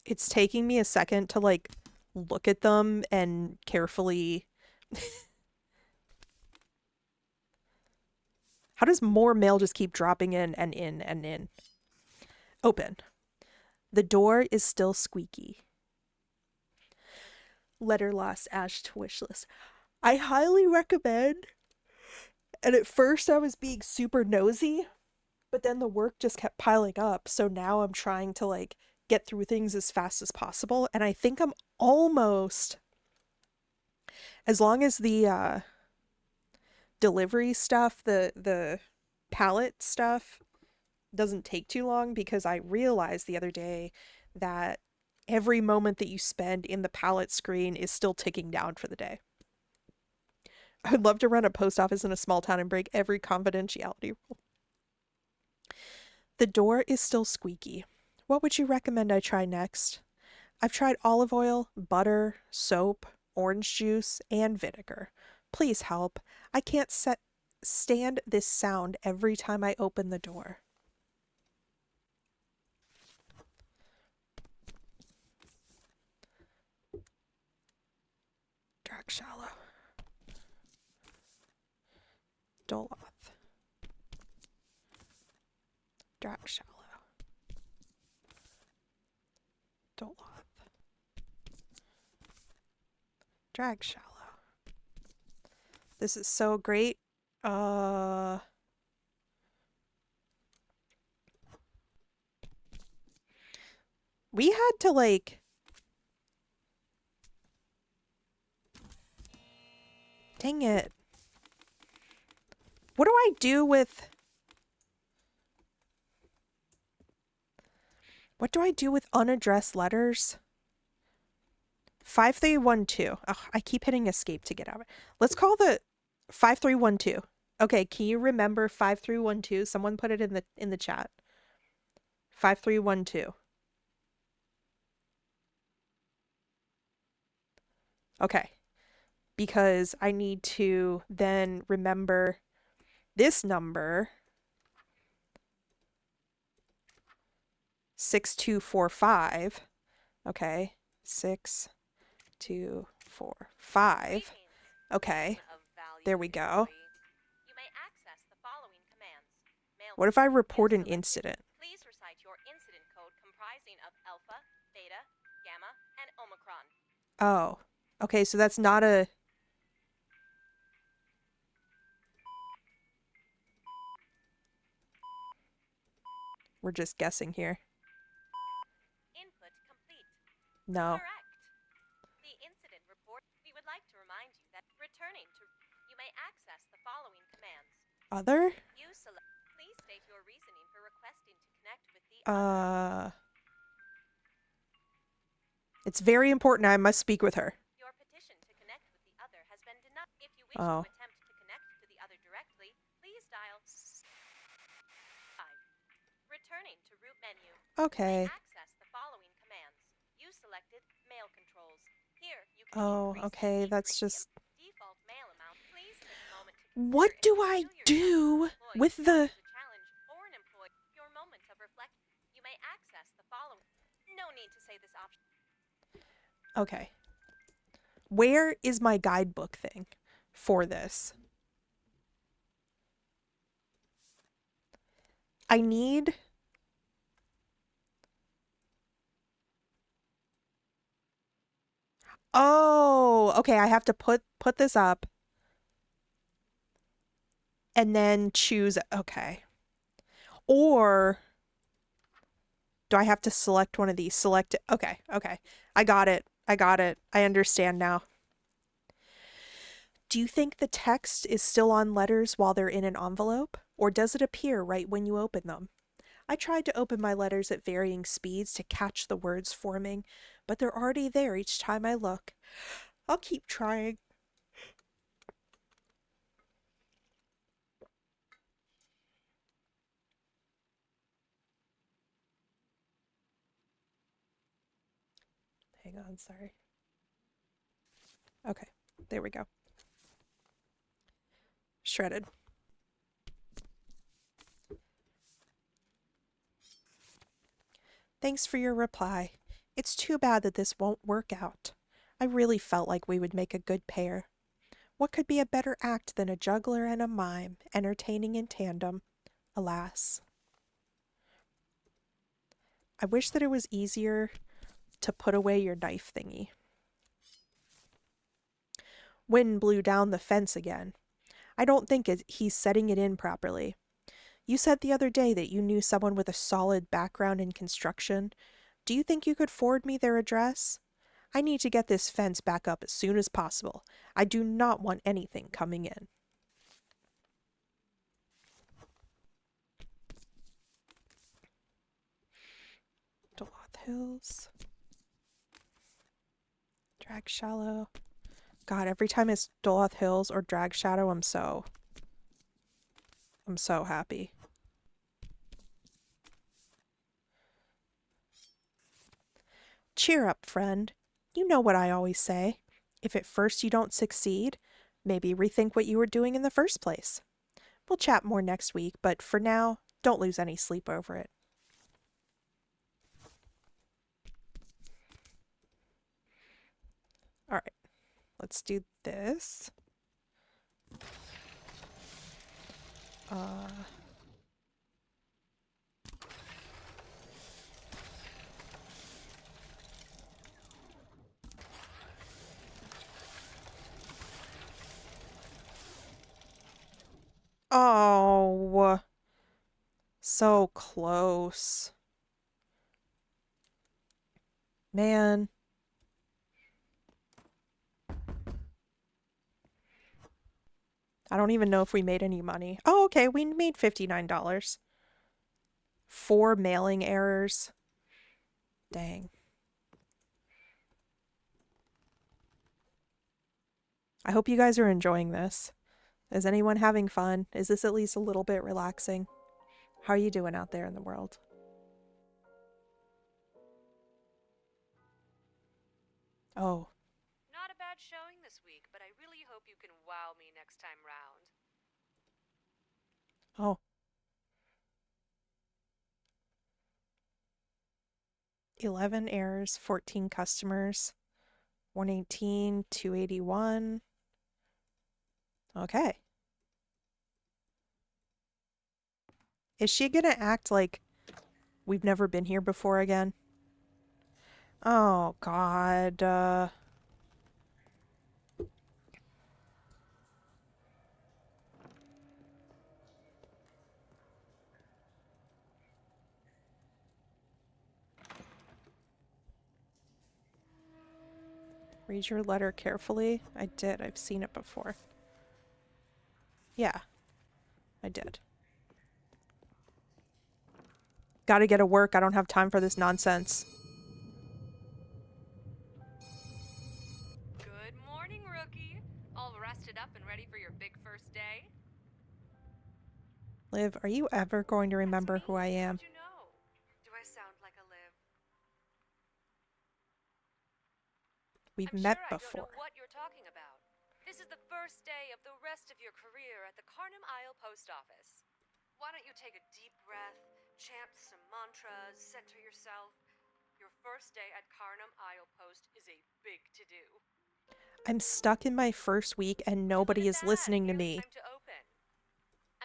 It's taking me a second to like look at them and carefully. How does more mail just keep dropping in and in and in? Open. The door is still squeaky. Letter lost, Ash to wish list. I highly recommend. And at first I was being super nosy, but then the work just kept piling up. So now I'm trying to like get through things as fast as possible. And I think I'm almost, as long as the delivery stuff, the pallet stuff doesn't take too long, because I realized the other day that every moment that you spend in the pallet screen is still ticking down for the day. I would love to run a post office in a small town and break every confidentiality rule. The door is still squeaky. What would you recommend I try next? I've tried olive oil, butter, soap, orange juice, and vinegar. Please help. I can't stand this sound every time I open the door. Drag Shallow. Doloth. Drag Shallow. Doloth. Drag Shallow. This is so great. We had to like... Dang it. What do I do with... What do I do with unaddressed letters? 5312. Oh, I keep hitting escape to get out of it. Let's call the 5312. Okay, can you remember 5312? Someone put it in the chat. 5312. Okay. Because I need to then remember this number. 6245. Okay. 6245. Okay. There we go. You may access the following commands. What if I report an incident? Please recite your incident code comprising of alpha, beta, gamma, and omicron. Oh. Okay, so that's not a... We're just guessing here. Input complete. No. Correct. The incident report. We would like to remind you that returning to... You may access the following commands. Other? You select... Please state your reasoning for requesting to connect with the other. It's very important. I must speak with her. Your petition to connect with the other has been denied. If you wish Oh. to attempt to connect to the other directly, please dial 5. Returning to root menu. Okay. Access the following commands. You selected mail controls. Here you can Oh, increase and okay. That's decrease just... What do I do with the... To challenge or an employee your moment of reflect, you may access the following. No need to say this option. Okay. Where is my guidebook thing for this? I need... Oh, okay. I have to put this up and then choose. Okay. Or do I have to select one of these? Select it. Okay. Okay. I got it. I got it. I understand now. Do you think the text is still on letters while they're in an envelope? Or does it appear right when you open them? I tried to open my letters at varying speeds to catch the words forming, but they're already there each time I look. I'll keep trying. Hang on, sorry. Okay, there we go. Shredded. Thanks for your reply. It's too bad that this won't work out. I really felt like we would make a good pair. What could be a better act than a juggler and a mime, entertaining in tandem? Alas. I wish that it was easier to put away your knife thingy. Wind blew down the fence again. I don't think he's setting it in properly. You said the other day that you knew someone with a solid background in construction. Do you think you could forward me their address? I need to get this fence back up as soon as possible. I do not want anything coming in. Duluth Hills. Drag Shallow. God, every time it's Duluth Hills or Drag Shadow, I'm so happy. Cheer up, friend. You know what I always say. If at first you don't succeed, maybe rethink what you were doing in the first place. We'll chat more next week, but for now, don't lose any sleep over it. All right, let's do this. Oh, so close. Man. I don't even know if we made any money. Oh, okay, we made $59. 4 mailing errors. Dang. I hope you guys are enjoying this. Is anyone having fun? Is this at least a little bit relaxing? How are you doing out there in the world? Oh. Not a bad showing this week, but I really hope you can wow me next time round. Oh. 11 errors, 14 customers, 118, 281. Okay. Is she gonna act like we've never been here before again? Oh, God. Read your letter carefully. I did. I've seen it before. Yeah, I did. Gotta get to work. I don't have time for this nonsense. Good morning, rookie. All rested up and ready for your big first day? Liv, are you ever going to remember That's who I me. am? How'd you know? Do I sound like a Liv? We've I'm met sure I don't before. know what you're talking about. This is the first day of the rest of your career at the Carnum Isle Post Office. Why don't you take a deep breath, chant some mantras, center yourself? Your first day at Carnum Isle Post is a big to-do. I'm stuck in my first week and And nobody with is that, listening to nearly me. time to open.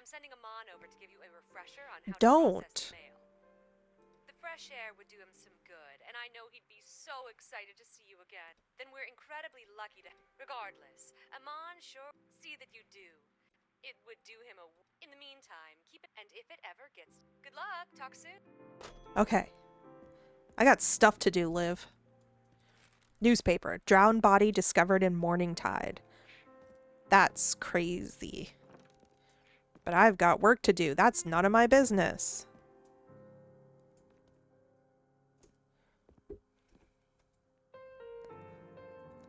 I'm sending Amon over to give you a refresher on how to process Don't. the mail. The fresh air would do him some good, and I know he'd be so excited to see you again. Then we're incredibly lucky to... Regardless, Amon sure see that you do. It would do him a... In the meantime, keep it... And if it ever gets... Good luck. Talk soon. Okay. I got stuff to do, Liv. Newspaper. Drowned body discovered in morning tide. That's crazy. But I've got work to do. That's none of my business.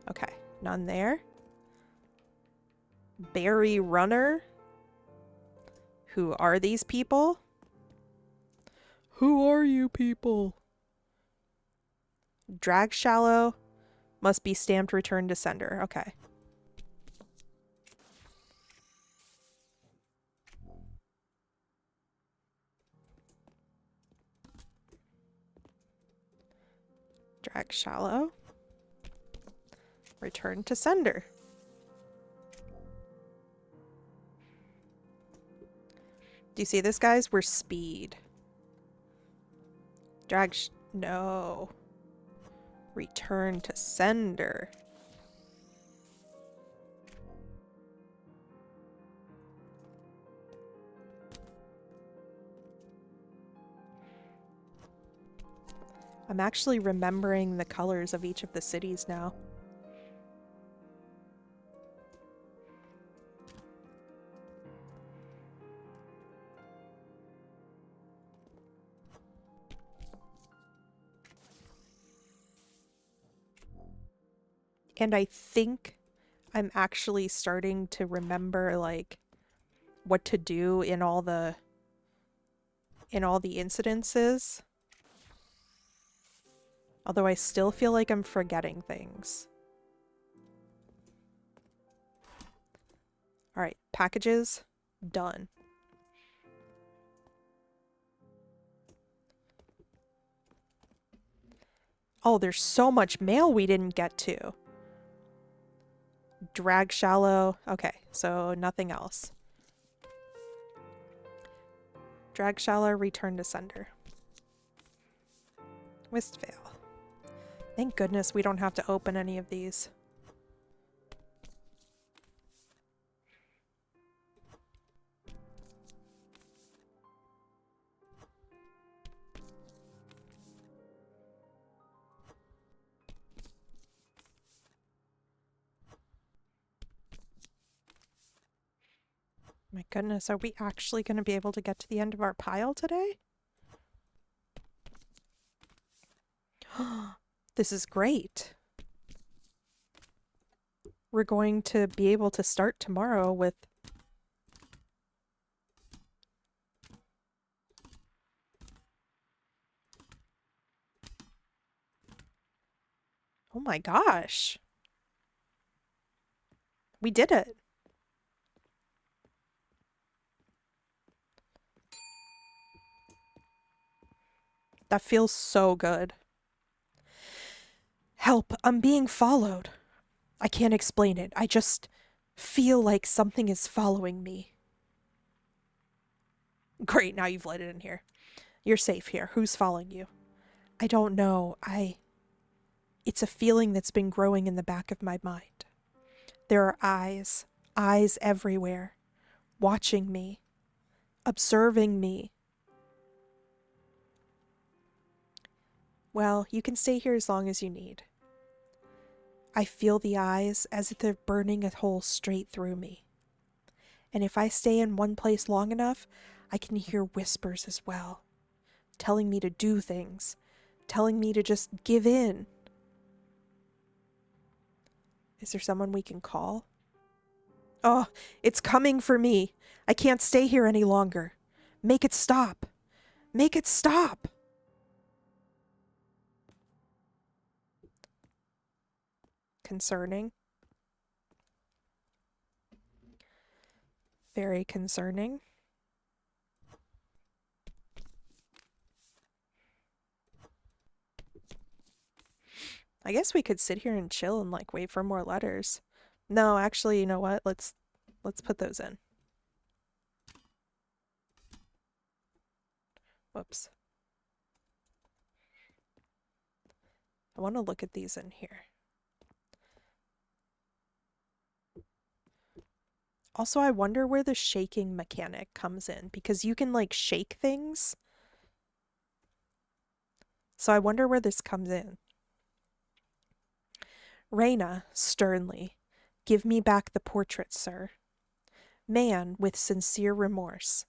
Okay. None there. Barry Runner. Who are these people? Who are you people? Drag shallow. Must be stamped return to sender. Okay. Drag shallow. Return to sender. Do you see this, guys? We're speed. No. Return to sender. I'm actually remembering the colors of each of the cities now. And I think I'm actually starting to remember, like, what to do in all the incidences. Although I still feel like I'm forgetting things. Alright, packages, done. Oh, there's so much mail we didn't get to. Drag shallow. Okay, so nothing else. Drag shallow, return to sender. Wistvale. Thank goodness we don't have to open any of these. My goodness, are we actually going to be able to get to the end of our pile today? This is great. We're going to be able to start tomorrow with... Oh my gosh. We did it. That feels so good. Help, I'm being followed. I can't explain it. I just feel like something is following me. Great, now you've let it in here. You're safe here. Who's following you? I don't know. It's a feeling that's been growing in the back of my mind. There are eyes everywhere, watching me, observing me. Well, you can stay here as long as you need. I feel the eyes as if they're burning a hole straight through me. And if I stay in one place long enough, I can hear whispers as well, telling me to do things, telling me to just give in. Is there someone we can call? Oh, it's coming for me. I can't stay here any longer. Make it stop. Make it stop. Concerning. Very concerning. I guess we could sit here and chill and like wait for more letters. No, actually, you know what? Let's put those in. Whoops. I want to look at these in here. Also, I wonder where the shaking mechanic comes in, because you can like shake things. So I wonder where this comes in. Reyna, sternly, give me back the portrait, sir. Man, with sincere remorse.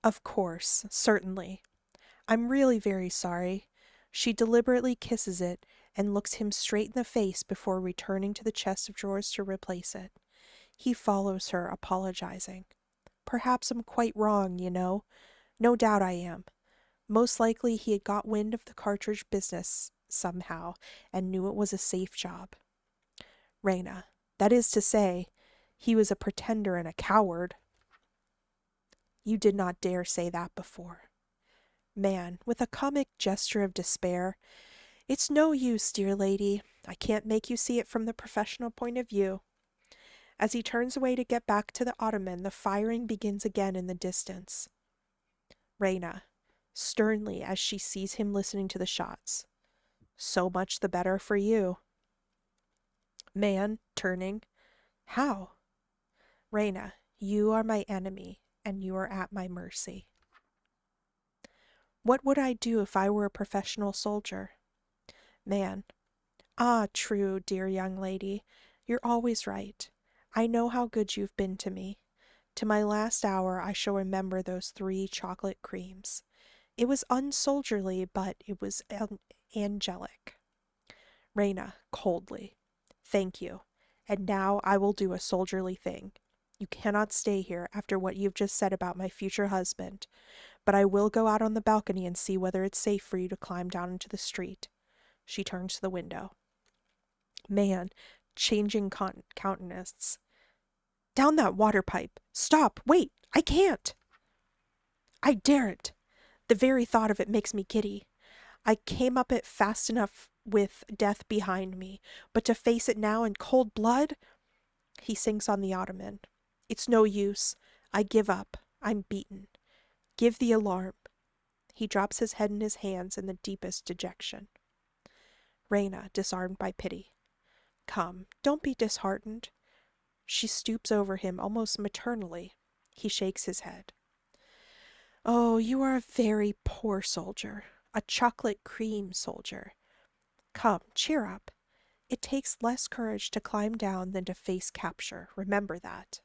Of course, certainly. I'm really very sorry. She deliberately kisses it and looks him straight in the face before returning to the chest of drawers to replace it. He follows her, apologizing. Perhaps I'm quite wrong, you know. No doubt I am. Most likely he had got wind of the cartridge business somehow and knew it was a safe job. Reyna, that is to say, he was a pretender and a coward. You did not dare say that before. Man, with a comic gesture of despair, it's no use, dear lady. I can't make you see it from the professional point of view. As he turns away to get back to the ottoman, the firing begins again in the distance. Reyna, sternly as she sees him listening to the shots. So much the better for you. Man, turning. How? Reyna, you are my enemy, and you are at my mercy. What would I do if I were a professional soldier? Man, ah, true, dear young lady. You're always right. I know how good you've been to me. To my last hour I shall remember those 3 chocolate creams. It was unsoldierly, but it was angelic. Reyna, coldly. Thank you. And now I will do a soldierly thing. You cannot stay here after what you've just said about my future husband, but I will go out on the balcony and see whether it's safe for you to climb down into the street. She turns to the window. Man, changing countenance. Down that water pipe. Stop. Wait. I can't. I daren't. The very thought of it makes me giddy. I came up it fast enough with death behind me, but to face it now in cold blood? He sinks on the ottoman. It's no use. I give up. I'm beaten. Give the alarm. He drops his head in his hands in the deepest dejection. Reyna, disarmed by pity. Come, don't be disheartened. She stoops over him almost maternally. He shakes his head. Oh, you are a very poor soldier. A chocolate cream soldier. Come, cheer up. It takes less courage to climb down than to face capture. Remember that.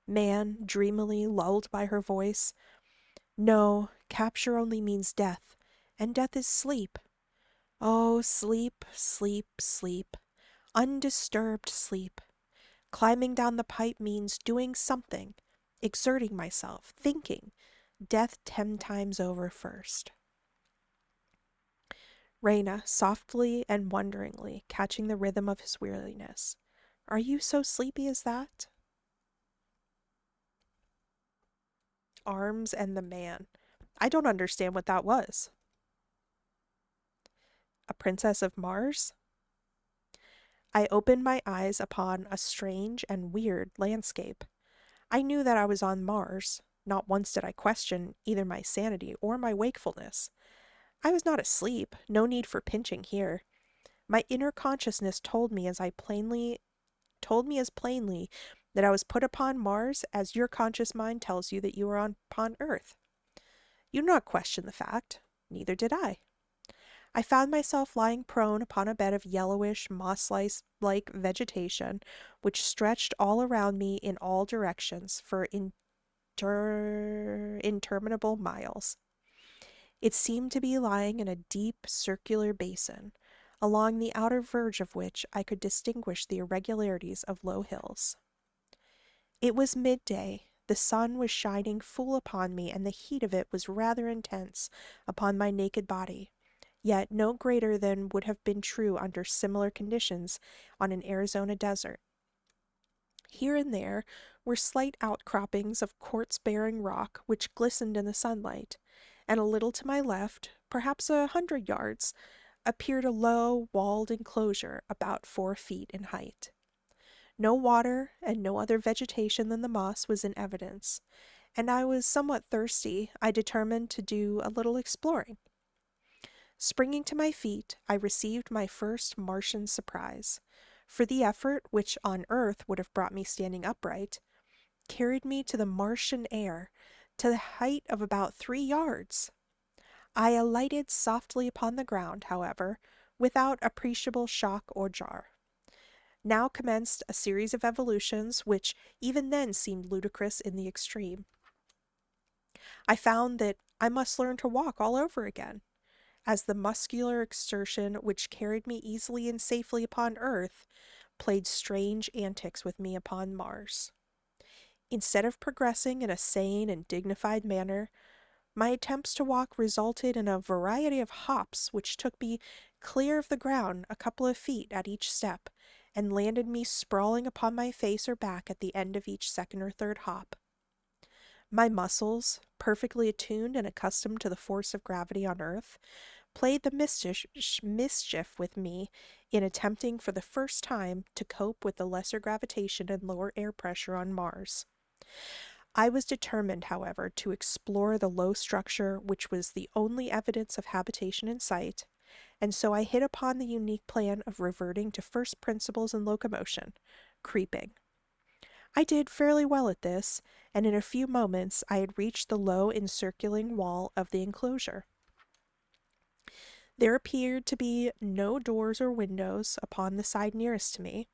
Man, dreamily lulled by her voice. No, capture only means death, and death is sleep. Oh, sleep, sleep, sleep. Undisturbed sleep. Climbing down the pipe means doing something, exerting myself, thinking. Death 10 times over first. Reyna, softly and wonderingly, catching the rhythm of his weariness. Are you so sleepy as that? Arms and the man. I don't understand what that was. A princess of Mars? I opened my eyes upon a strange and weird landscape. I knew that I was on Mars. Not once did I question either my sanity or my wakefulness. I was not asleep, no need for pinching here. My inner consciousness told me as plainly that I was put upon Mars as your conscious mind tells you that you are upon Earth. You do not question the fact. Neither did I. I found myself lying prone upon a bed of yellowish, moss-like vegetation, which stretched all around me in all directions for interminable miles. It seemed to be lying in a deep, circular basin, along the outer verge of which I could distinguish the irregularities of low hills. It was midday. The sun was shining full upon me, and the heat of it was rather intense upon my naked body, yet no greater than would have been true under similar conditions on an Arizona desert. Here and there were slight outcroppings of quartz-bearing rock which glistened in the sunlight, and a little to my left, perhaps 100 yards, appeared a low, walled enclosure about 4 feet in height. No water and no other vegetation than the moss was in evidence, and I was somewhat thirsty. I determined to do a little exploring. Springing to my feet, I received my first Martian surprise, for the effort, which on Earth would have brought me standing upright, carried me to the Martian air, to the height of about 3 yards. I alighted softly upon the ground, however, without appreciable shock or jar. Now commenced a series of evolutions which even then seemed ludicrous in the extreme. I found that I must learn to walk all over again, as the muscular exertion which carried me easily and safely upon Earth played strange antics with me upon Mars. Instead of progressing in a sane and dignified manner, my attempts to walk resulted in a variety of hops which took me clear of the ground a couple of feet at each step, and landed me sprawling upon my face or back at the end of each second or third hop. My muscles, perfectly attuned and accustomed to the force of gravity on Earth, played the mischief with me in attempting for the first time to cope with the lesser gravitation and lower air pressure on Mars. I was determined, however, to explore the low structure which was the only evidence of habitation in sight, and so I hit upon the unique plan of reverting to first principles in locomotion, creeping. I did fairly well at this, and in a few moments I had reached the low encircling wall of the enclosure. There appeared to be no doors or windows upon the side nearest to me,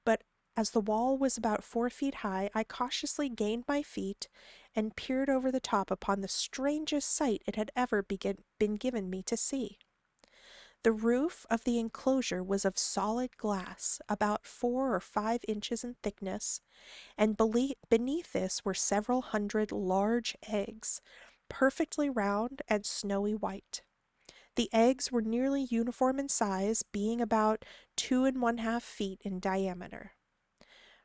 but as the wall was about 4 feet high, I cautiously gained my feet and peered over the top upon the strangest sight it had ever been given me to see. The roof of the enclosure was of solid glass, about 4 or 5 inches in thickness, and beneath this were several hundred large eggs, perfectly round and snowy white. The eggs were nearly uniform in size, being about 2½ feet in diameter.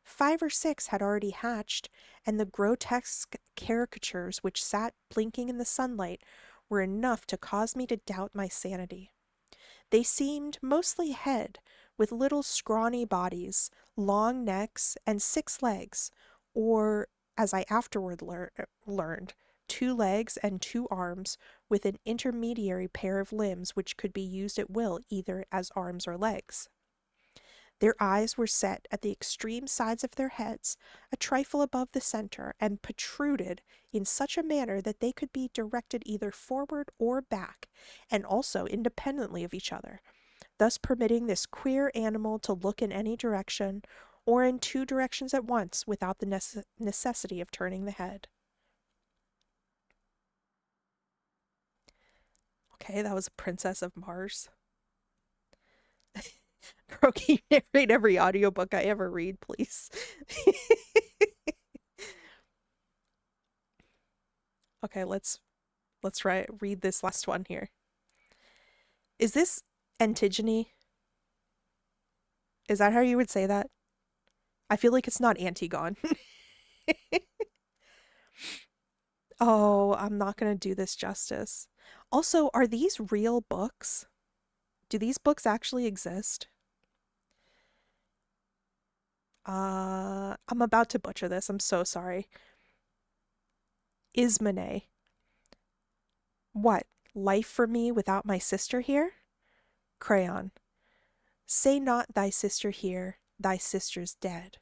5 or 6 had already hatched, and the grotesque caricatures which sat blinking in the sunlight were enough to cause me to doubt my sanity. They seemed mostly head, with little scrawny bodies, long necks, and 6 legs, or, as I afterward learned, 2 legs and 2 arms, with an intermediary pair of limbs which could be used at will either as arms or legs. Their eyes were set at the extreme sides of their heads, a trifle above the center, and protruded in such a manner that they could be directed either forward or back, and also independently of each other, thus permitting this queer animal to look in any direction, or in 2 directions at once, without the necessity of turning the head. Okay, that was Princess of Mars. Girl, can you narrate every audiobook I ever read, please? Okay, let's read this last one here. Is this Antigone? Is that how you would say that? I feel like it's not Antigone. Oh, I'm not gonna do this justice. Also, are these real books? Do these books actually exist? I'm about to butcher this. I'm so sorry. Ismene. What? Life for me without my sister here? Crayon. Say not thy sister here, thy sister's dead.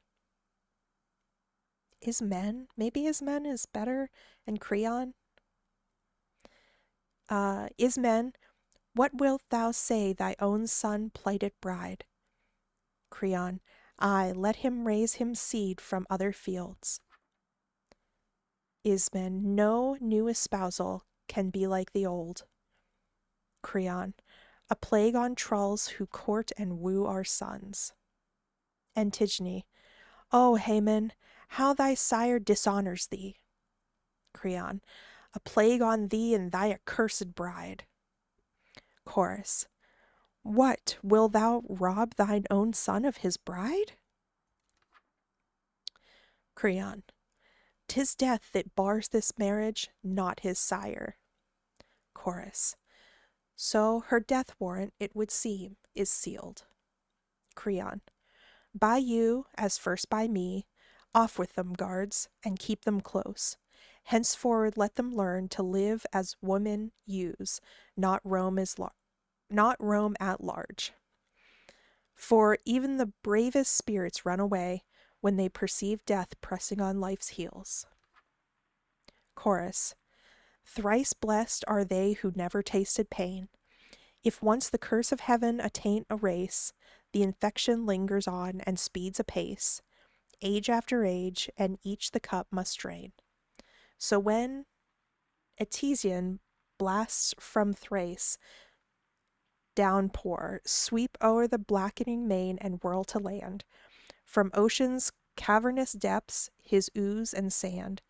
Ismen? Maybe Ismen is better, and Creon? Ismen, what wilt thou say thy own son plighted bride? Creon. Aye, let him raise him seed from other fields. Ismen, no new espousal can be like the old. Creon. A plague on trulls who court and woo our sons. Antigone. O Haman, how thy sire dishonors thee. Creon. A plague on thee and thy accursed bride. Chorus. What, will thou rob thine own son of his bride? Creon. 'Tis death that bars this marriage, not his sire. Chorus. So her death warrant, it would seem, is sealed. Creon. By you, as first by me, off with them, guards, and keep them close. Henceforward let them learn to live as women use, not roam at large. For even the bravest spirits run away when they perceive death pressing on life's heels. Chorus. Thrice blessed are they who never tasted pain. If once the curse of heaven attaint a race, the infection lingers on and speeds apace, age after age, and each the cup must drain. So when Etesian blasts from Thrace downpour, sweep o'er the blackening main and whirl to land, from ocean's cavernous depths his ooze and sand,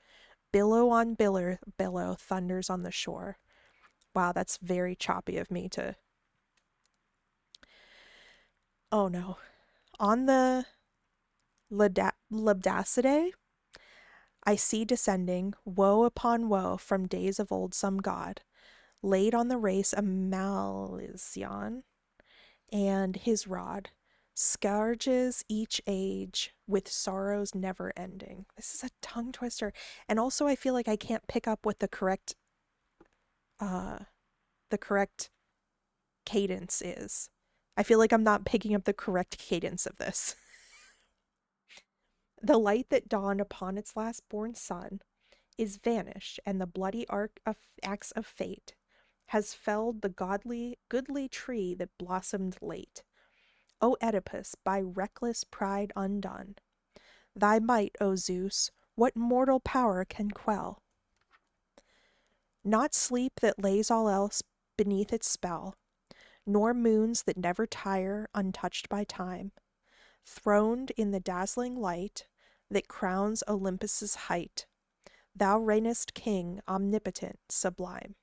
billow on billow thunders on the shore. Wow, that's very choppy of me to... Oh no. On the Labdacidae, I see descending, woe upon woe, from days of old some god, laid on the race a malison, and his rod scourges each age with sorrows never ending. This is a tongue twister. And also I feel like I can't pick up what the correct cadence is. I feel like I'm not picking up the correct cadence of this. The light that dawned upon its last-born son is vanished, and the bloody axe of fate has felled the goodly tree that blossomed late. O Oedipus, by reckless pride undone, thy might, O Zeus, what mortal power can quell? Not sleep that lays all else beneath its spell, nor moons that never tire, untouched by time, throned in the dazzling light that crowns Olympus's height, thou reignest king, omnipotent, sublime.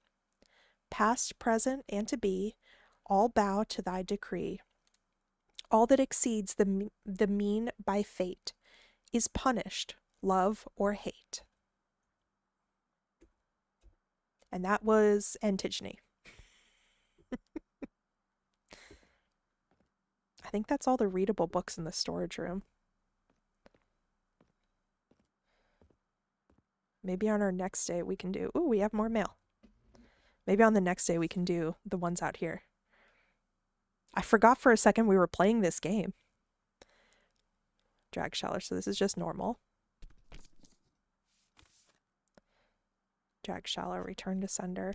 Past, present, and to be, all bow to thy decree. All that exceeds the mean by fate is punished, love or hate. And that was Antigone. I think that's all the readable books in the storage room. Maybe on our next day we can do... Ooh, we have more mail. Maybe on the next day we can do the ones out here. I forgot for a second we were playing this game. Drag Sheller, so this is just normal. Drag Shallow, return to sender.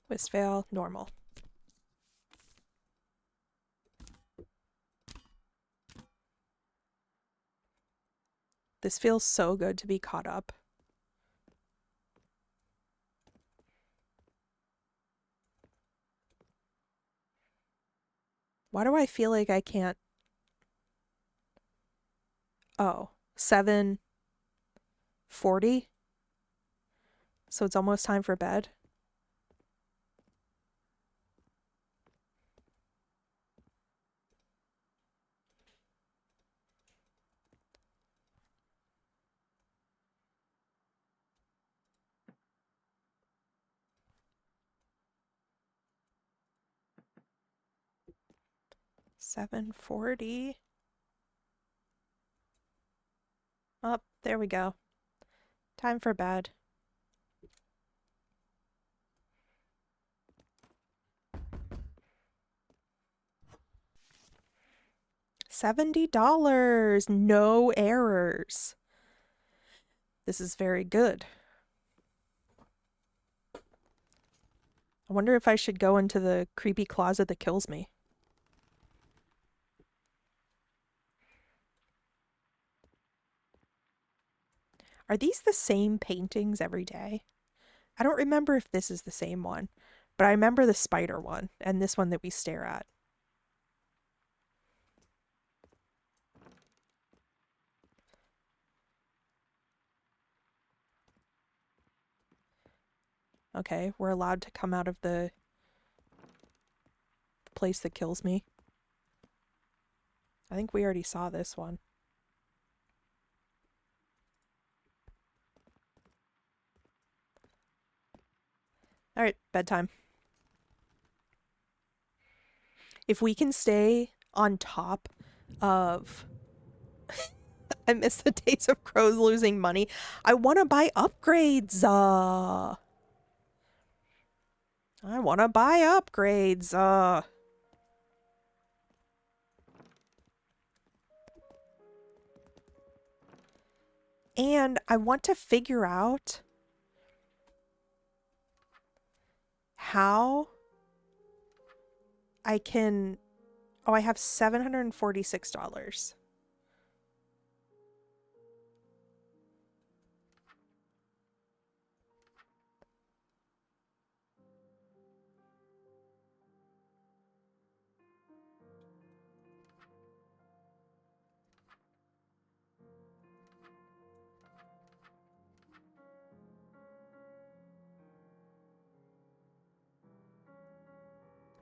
Wistveil, normal. This feels so good to be caught up. Why do I feel like I can't... Oh, 7:40? So it's almost time for bed. $7:40. Oh, there we go. Time for bed. $70. No errors. This is very good. I wonder if I should go into the creepy closet that kills me. Are these the same paintings every day? I don't remember if this is the same one, but I remember the spider one and this one that we stare at. Okay, we're allowed to come out of the place that kills me. I think we already saw this one. All right, bedtime. If we can stay on top of I miss the days of crows losing money. I want to buy upgrades. I want to buy upgrades. And I want to figure out how I can... Oh, I have $746.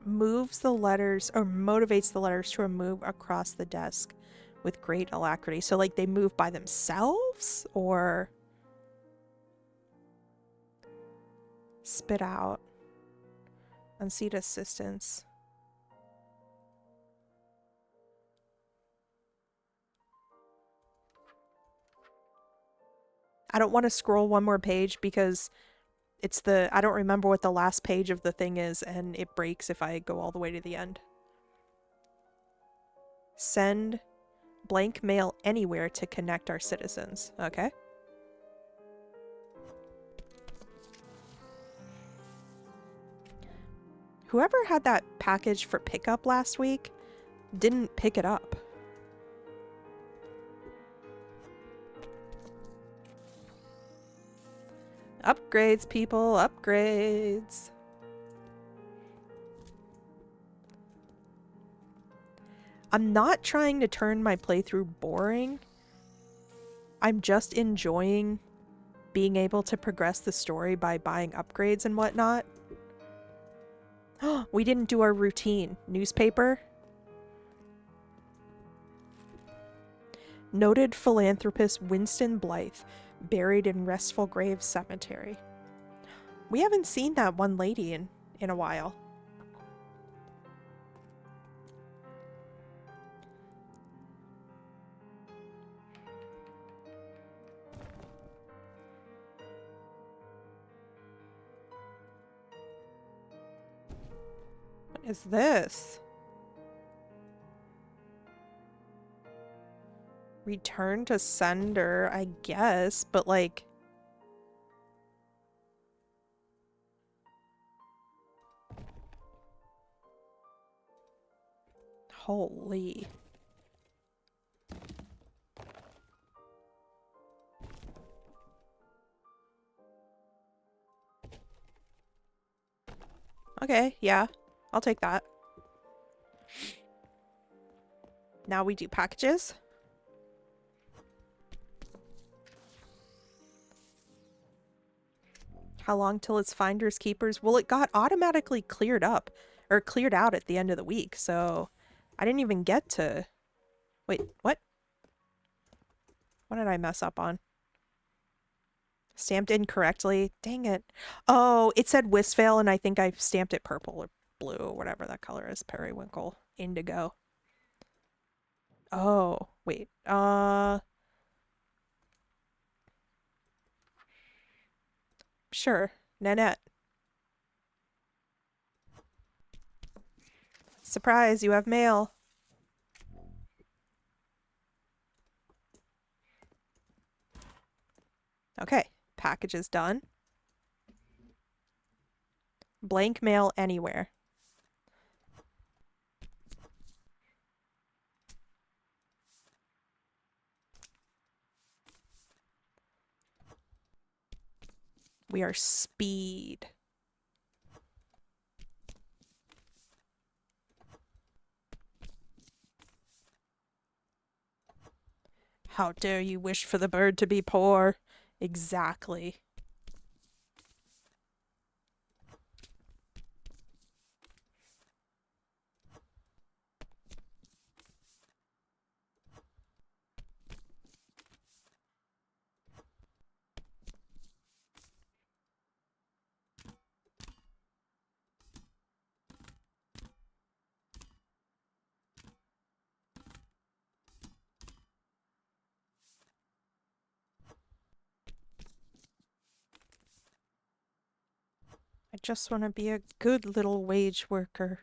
Moves the letters or motivates the letters to move across the desk with great alacrity. So like they move by themselves or spit out. Unseat assistance. I don't want to scroll one more page because it's I don't remember what the last page of the thing is and it breaks if I go all the way to the end. Send blank mail anywhere to connect our citizens. Okay. Whoever had that package for pickup last week didn't pick it up. Upgrades, people, upgrades. I'm not trying to turn my playthrough boring. I'm just enjoying being able to progress the story by buying upgrades and whatnot. We didn't do our routine. Newspaper. Noted philanthropist Winston Blythe, buried in Restful Grave Cemetery. We haven't seen that one lady in a while. What is this? Return to sender, I guess, but like... Holy. Okay, yeah. I'll take that. Now we do packages. How long till it's finders keepers? Well, it got automatically cleared up or cleared out at the end of the week, so I didn't even get to... Wait, what? What did I mess up on? Stamped incorrectly. Dang it. Oh, it said Wistfale and I think I stamped it purple or blue or whatever that color is. Periwinkle. Indigo. Oh, wait. Sure. Nanette. Surprise, you have mail. Okay, package is done. Blank mail anywhere. We are speed. How dare you wish for the bird to be poor? Exactly. just want to be a good little wage worker.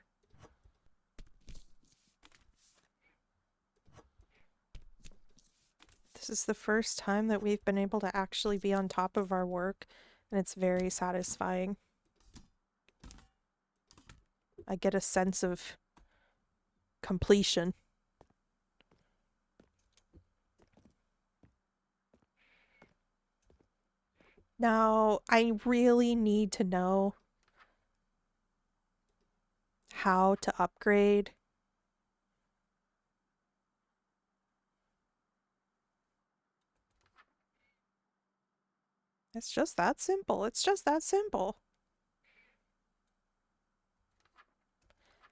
This is the first time that we've been able to actually be on top of our work, and it's very satisfying. I get a sense of completion. Now, I really need to know how to upgrade. It's just that simple. It's just that simple.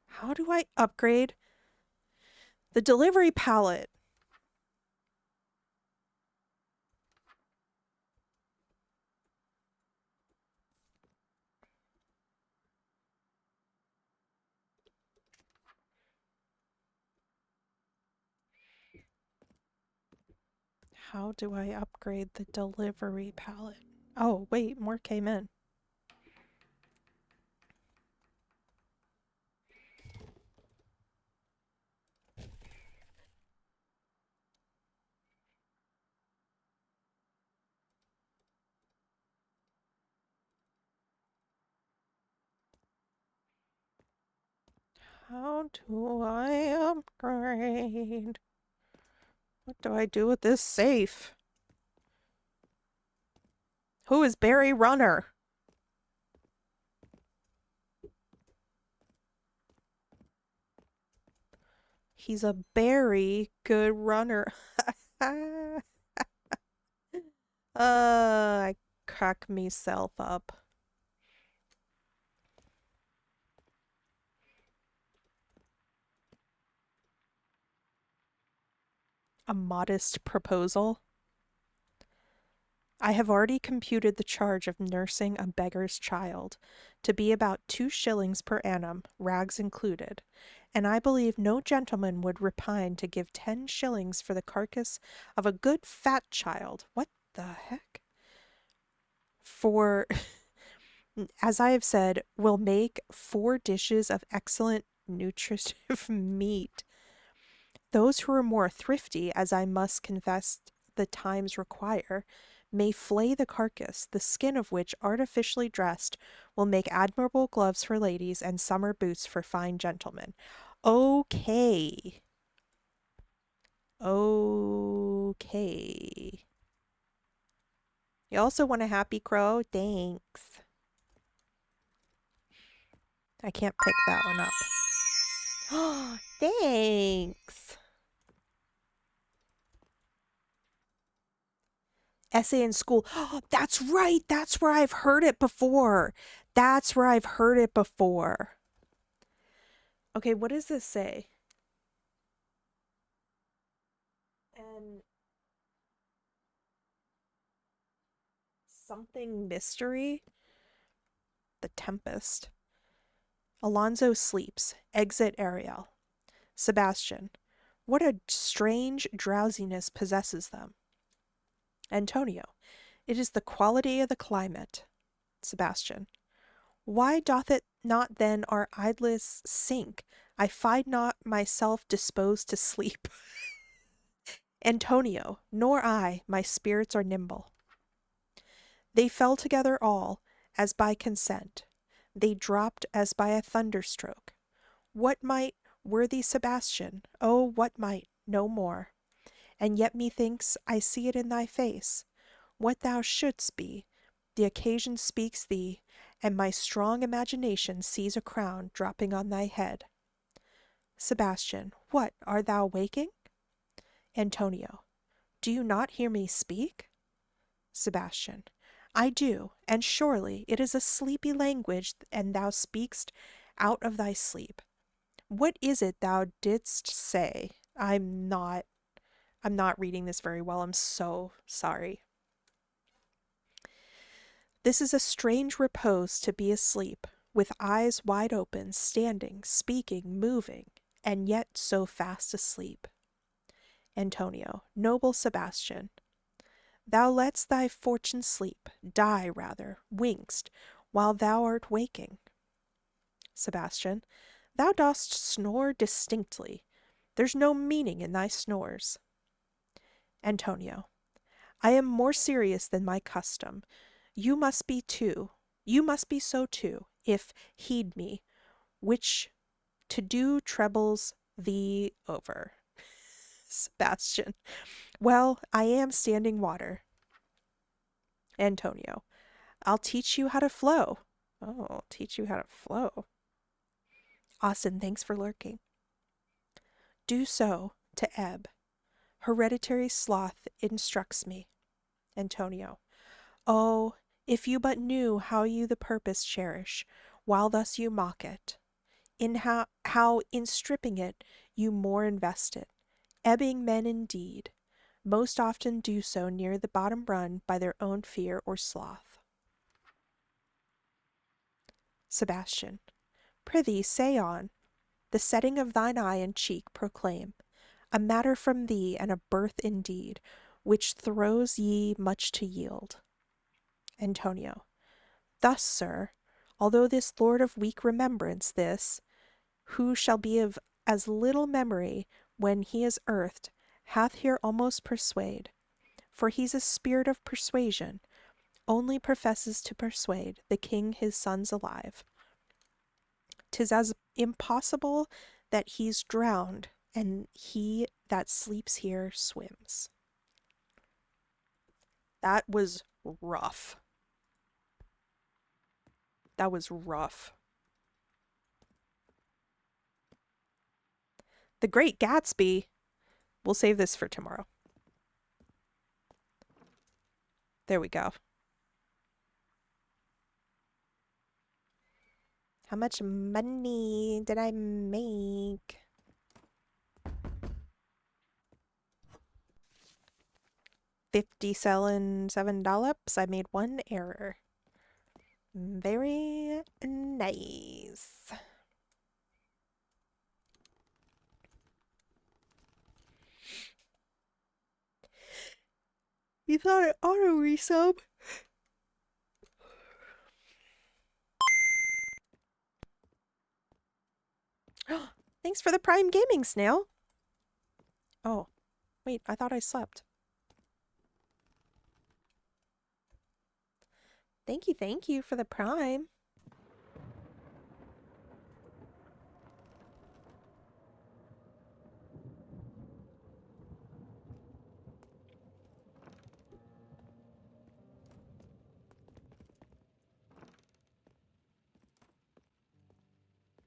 How do I upgrade the delivery pallet? How do I upgrade the delivery pallet? Oh, wait, more came in. How do I upgrade? What do I do with this safe? Who is Barry Runner? He's a very good runner. I crack myself up. A modest proposal. I have already computed the charge of nursing a beggar's child to be about 2 shillings per annum, rags included, and I believe no gentleman would repine to give 10 shillings for the carcass of a good fat child. What the heck? For, as I have said, will make 4 dishes of excellent nutritive meat. Those who are more thrifty, as I must confess the times require, may flay the carcass, the skin of which, artificially dressed, will make admirable gloves for ladies and summer boots for fine gentlemen. Okay. Okay. You also want a happy crow? Thanks. I can't pick that one up. Oh, thanks. Essay in school. Oh, that's right. That's where I've heard it before. That's where I've heard it before. Okay, what does this say? And something mystery? The Tempest. Alonzo sleeps. Exit Ariel. Sebastian. What a strange drowsiness possesses them. Antonio. It is the quality of the climate. Sebastian. Why doth it not then our idlesse sink? I find not myself disposed to sleep. Antonio. Nor I. My spirits are nimble. They fell together all, as by consent. They dropped as by a thunderstroke. What might, worthy Sebastian? Oh, what might? No more. And yet methinks I see it in thy face. What thou shouldst be, the occasion speaks thee, and my strong imagination sees a crown dropping on thy head. Sebastian. What, art thou waking? Antonio. Do you not hear me speak? Sebastian. I do, and surely it is a sleepy language, and thou speakst out of thy sleep. What is it thou didst say? I'm not reading this very well. I'm so sorry. This is a strange repose to be asleep, with eyes wide open, standing, speaking, moving, and yet so fast asleep. Antonio. Noble Sebastian. Thou lett'st thy fortune sleep, die rather, wink'st, while thou art waking. Sebastian, thou dost snore distinctly. There's no meaning in thy snores. Antonio, I am more serious than my custom. You must be too. You must be so too, if heed me, which to do trebles thee over. Sebastian, well, I am standing water. Antonio, I'll teach you how to flow. Oh, I'll teach you how to flow. Austin, thanks for lurking. Do so to ebb. Hereditary sloth instructs me. Antonio, oh, if you but knew how you the purpose cherish, while thus you mock it, in how in stripping it you more invest it, ebbing men indeed, most often do so near the bottom run by their own fear or sloth. Sebastian, prithee say on, the setting of thine eye and cheek proclaim, a matter from thee and a birth indeed, which throws ye much to yield. Antonio, thus, sir, although this lord of weak remembrance, this, who shall be of as little memory when he is earthed, hath here almost persuade, for he's a spirit of persuasion, only professes to persuade the king his sons alive. 'Tis as impossible that he's drowned, and he that sleeps here swims. That was rough. That was rough. The Great Gatsby. We'll save this for tomorrow. There we go. How much money did I make? $57. I made one error. Very nice. You thought it auto resub? Thanks for the Prime Gaming, Snail. Oh, wait, I thought I slept. Thank you for the Prime.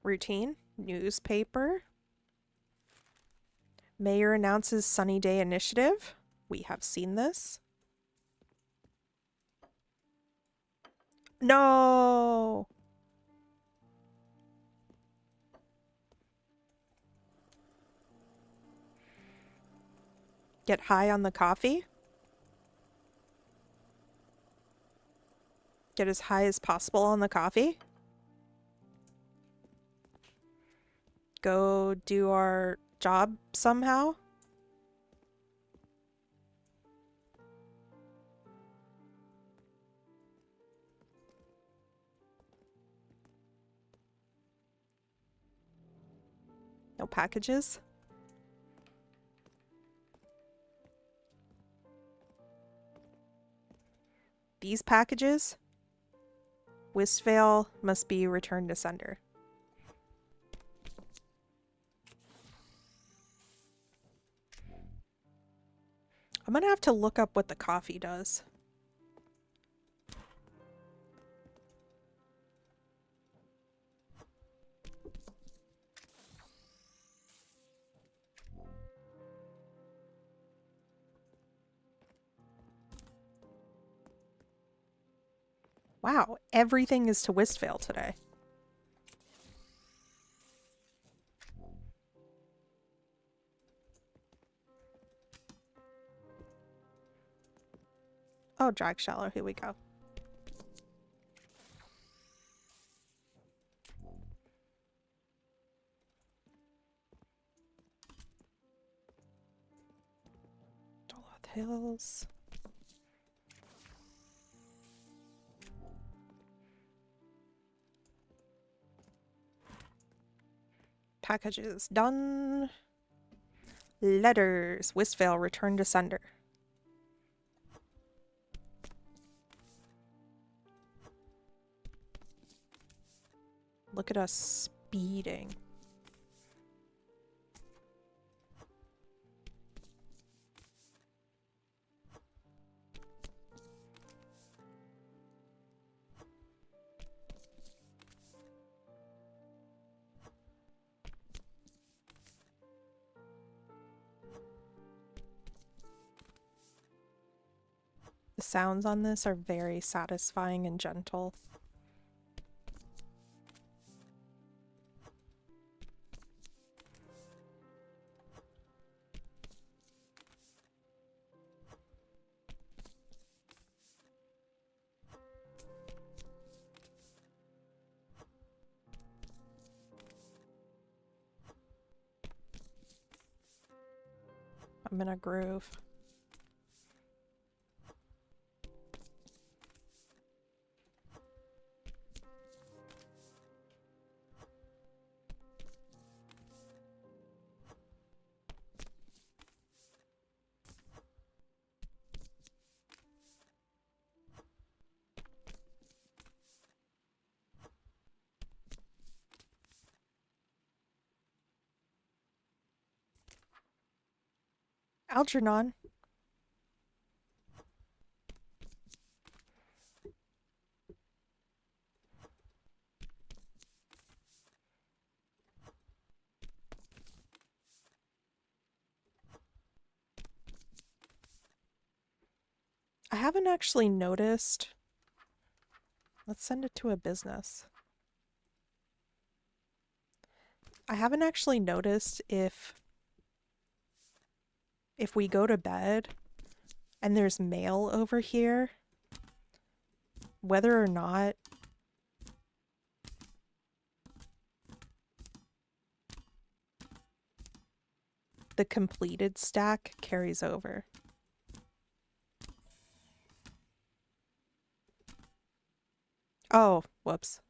Routine, newspaper. Mayor announces sunny day initiative. We have seen this. No! Get high on the coffee. Get as high as possible on the coffee. Go do our job somehow. No packages. These packages. Wistfale must be returned to sender. I'm gonna have to look up what the coffee does. Wow, everything is to Wistfale today. Oh, drag shallow, here we go. Doloth Hills. Packages done. Letters. Wistfale, return to sender. Look at us speeding. The sounds on this are very satisfying and gentle. I'm in a groove. Algernon. I haven't actually noticed. Let's send it to a business. I haven't actually noticed if we go to bed and there's mail over here, whether or not the completed stack carries over. Oh, whoops.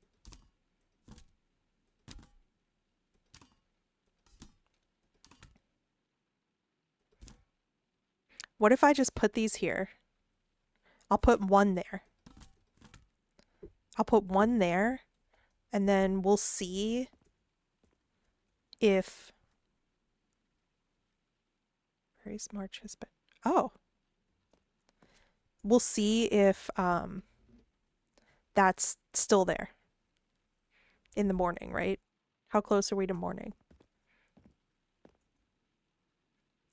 What if I just put these here? I'll put one there. I'll put one there, and then we'll see if... Mary's March has been... Oh. We'll see if that's still there in the morning, right? How close are we to morning?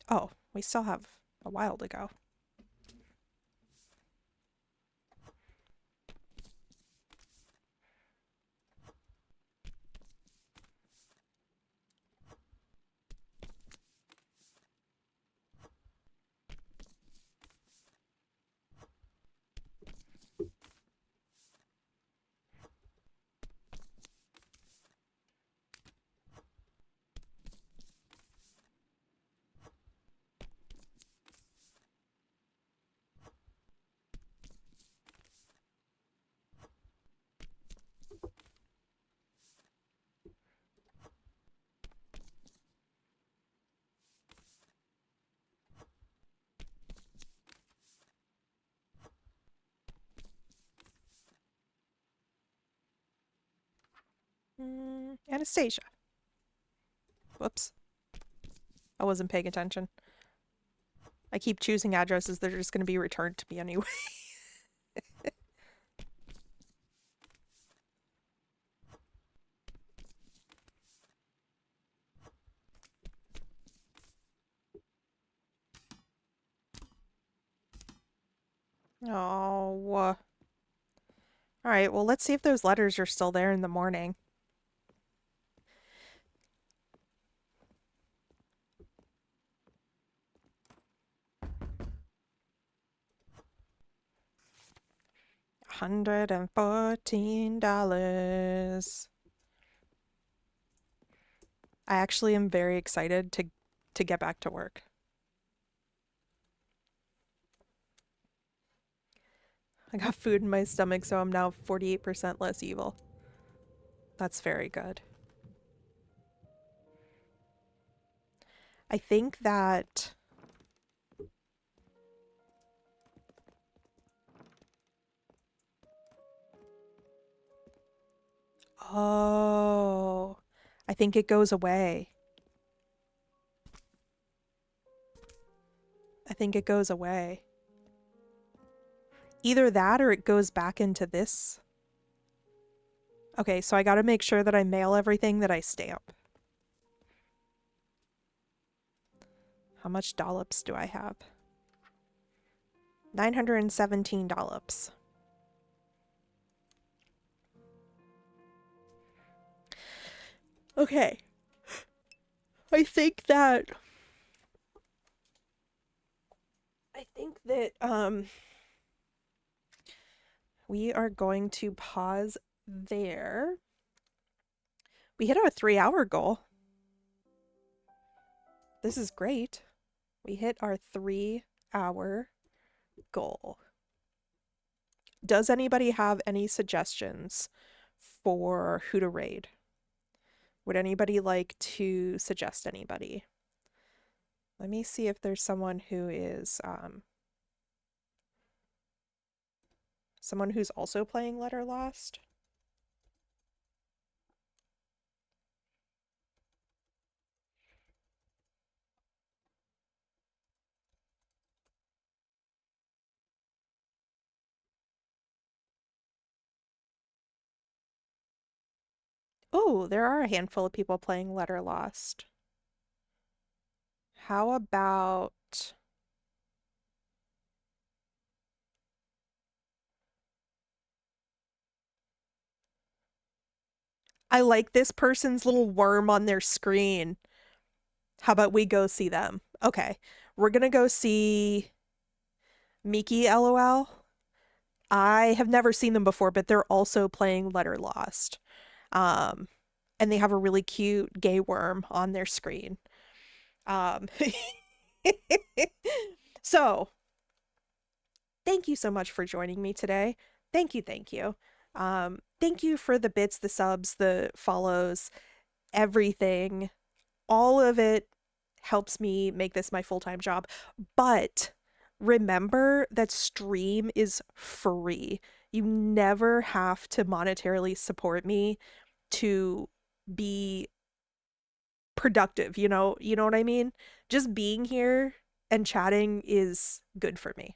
Oh, we still have a while to go. Anastasia. Whoops. I wasn't paying attention. I keep choosing addresses that are just going to be returned to me anyway. Oh. Alright, well, let's see if those letters are still there in the morning. $114. I actually am very excited to get back to work. I got food in my stomach, so I'm now 48% less evil. That's very good. I think that... Oh, I think it goes away. I think it goes away. Either that or it goes back into this. Okay, so I gotta make sure that I mail everything that I stamp. How much dollops do I have? 917 dollops. Okay. I think that we are going to pause there. We hit our 3-hour goal. This is great. We hit our 3-hour goal. Does anybody have any suggestions for who to raid? Would anybody like to suggest anybody? Let me see if there's someone who is someone who's also playing Letter Lost. Oh, there are a handful of people playing Letter Lost. How about... I like this person's little worm on their screen. How about we go see them? Okay, we're gonna go see Miki LOL. I have never seen them before, but they're also playing Letter Lost. And they have a really cute gay worm on their screen. Um, so, thank you so much for joining me today. Thank you, thank you. Thank you for the bits, the subs, the follows, everything. All of it helps me make this my full-time job. But remember that stream is free. You never have to monetarily support me to be productive, you know what I mean? Just being here and chatting is good for me.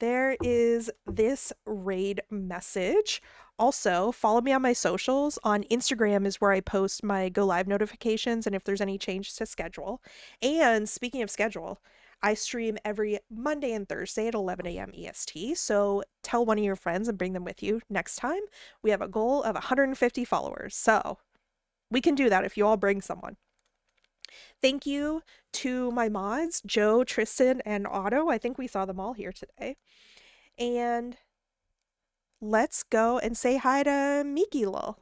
There is this raid message. Also, follow me on my socials. On Instagram is where I post my go live notifications and if there's any change to schedule. And speaking of schedule, I stream every Monday and Thursday at 11 a.m. EST. So tell one of your friends and bring them with you next time. We have a goal of 150 followers. So we can do that if you all bring someone. Thank you to my mods, Joe, Tristan, and Otto. I think we saw them all here today. And let's go and say hi to Miki Lul.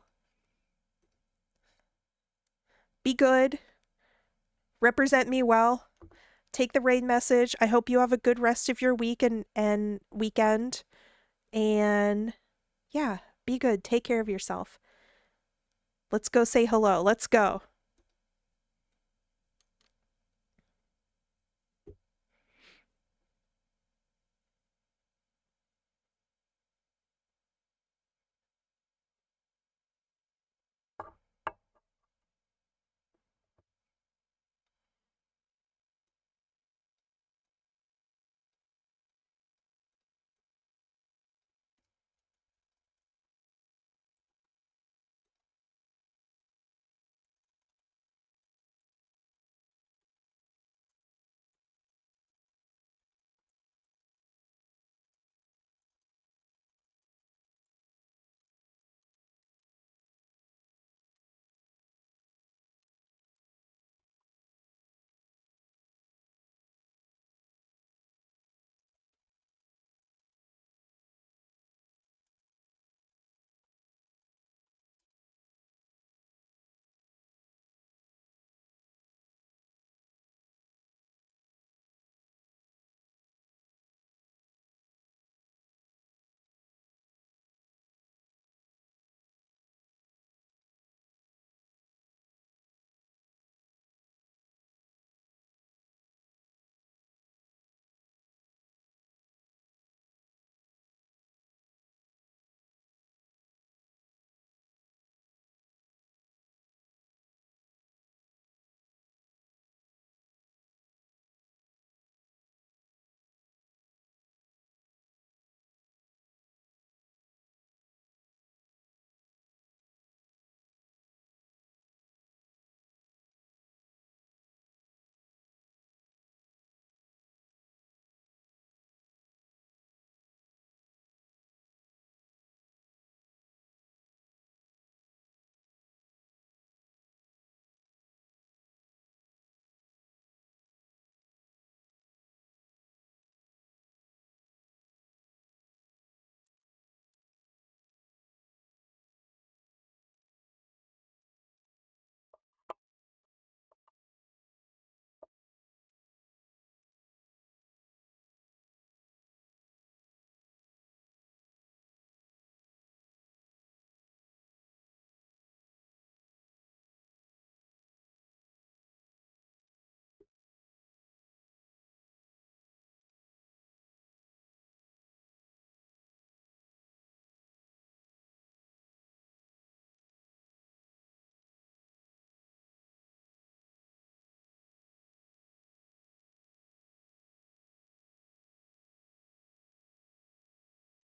Be good. Represent me well. Take the raid message. I hope you have a good rest of your week and weekend. And yeah, be good. Take care of yourself. Let's go say hello. Let's go.